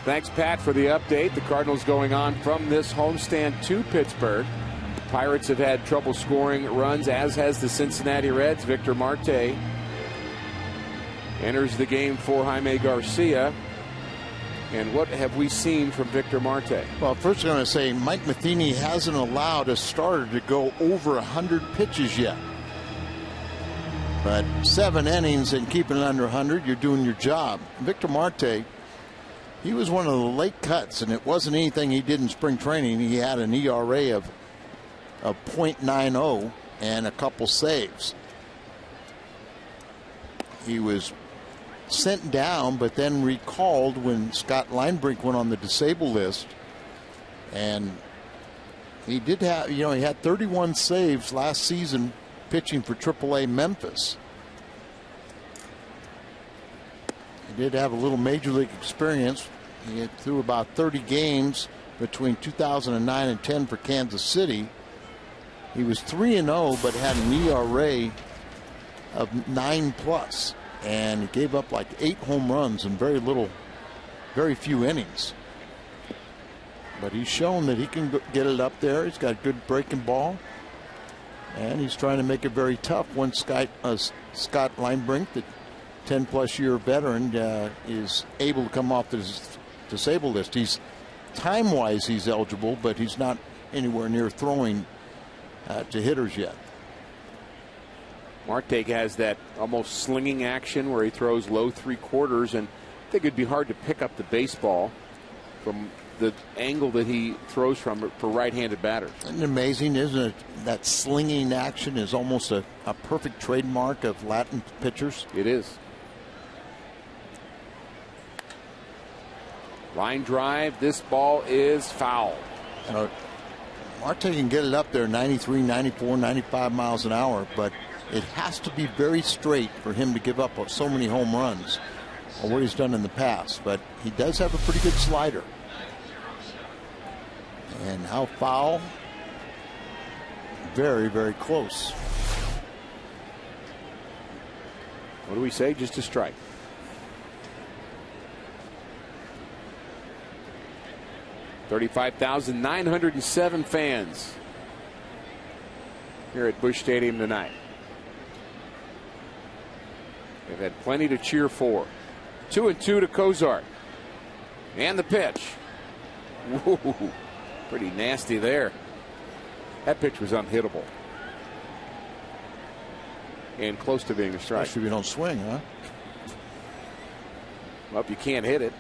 Thanks, Pat, for the update. The Cardinals going on from this homestand to Pittsburgh. Pirates have had trouble scoring runs, as has the Cincinnati Reds. Victor Marte enters the game for Jaime Garcia. And what have we seen from Victor Marte? Well, first I'm going to say Mike Matheny hasn't allowed a starter to go over 100 pitches yet. But 7 innings and keeping it under 100, you're doing your job. Victor Marte, he was one of the late cuts, and it wasn't anything he did in spring training. He had an ERA of .90 and a couple saves. He was sent down, but then recalled when Scott Linebrink went on the disabled list. And he did have, he had 31 saves last season pitching for AAA Memphis. He did have a little major league experience. He had threw about 30 games between 2009 and 10 for Kansas City. He was 3-0, but had an ERA of 9+, and he gave up like 8 home runs in very few innings. But he's shown that he can get it up there. He's got good breaking ball, and he's trying to make it very tough when Scott Linebrink, the 10+ year veteran, is able to come off the disabled list. He's time-wise he's eligible, but he's not anywhere near throwing to hitters yet. Marte has that almost slinging action where he throws low 3/4, and I think it'd be hard to pick up the baseball from the angle that he throws from for right-handed batters. Isn't it amazing, isn't it? That slinging action is almost a perfect trademark of Latin pitchers. It is. Line drive. This ball is foul. Marte can get it up there 93, 94, 95 miles an hour, but it has to be very straight for him to give up so many home runs, or what he's done in the past. But he does have a pretty good slider. And how foul? Very, very close. What do we say? Just a strike. $35,907 fans here at Busch Stadium tonight. They've had plenty to cheer for. 2-2 to Cozart. And the pitch. Whoa, pretty nasty there. That pitch was unhittable. And close to being a strike. Especially if you don't swing, huh? Well, if you can't hit it.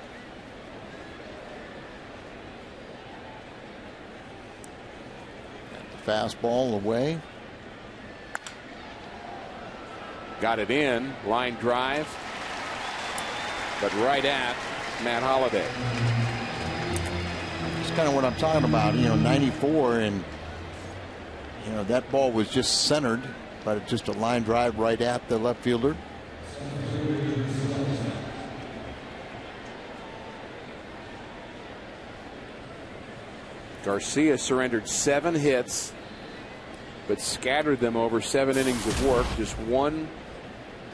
Fastball away. Got it in. Line drive. But right at Matt Holliday. It's kind of what I'm talking about. 94, and that ball was just centered, but it's just a line drive right at the left fielder. Garcia surrendered 7 hits, but scattered them over 7 innings of work. Just one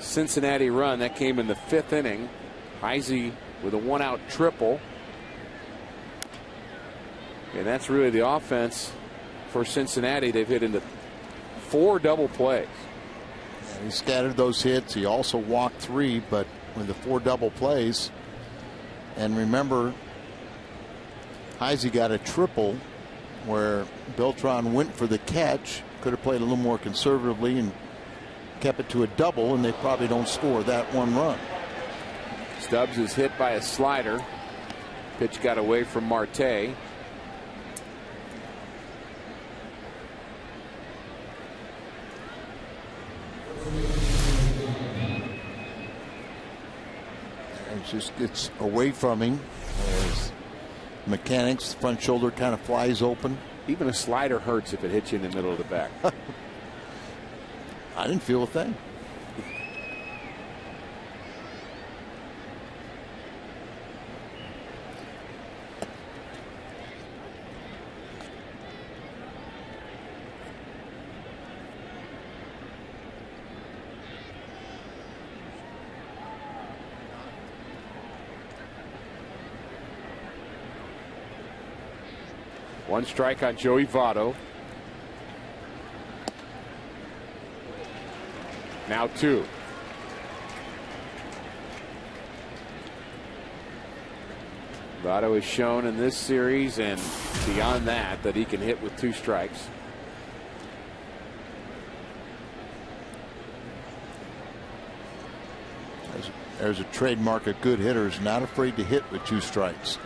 Cincinnati run. That came in the 5th inning. Heisey with a 1-out triple. And that's really the offense for Cincinnati. They've hit into 4 double plays. Yeah, he scattered those hits. He also walked 3, but with the 4 double plays. And remember, Heisey got a triple where Beltran went for the catch. Could have played a little more conservatively and kept it to a double, and they probably don't score that 1 run. Stubbs is hit by a slider. Pitch got away from Marte. It's away from him. As mechanics, front shoulder kind of flies open. Even a slider hurts if it hits you in the middle of the back. I didn't feel a thing. One strike on Joey Votto. Now 2. Votto has shown in this series and beyond that he can hit with 2 strikes. There's a trademark of good hitters, not afraid to hit with 2 strikes.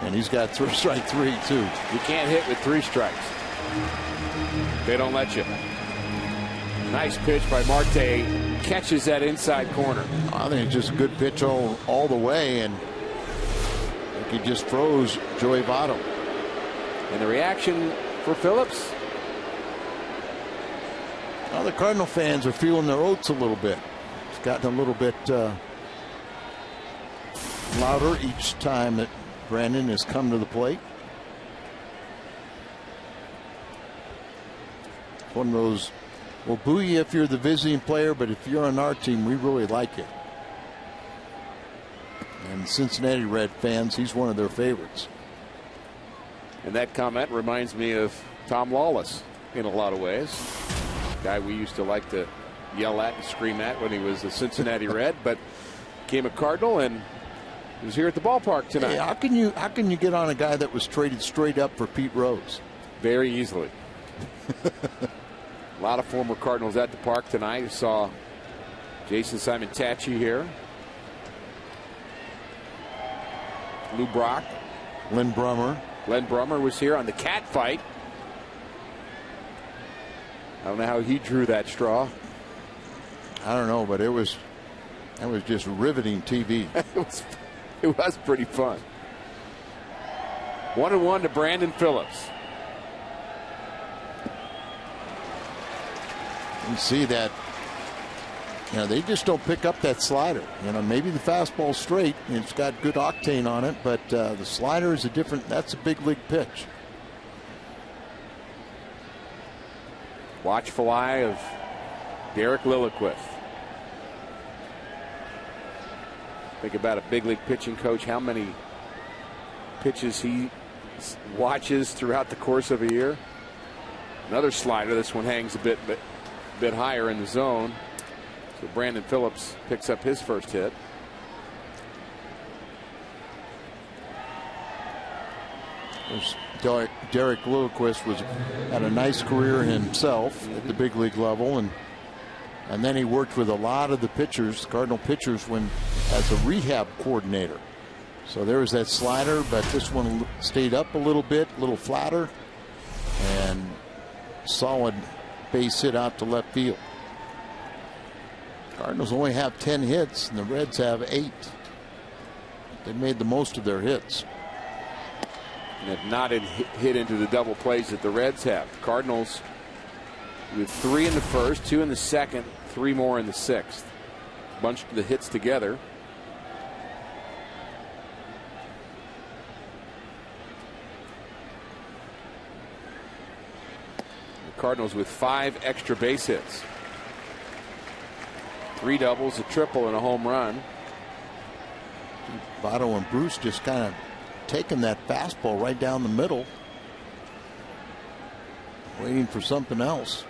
And he's got strike 3 too. You can't hit with 3 strikes. They don't let you. Nice pitch by Marte. Catches that inside corner. I think it's just a good pitch all the way, and he just froze Joey Votto. And the reaction for Phillips? Well, the Cardinal fans are feeling their oats a little bit. It's gotten a little bit louder each time that Brandon has come to the plate. One of those, we'll boo you if you're the visiting player, but if you're on our team, we really like you. And Cincinnati Red fans, he's one of their favorites. And that comment reminds me of Tom Lawless in a lot of ways. Guy we used to like to yell at and scream at when he was a Cincinnati Red, but became a Cardinal and was here at the ballpark tonight. Hey, how can you get on a guy that was traded straight up for Pete Rose? Very easily. A lot of former Cardinals at the park tonight. You saw Jason Simon Tachi here. Lou Brock. Len Brummer. Len Brummer was here on the cat fight. I don't know how he drew that straw. I don't know, but that was just riveting TV. It was pretty fun. 1-1 to Brandon Phillips. You see that, they just don't pick up that slider. Maybe the fastball's straight and it's got good octane on it, but the slider is that's a big league pitch. Watchful eye of Derek Lilliquist. Think about a big league pitching coach, how many pitches he watches throughout the course of a year. Another slider. This one hangs a bit higher in the zone. So Brandon Phillips picks up his first hit. Derek Lilliquist had a nice career himself at the big league level, and then he worked with a lot of the pitchers, Cardinal pitchers, as a rehab coordinator. So there was that slider, but this one stayed up a little bit, a little flatter, and solid base hit out to left field. Cardinals only have 10 hits, and the Reds have 8. They made the most of their hits. And have not hit into the double plays that the Reds have. Cardinals with 3 in the first, 2 in the second, 3 more in the 6th. Bunched the hits together. The Cardinals with 5 extra base hits. 3 doubles, a triple, and a home run. Votto and Bruce just kind of taking that fastball right down the middle, waiting for something else.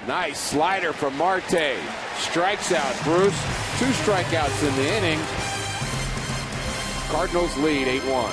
Nice slider from Marte. Strikes out Bruce. 2 strikeouts in the inning. Cardinals lead 8-1.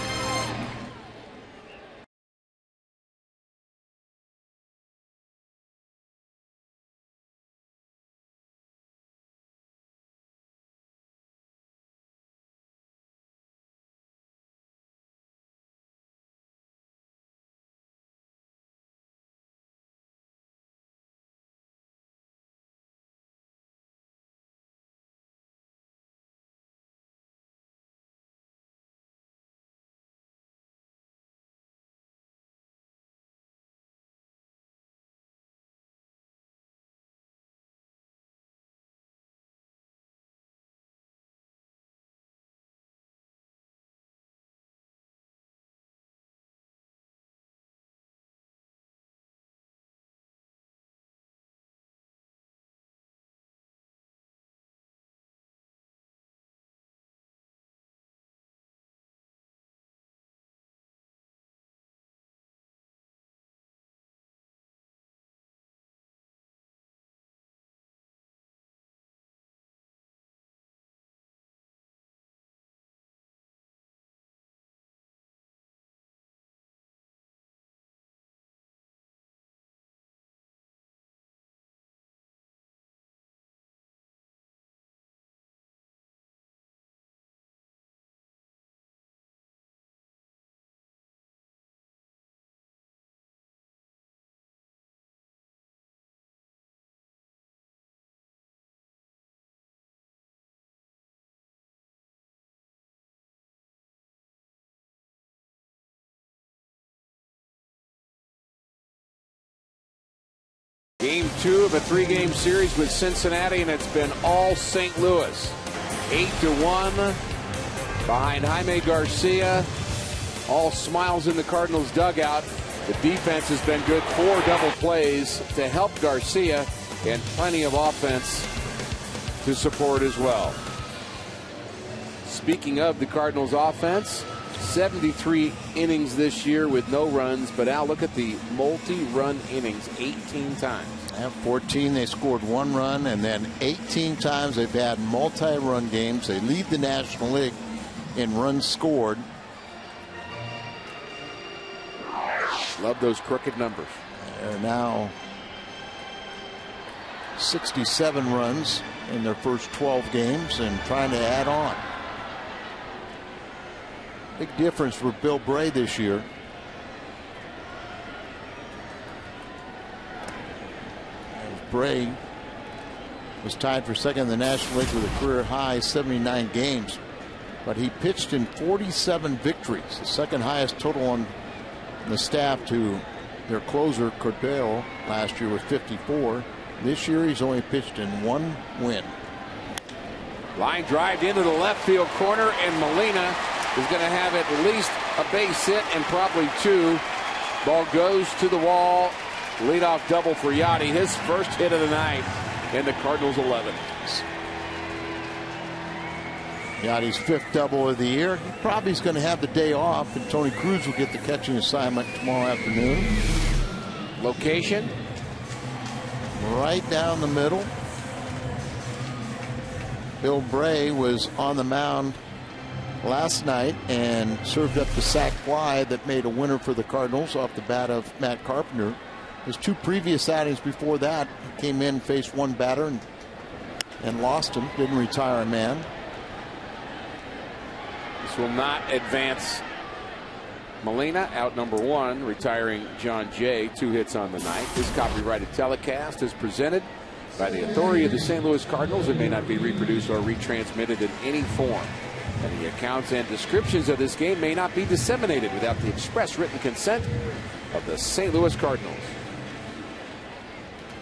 Game 2 of a 3-game series with Cincinnati, and it's been all St. Louis. 8-1 behind Jaime Garcia. All smiles in the Cardinals dugout. The defense has been good. 4 double plays to help Garcia, and plenty of offense to support as well. Speaking of the Cardinals offense, 73 innings this year with no runs. But Al, look at the multi-run innings, 18 times. At 14, they scored 1 run, and then 18 times they've had multi-run games. They lead the National League in runs scored. Love those crooked numbers. They're now 67 runs in their first 12 games and trying to add on. Big difference for Bill Bray this year. Bray was tied for second in the National League with a career high 79 games, but he pitched in 47 victories, the second highest total on the staff to their closer Cordero last year with 54. This year he's only pitched in 1 win. Line drive into the left field corner, and Molina is going to have at least a base hit and probably 2. Ball goes to the wall. Leadoff double for Yachty, his first hit of the night, and the Cardinals 11. Yachty's 5th double of the year. He probably is going to have the day off, and Tony Cruz will get the catching assignment tomorrow afternoon. Location right down the middle. Bill Bray was on the mound last night and served up the sac fly that made a winner for the Cardinals off the bat of Matt Carpenter. His 2 previous outings before that, he came in, faced 1 batter and lost him. Didn't retire a man. This will not advance Molina, out number 1, retiring John Jay, 2 hits on the night. This copyrighted telecast is presented by the authority of the St. Louis Cardinals. It may not be reproduced or retransmitted in any form. And the accounts and descriptions of this game may not be disseminated without the express written consent of the St. Louis Cardinals.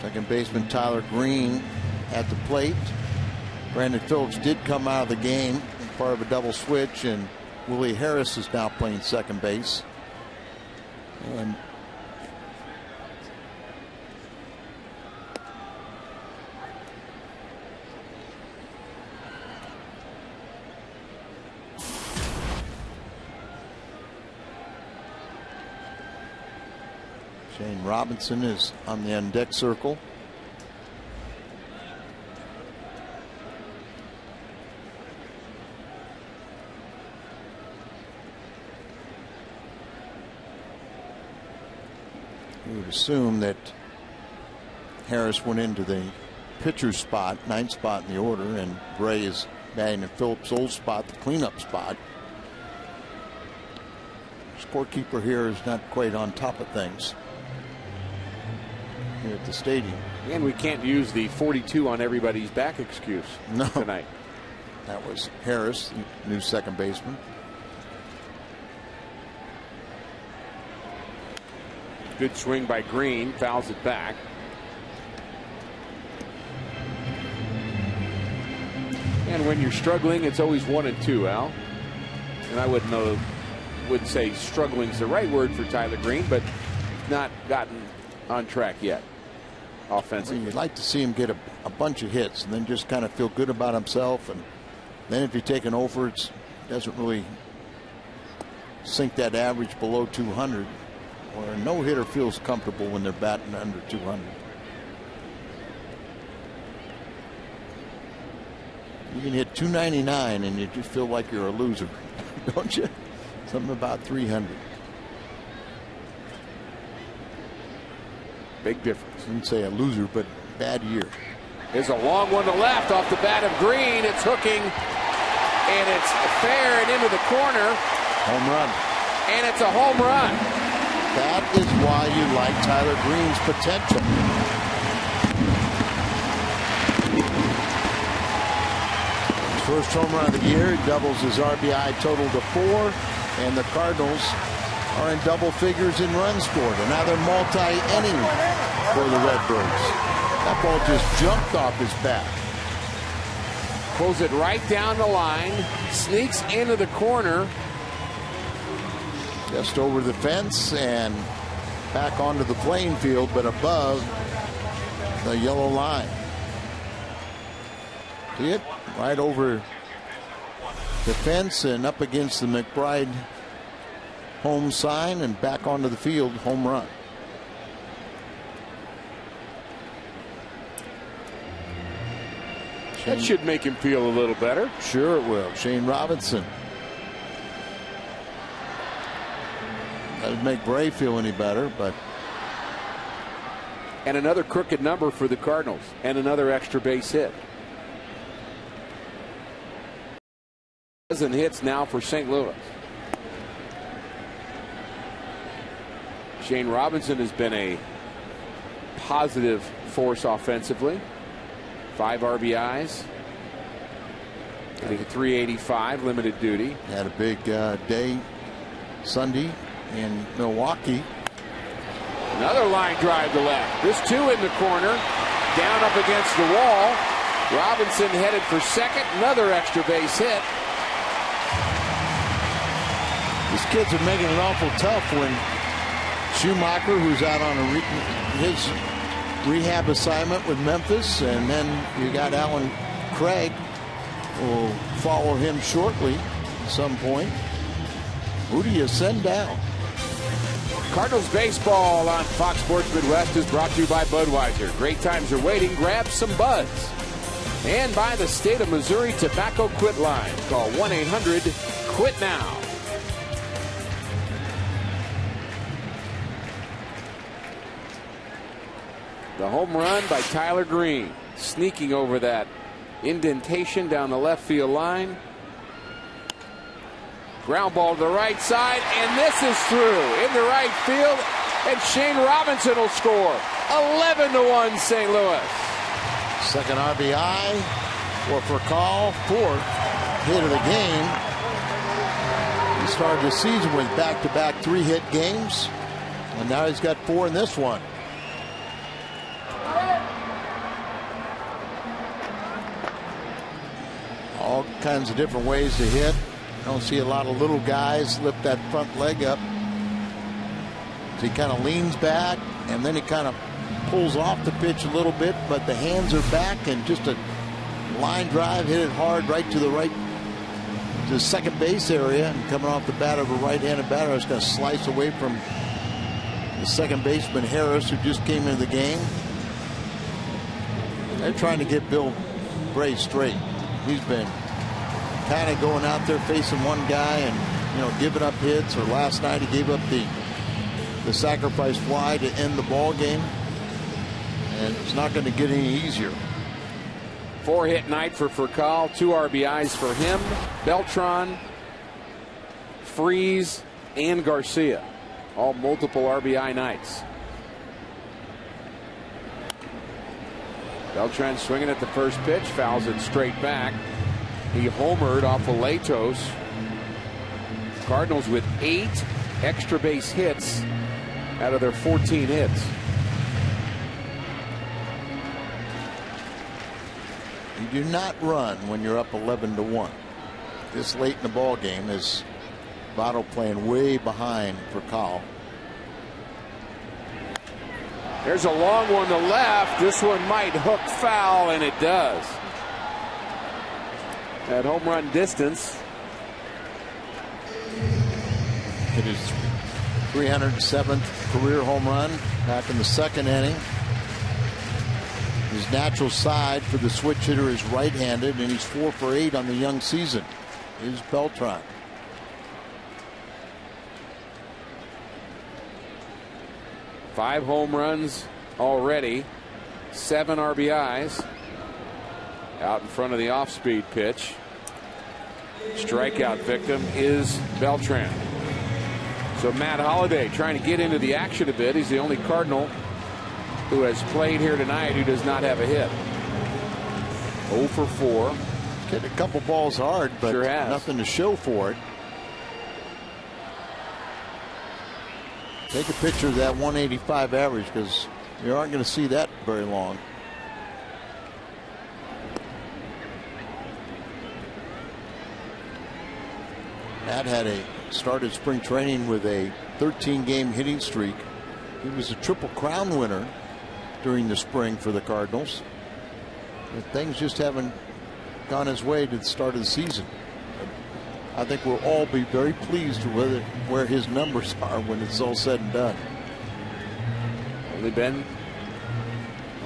Second baseman Tyler Green at the plate. Brandon Phillips did come out of the game, part of a double switch, and Willie Harris is now playing second base. And Shane Robinson is on the on-deck circle. You would assume that Harris went into the pitcher's spot, 9th spot in the order, and Bray is batting in Phillips' old spot, the cleanup spot. Scorekeeper here is not quite on top of things here at the stadium. And we can't use the 42 on everybody's back excuse tonight. That was Harris, the new second baseman. Good swing by Green, fouls it back. And when you're struggling, it's always 1 and 2, Al. And I wouldn't say struggling is the right word for Tyler Green, but not gotten on track yet offensively. Well, you'd like to see him get a bunch of hits and then just kind of feel good about himself, and then if you take an over, it doesn't really sink that average below 200, or a no-hitter feels comfortable when they're batting under 200. You can hit 299 and you just feel like you're a loser, don't you? Something about 300. Big difference. I wouldn't say a loser, but bad year. There's a long one to left off the bat of Green. It's hooking, and it's fair and into the corner. Home run. And it's a home run. That is why you like Tyler Green's potential. His first home run of the year, he doubles his RBI total to 4, and the Cardinals are in double figures in runs scored. Another multi-inning for the Redbirds. That ball just jumped off his bat. Pulls it right down the line, sneaks into the corner. Just over the fence and back onto the playing field, but above the yellow line. See it? Right over the fence and up against the McBride home sign and back onto the field, home run. That should make him feel a little better. Sure it will. Shane Robinson. Doesn't make Bray feel any better, but. And another crooked number for the Cardinals and another extra base hit. Dozen hits now for St. Louis. Shane Robinson has been a positive force offensively. 5 RBIs. Hitting 385, limited duty. Had a big day Sunday in Milwaukee. Another line drive to left. This 2 in the corner. Down up against the wall. Robinson headed for second. Another extra base hit. These kids are making it awful tough when Schumacher, who's out on his rehab assignment with Memphis, and then you got Alan Craig, who will follow him shortly at some point. Who do you send down? Cardinals baseball on Fox Sports Midwest is brought to you by Budweiser. Great times are waiting. Grab some buds. And by the State of Missouri Tobacco Quit Line. Call 1-800-QUIT-NOW. The home run by Tyler Green, sneaking over that indentation down the left field line. Ground ball to the right side, and this is through in the right field, and Shane Robinson will score. 11-1 St. Louis. Second RBI for Furcal, 4th hit of the game. He started the season with back-to-back 3-hit games, and now he's got 4 in this one. All kinds of different ways to hit. Don't see a lot of little guys lift that front leg up. So he kind of leans back and then he kind of pulls off the pitch a little bit, but the hands are back and just a line drive, hit it hard right to the second base area, and coming off the bat of a right-handed batter, it's going to slice away from the second baseman Harris, who just came into the game. They're trying to get Bill Bray straight. He's been kind of going out there facing one guy and giving up hits, or last night he gave up the sacrifice fly to end the ball game, and it's not going to get any easier. 4-hit night for Furcal, 2 RBIs for him. Beltran, Freeze, and Garcia, all multiple RBI nights. Beltran swinging at the first pitch, fouls it straight back. He homered off of Latos. Cardinals with 8 extra base hits out of their 14 hits. You do not run when you're up 11-1. This late in the ball game is Votto playing way behind for Cal. There's a long one to left. This one might hook foul, and it does. At home run distance. It is 307th career home run back in the second inning. His natural side for the switch hitter is right-handed, and he's 4 for 8 on the young season. Is Beltran. Five home runs already, 7 RBIs. Out in front of the off-speed pitch. Strikeout victim is Beltran. So Matt Holliday trying to get into the action a bit. He's the only Cardinal who has played here tonight who does not have a hit. 0 for 4. Hit a couple balls hard, but sure has. Nothing to show for it. Take a picture of that 185 average, because You aren't going to see that very long. Matt started spring training with a 13-game hitting streak. He was a Triple Crown winner during the spring for the Cardinals. But things just haven't gone his way to the start of the season. I think we'll all be very pleased with where his numbers are when it's all said and done. Only been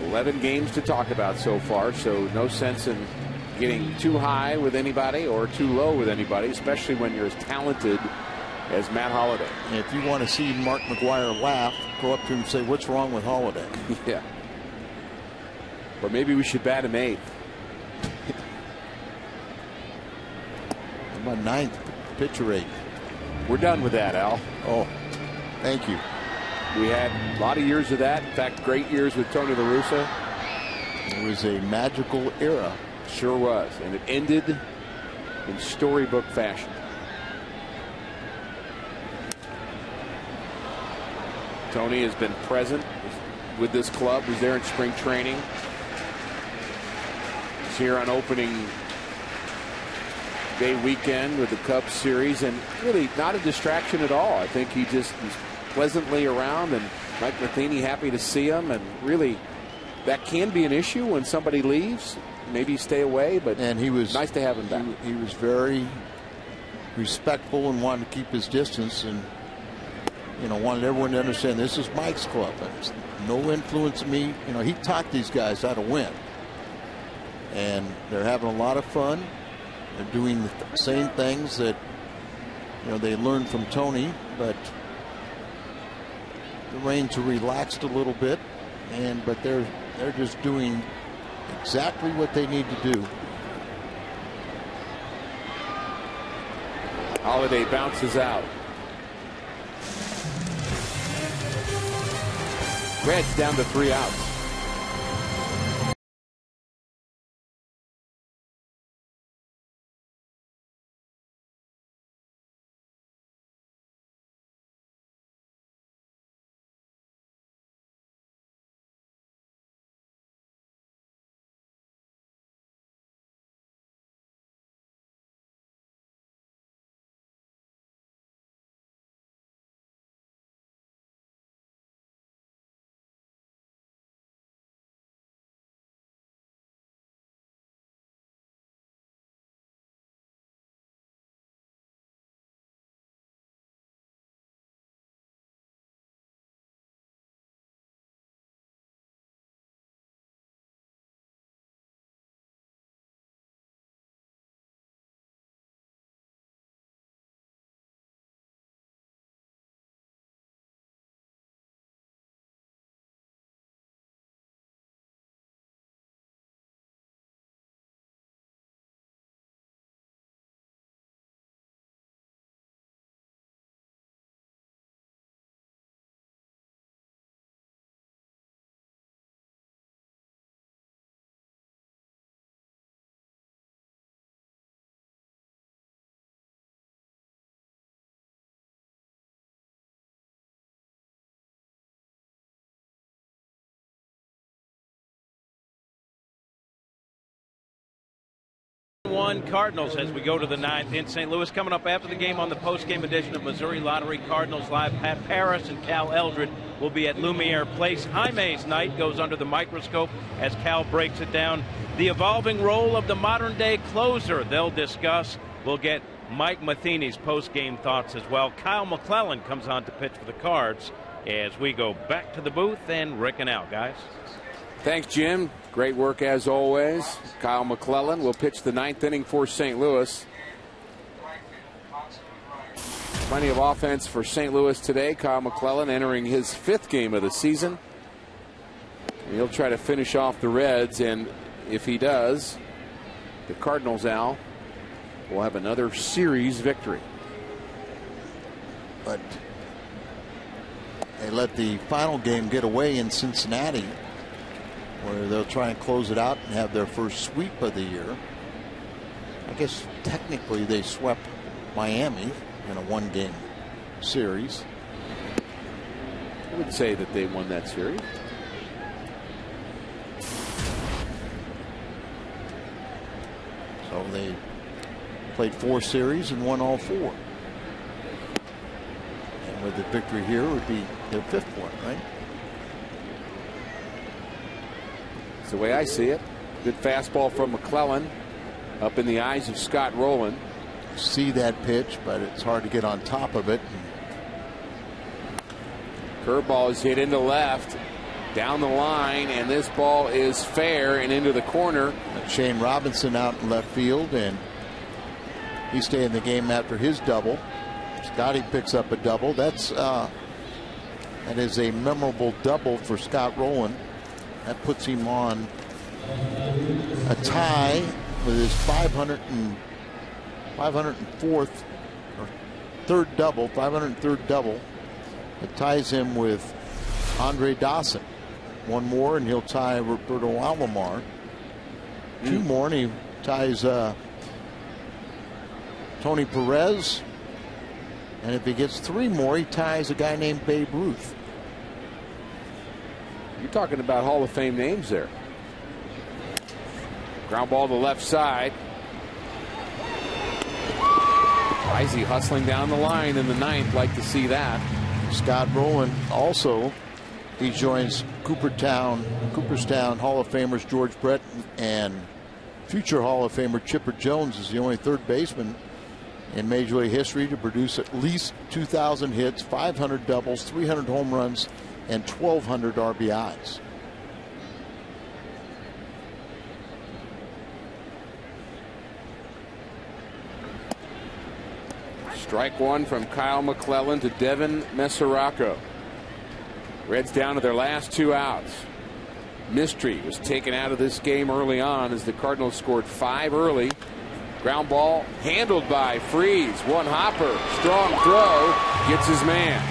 11 games to talk about so far, so no sense in getting too high with anybody or too low with anybody, especially when you're as talented as Matt Holliday. And if you want to see Mark McGwire laugh, go up to him and say, "What's wrong with Holliday?" Yeah. Or maybe we should bat him 8th. My 9th pitcher 8th. We're done with that, Al. Oh, thank you. We had a lot of years of that. In fact, great years with Tony La Russa. It was a magical era. Sure was. And it ended in storybook fashion. Tony has been present with this club. Was there in spring training. He's here on opening day weekend with the Cubs series, and really not a distraction at all. I think he just was pleasantly around, and Mike Matheny happy to see him, and really that can be an issue when somebody leaves. Maybe stay away, but he was nice to have him back. He was very respectful and wanted to keep his distance, and wanted everyone to understand this is Mike's club. There's no influence on me. He taught these guys how to win, and they're having a lot of fun. They're doing the same things that they learned from Tony, but the reins are relaxed a little bit, but they're just doing exactly what they need to do. Holliday bounces out. Reds down to 3 outs. Cardinals as we go to the 9th in St. Louis. Coming up after the game on the post-game edition of Missouri Lottery Cardinals Live, Pat Paris and Cal Eldred will be at Lumiere Place. Jaime's night goes under the microscope as Cal breaks it down. The evolving role of the modern-day closer they'll discuss. We'll get Mike Matheny's post-game thoughts as well. Kyle McClellan comes on to pitch for the Cards as we go back to the booth and Rick and Al, guys. Thanks, Jim. Great work as always. Kyle McClellan will pitch the 9th inning for St. Louis. Plenty of offense for St. Louis today. Kyle McClellan entering his 5th game of the season. And he'll try to finish off the Reds, and if he does, the Cardinals, Al, will have another series victory. But they let the final game get away in Cincinnati, where they'll try and close it out and have their first sweep of the year. I guess technically they swept Miami in a 1-game series. I would say that they won that series. So they played 4 series and won all 4. And with the victory here, it would be their 5th one, right? That's the way I see it. Good fastball from McClellan. Up in the eyes of Scott Rowland. See that pitch, but it's hard to get on top of it. Curveball is hit into left, down the line, and this ball is fair and into the corner. Shane Robinson out in left field, and he stayed in the game after his double. Scotty picks up a double. That is a memorable double for Scott Rowland. That puts him on a tie with his 504th or 3rd double, 503rd double. It ties him with Andre Dawson. One more and he'll tie Roberto Alomar. 2 more and he ties Tony Perez. And if he gets 3 more, he ties a guy named Babe Ruth. You're talking about Hall of Fame names there. Ground ball to the left side. Risey hustling down the line in the 9th. Like to see that. Scott Rowland also, he joins Cooperstown Hall of Famers George Brett and future Hall of Famer Chipper Jones is the only 3rd baseman in Major League history to produce at least 2,000 hits, 500 doubles, 300 home runs, and 1,200 RBIs. Strike 1 from Kyle McClellan to Devin Mesoraco. Reds down to their last 2 outs. Mystery was taken out of this game early on as the Cardinals scored 5 early. Ground ball handled by Freeze. One hopper. Strong throw. Gets his man.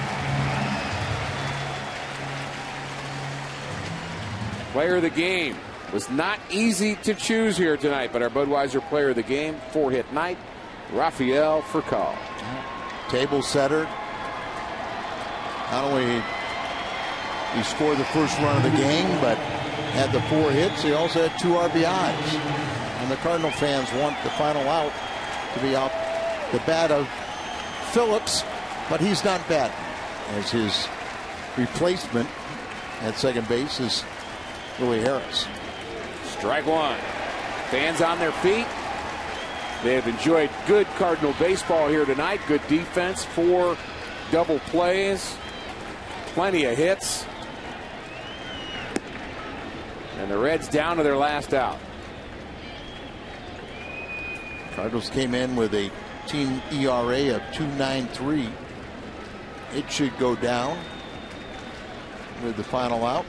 Player of the game. Was not easy to choose here tonight, but our Budweiser player of the game, 4-hit night, Rafael Furcal. Table setter. Not only he scored the first run of the game, but had the 4 hits. He also had 2 RBIs. And the Cardinal fans want the final out to be out the bat of Phillips, but he's not batting, as his replacement at second base is Willie Harris. Strike 1. Fans on their feet. They have enjoyed good Cardinal baseball here tonight. Good defense, 4 double plays, plenty of hits. And the Reds down to their last out. Cardinals came in with a team ERA of 2.93. It should go down with the final out.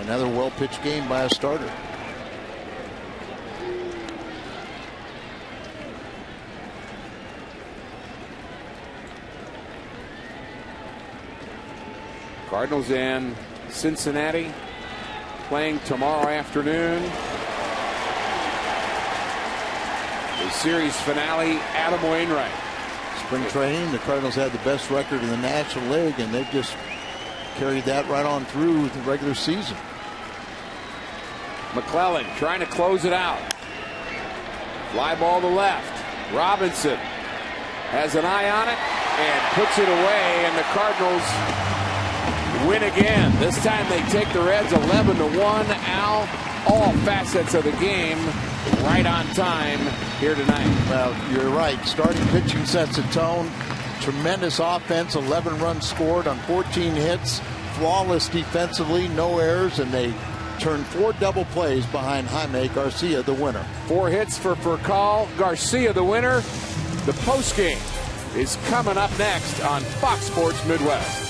Another well-pitched game by a starter. Cardinals and Cincinnati playing tomorrow afternoon. The series finale, Adam Wainwright. Spring training, the Cardinals had the best record in the National League, and they've just carried that right on through the regular season. McClellan trying to close it out. Fly ball to left. Robinson has an eye on it and puts it away, and the Cardinals win again. This time they take the Reds 11-1. Al, all facets of the game right on time here tonight. Well, you're right. Starting pitching sets a tone. Tremendous offense. 11 runs scored on 14 hits. Flawless defensively. No errors. And they turned 4 double plays behind Jaime Garcia, the winner. 4 hits for Furcal. Garcia, the winner. The postgame is coming up next on Fox Sports Midwest.